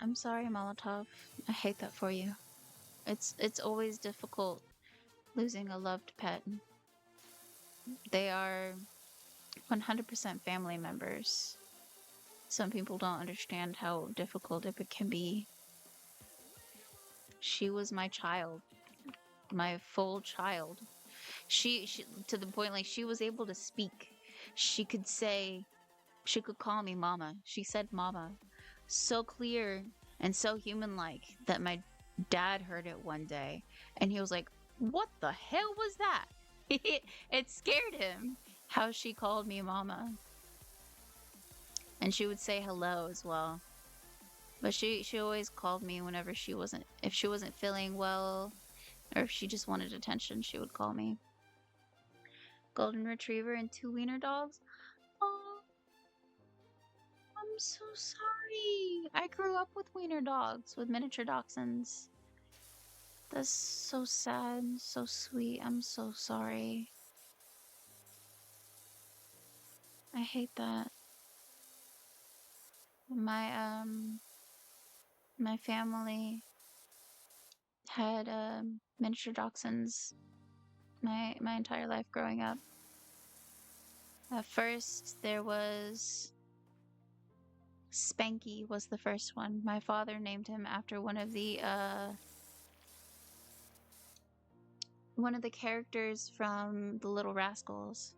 I'm sorry, Molotov. I hate that for you. It's always difficult losing a loved pet. They are 100% family members. Some people don't understand how difficult it can be. She was my child, my full child. She to the point like she was able to speak. She could call me mama. She said mama so clear and so human-like that my dad heard it one day and he was like, "What the hell was that?" It scared him how she called me mama. And she would say hello as well. But she always called me whenever if she wasn't feeling well or if she just wanted attention, she would call me. Golden Retriever and 2 wiener dogs. Oh, I'm so sorry. I grew up with wiener dogs, with miniature dachshunds. That's so sad, so sweet. I'm so sorry. I hate that. My family had miniature dachshunds my entire life growing up. At first, there was Spanky was the first one. My father named him after one of the characters from The Little Rascals.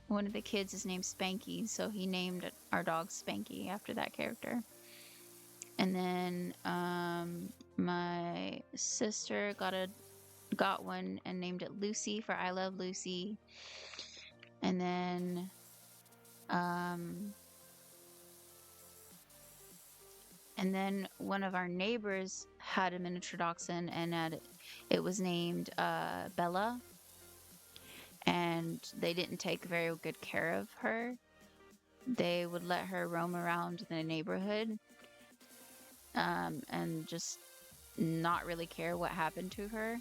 One of the kids is named Spanky, so he named our dog Spanky after that character. And then my sister got one and named it Lucy for I Love Lucy. And then one of our neighbors had a miniature dachshund, and it was named Bella. And they didn't take very good care of her. They would let her roam around the neighborhood and just not really care what happened to her.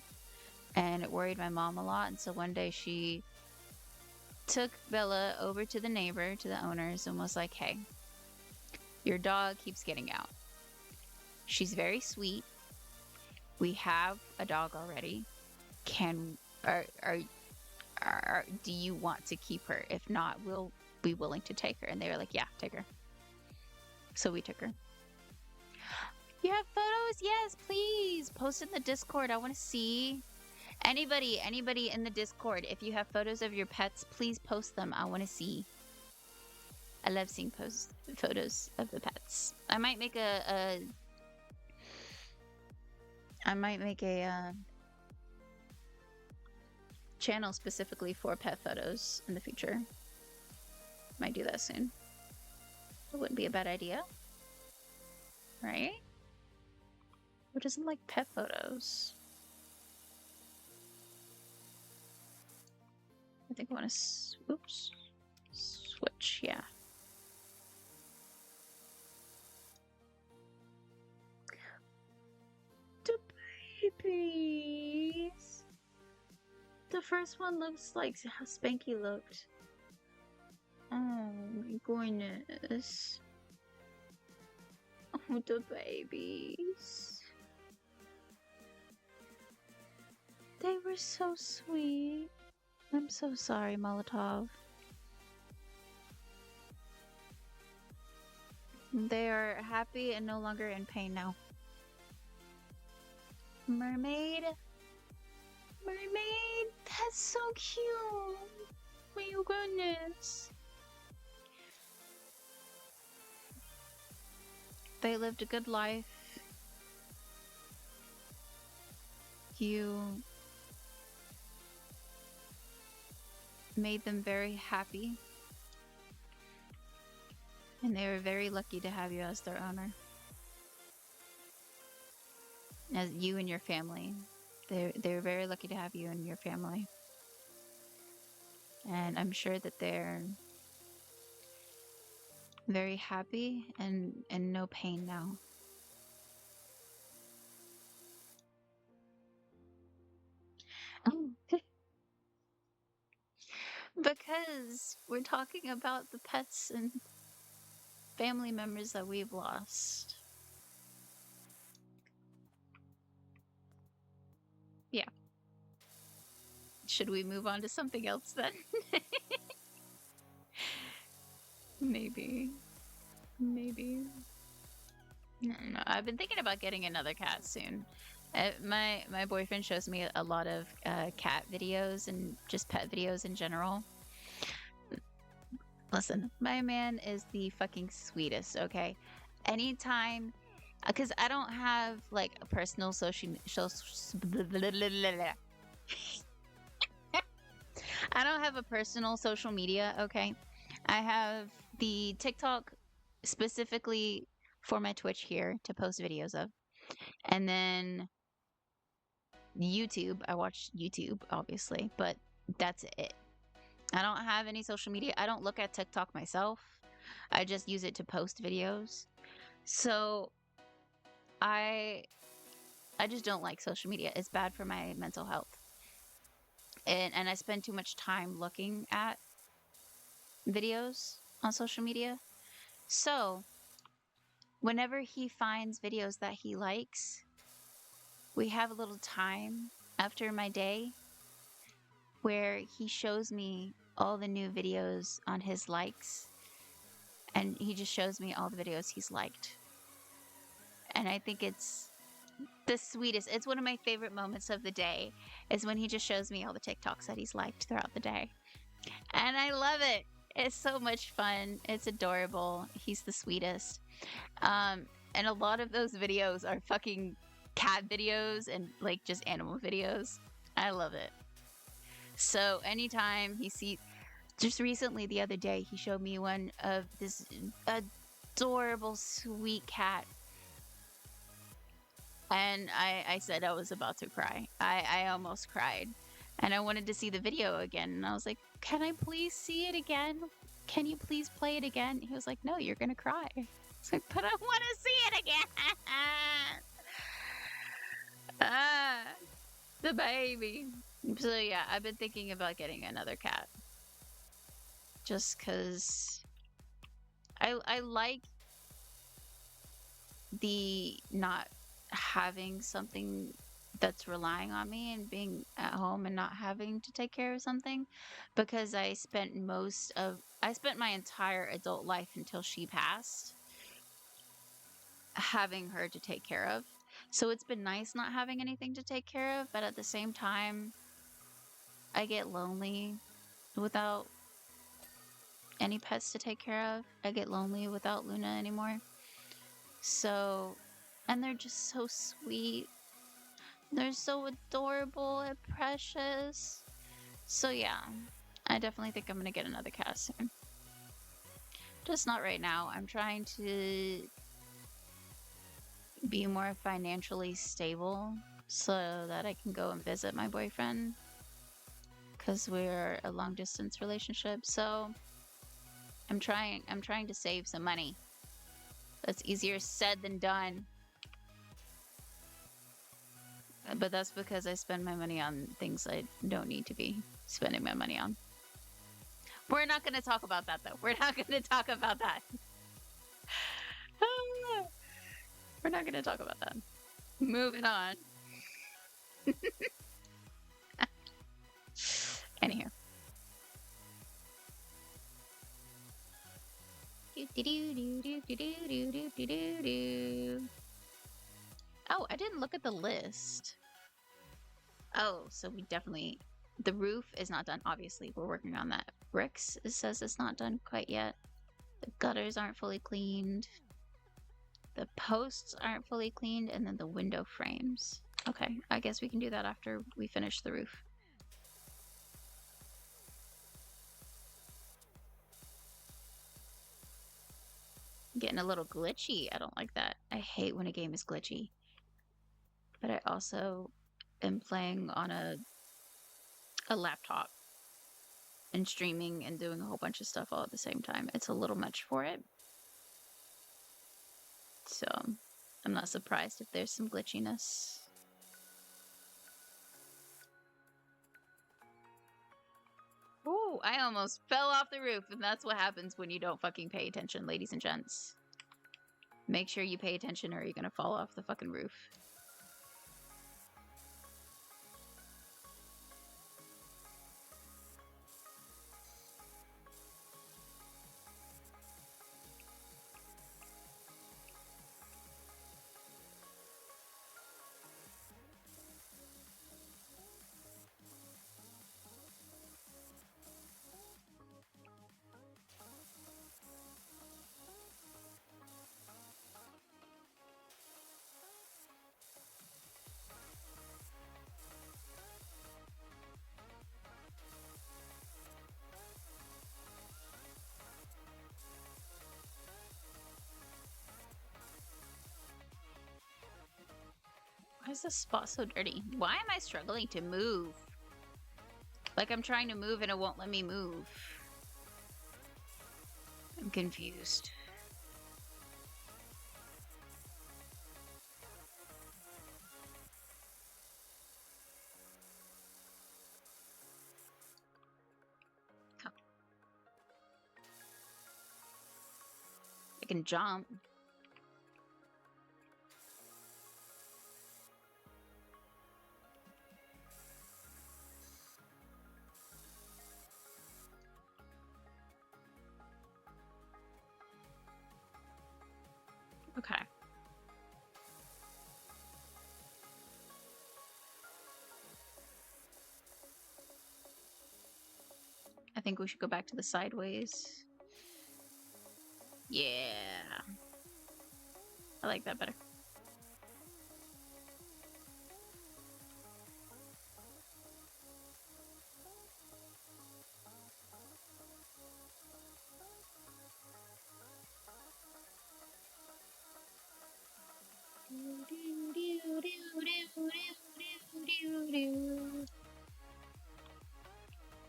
And it worried my mom a lot. And so one day she took Bella over to the neighbor, to the owners, and was like, hey, your dog keeps getting out. She's very sweet. We have a dog already. Do you want to keep her? If not, we'll be willing to take her. And they were like, yeah, take her. So we took her. You have photos? Yes, please. Post in the Discord. I want to see. Anybody in the Discord, if you have photos of your pets, please post them. I want to see. I love seeing photos of the pets. I might make a channel specifically for pet photos in the future. Might do that soon. It wouldn't be a bad idea. Right? Who doesn't like pet photos? I think I want to, oops, switch, yeah. The babies. The first one looks like how Spanky looked. Oh my goodness. Oh, the babies. They were so sweet. I'm so sorry, Molotov. They are happy and no longer in pain now. Mermaid? Mermaid? That's so cute. My goodness. They lived a good life. You made them very happy. And they were very lucky to have you as their owner. As you and your family. They were very lucky to have you and your family. And I'm sure that they're very happy and in no pain now. Because we're talking about the pets and family members that we've lost. Yeah. Should we move on to something else then? Maybe. Maybe. No. I've been thinking about getting another cat soon. My boyfriend shows me a lot of cat videos and just pet videos in general. Listen, my man is the fucking sweetest, okay? Anytime, because I don't have like a personal I don't have a personal social media, okay? I have the TikTok specifically for my Twitch here to post videos of. And then YouTube, I watch YouTube, obviously, but that's it. I don't have any social media. I don't look at TikTok myself. I just use it to post videos. So I just don't like social media. It's bad for my mental health. And I spend too much time looking at videos on social media. So whenever he finds videos that he likes, we have a little time after my day where he shows me all the new videos on his likes, and he just shows me all the videos he's liked. And I think it's the sweetest. It's one of my favorite moments of the day is when he just shows me all the TikToks that he's liked throughout the day. And I love it. It's so much fun. It's adorable. He's the sweetest. And a lot of those videos are fucking cat videos and like just animal videos. I love it. So anytime he sees, just recently the other day, he showed me one of this adorable, sweet cat. And I said I was about to cry. I almost cried. And I wanted to see the video again. And I was like, can I please see it again? Can you please play it again? He was like, no, you're going to cry. I was like, but I want to see it again. The baby. So yeah, I've been thinking about getting another cat. just because I like the not having something that's relying on me and being at home and not having to take care of something, because I spent my entire adult life until she passed having her to take care of. So it's been nice not having anything to take care of, but at the same time, I get lonely without any pets to take care of. I get lonely without Luna anymore. So, and they're just so sweet. They're so adorable and precious. So yeah, I definitely think I'm gonna get another cat soon. Just not right now. I'm trying to be more financially stable so that I can go and visit my boyfriend, because we're a long distance relationship. So I'm trying to save some money. That's easier said than done. But that's because I spend my money on things I don't need to be spending my money on. We're not going to talk about that, though. We're not going to talk about that. We're not going to talk about that. Moving on. Anywho. Oh, I didn't look at the list. Oh, so we definitely... The roof is not done, obviously. We're working on that. Bricks, it says it's not done quite yet. The gutters aren't fully cleaned. The posts aren't fully cleaned, and then the window frames. Okay, I guess we can do that after we finish the roof. Getting a little glitchy. I don't like that. I hate when a game is glitchy. But I also am playing on a laptop and streaming and doing a whole bunch of stuff all at the same time. It's a little much for it. So I'm not surprised if there's some glitchiness. Ooh, I almost fell off the roof, and that's what happens when you don't fucking pay attention, ladies and gents. Make sure you pay attention or you're gonna fall off the fucking roof. Why is this spot so dirty? Why am I struggling to move? Like I'm trying to move and it won't let me move. I'm confused. Oh. I can jump. Okay. I think we should go back to the sideways. Yeah. I like that better.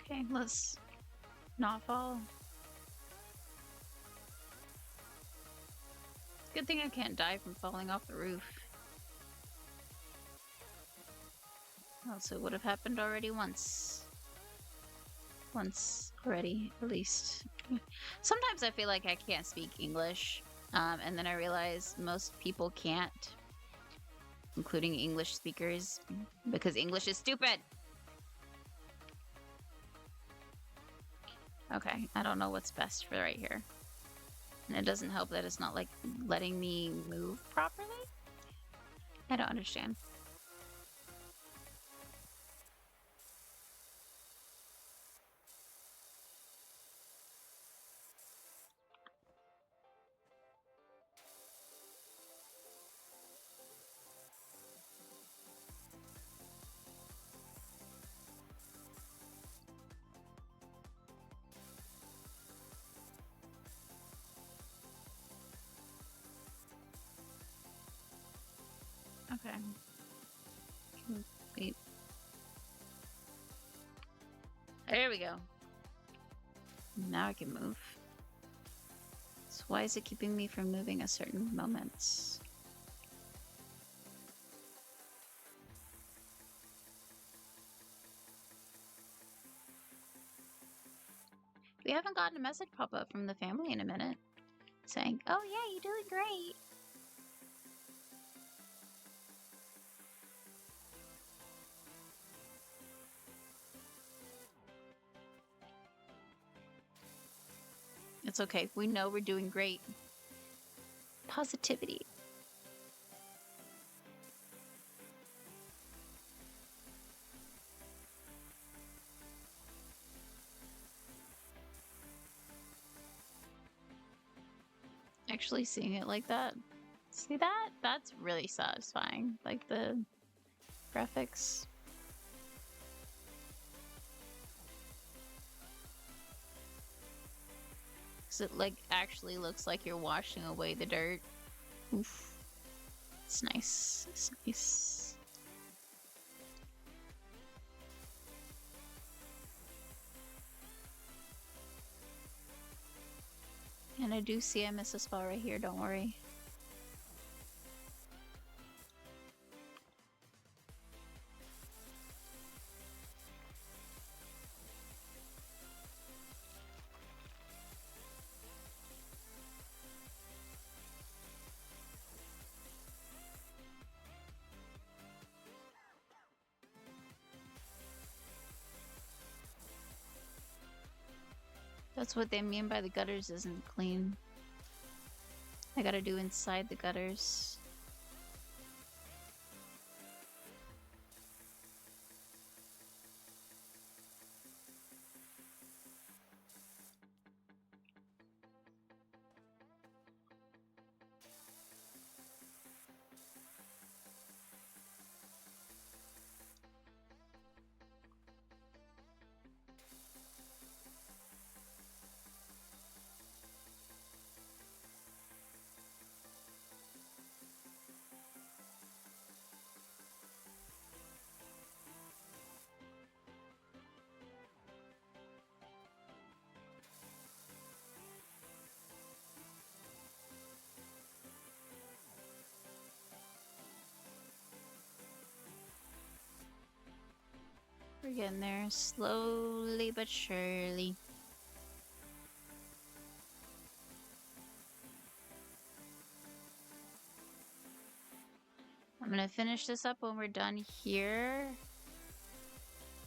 Okay, let's not fall. Good thing I can't die from falling off the roof. Else it would have happened already once. once already, at least. Sometimes I feel like I can't speak English, and then I realize most people can't, including English speakers, because English is stupid. Okay, I don't know what's best for right here. And it doesn't help that it's not, like, letting me move properly? I don't understand. Okay. Wait. There we go. Now I can move. So why is it keeping me from moving at certain moments? We haven't gotten a message pop up from the family in a minute saying, "Oh yeah, you're doing great." It's okay. We know we're doing great. Positivity. Actually seeing it like that. See that? That's really satisfying. Like the graphics. Cause it like actually looks like you're washing away the dirt. Oof. It's nice. It's nice. And I do see I missed a spot right here, don't worry. That's what they mean by the gutters isn't clean. I gotta do inside the gutters. We're getting there slowly but surely. I'm gonna finish this up when we're done here.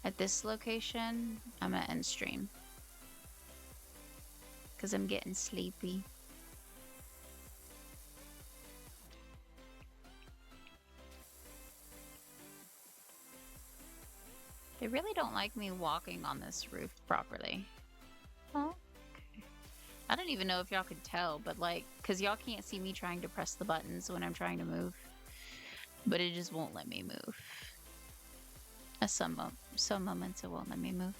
At this location, I'm gonna end stream. Because I'm getting sleepy. They really don't like me walking on this roof properly. Oh, okay. I don't even know if y'all could tell, but like, because y'all can't see me trying to press the buttons when I'm trying to move. But it just won't let me move. At some moments it won't let me move.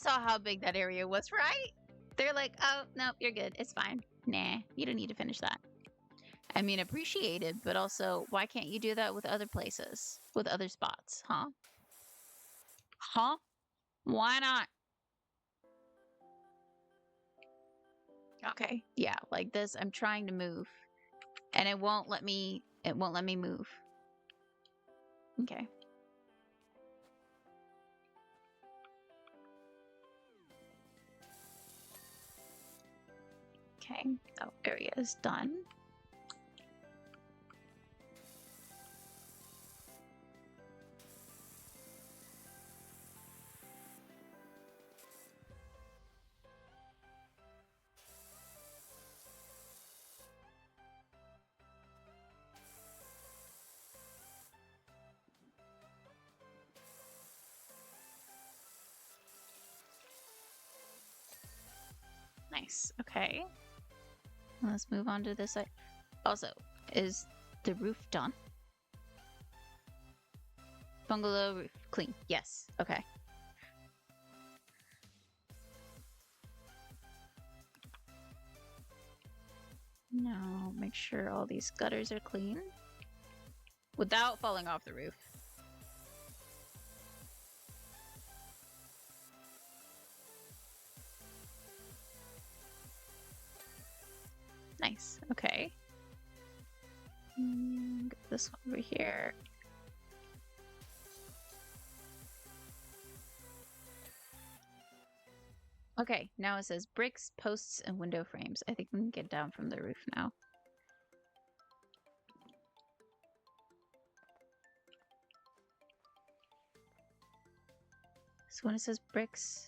saw how big that area was, right? They're like, oh, no, you're good. It's fine. Nah, you don't need to finish that. I mean, appreciated, but also, why can't you do that with other places? With other spots, huh? Huh? Why not? Okay, yeah, like this, I'm trying to move. And it won't let me move. Okay. Okay, that area is done. Nice. Okay. Let's move on to this side. Also, is the roof done? Bungalow roof clean. Yes. Okay. Now make sure all these gutters are clean without falling off the roof. Nice. Okay. Get this one over here. Okay, now it says bricks, posts, and window frames. I think we can get down from the roof now. So when it says bricks,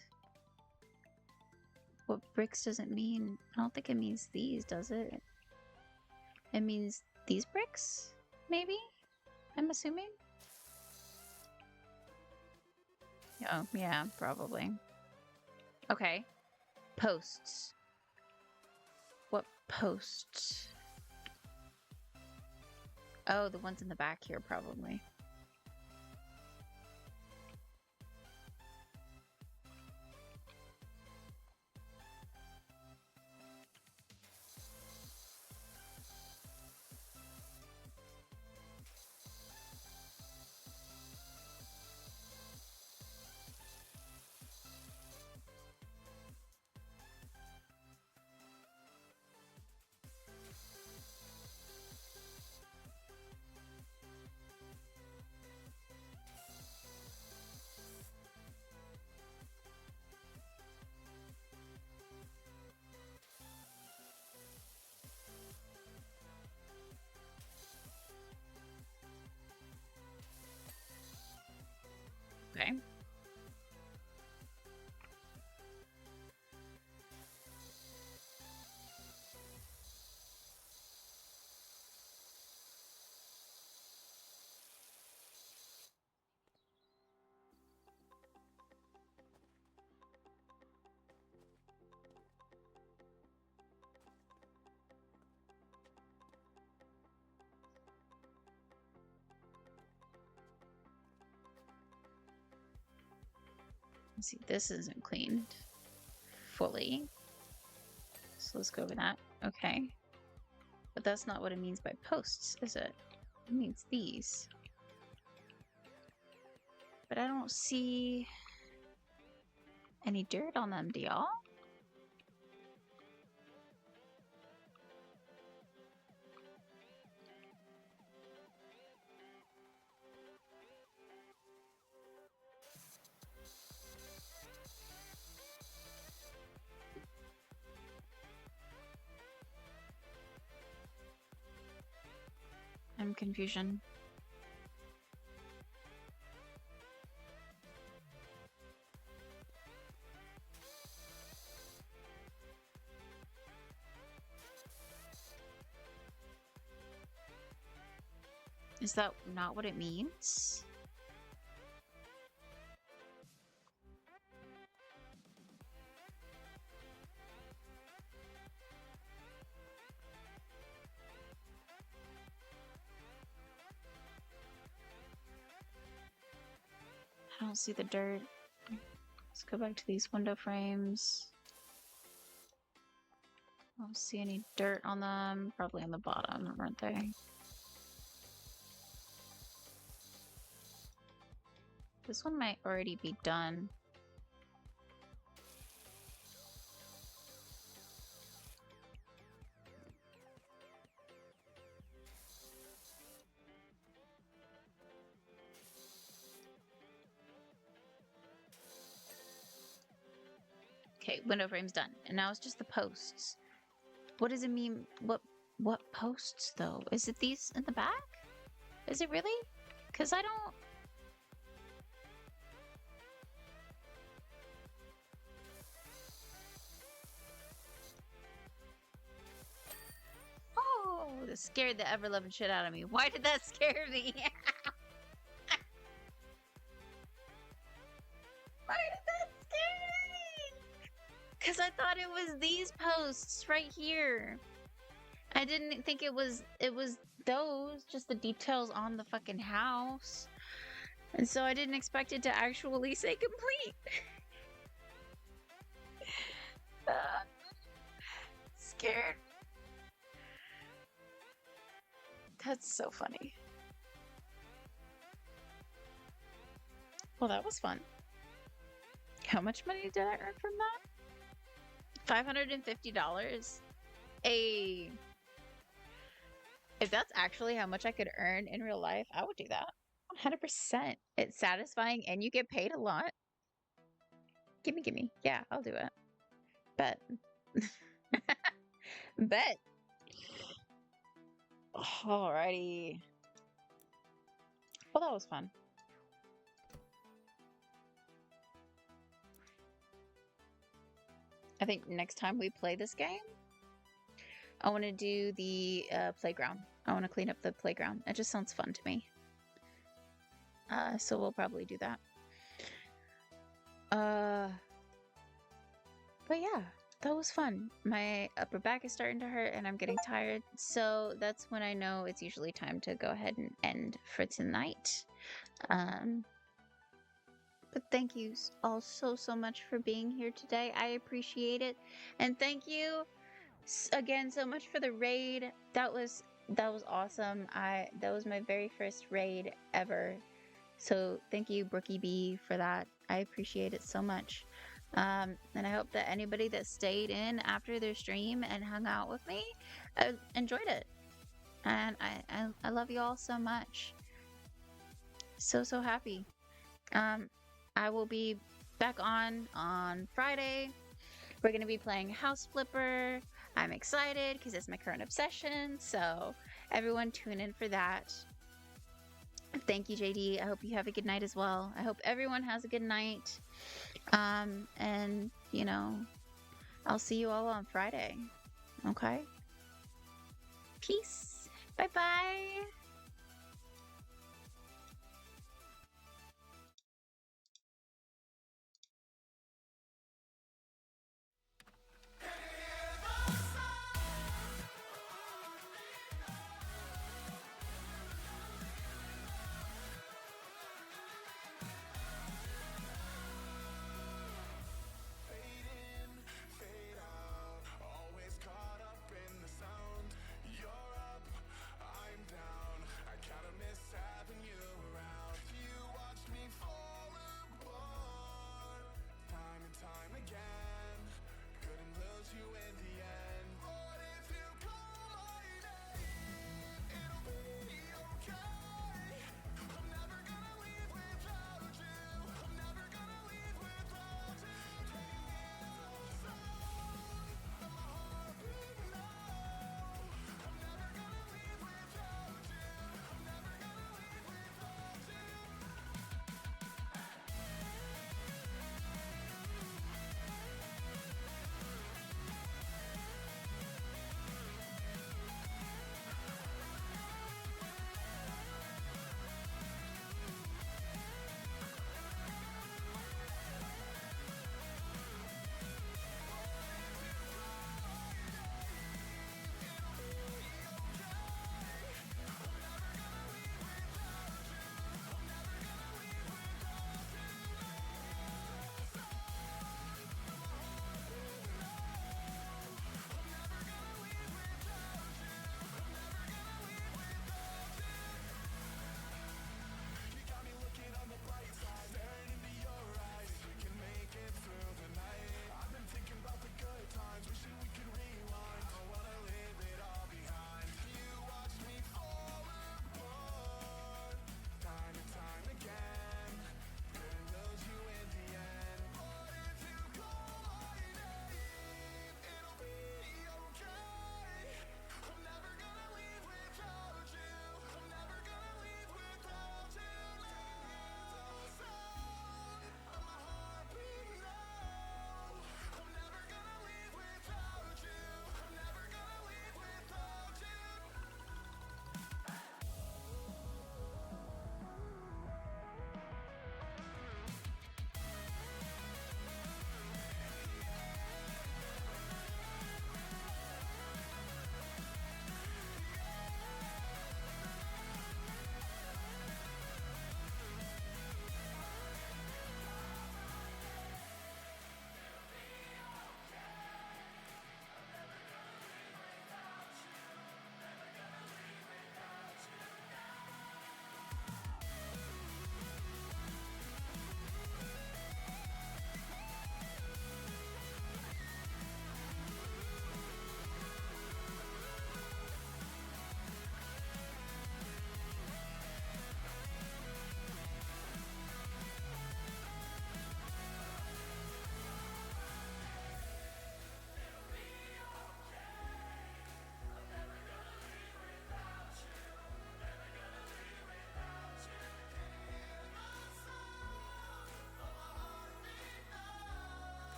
what bricks does it mean? I don't think it means these, does it? It means these bricks? Maybe? I'm assuming? Oh, yeah, probably. Okay. Posts. What posts? Oh, the ones in the back here, probably. Okay. Let's see, this isn't cleaned fully. So let's go over that. Okay. But that's not what it means by posts, is it? It means these. But I don't see any dirt on them, do y'all? I'm confusion. Is that not what it means? I don't see the dirt. Let's go back to these window frames. I don't see any dirt on them. Probably on the bottom, aren't they? This one might already be done. Okay, window frame's done. And now it's just the posts. What does it mean? What posts though? Is it these in the back? Is it really? Because I don't... Oh, that scared the ever-loving shit out of me. Why did that scare me? Why did that scare me? Because I thought it was these posts right here. I didn't think it was those, just the details on the fucking house. And so I didn't expect it to actually say complete. Scared. That's so funny. Well, that was fun. How much money did I earn from that? $550. If that's actually how much I could earn in real life, I would do that. 100%. It's satisfying and you get paid a lot. Gimme. Yeah, I'll do it. Bet. Bet. Alrighty. Well, that was fun. I think next time we play this game, I want to do the playground. I want to clean up the playground. It just sounds fun to me. So we'll probably do that. But yeah, that was fun. My upper back is starting to hurt and I'm getting tired. So that's when I know it's usually time to go ahead and end for tonight. But thank you all so much for being here today. I appreciate it. And thank you again so much for the raid. That was awesome. That was my very first raid ever. So thank you, Brookie B, for that. I appreciate it so much. And I hope that anybody that stayed in after their stream and hung out with me enjoyed it. And I love you all so much. So happy. I will be back on Friday. We're going to be playing House Flipper. I'm excited because it's my current obsession. So everyone tune in for that. Thank you, JD. I hope you have a good night as well. I hope everyone has a good night. And, you know, I'll see you all on Friday. Okay? Peace. Bye-bye.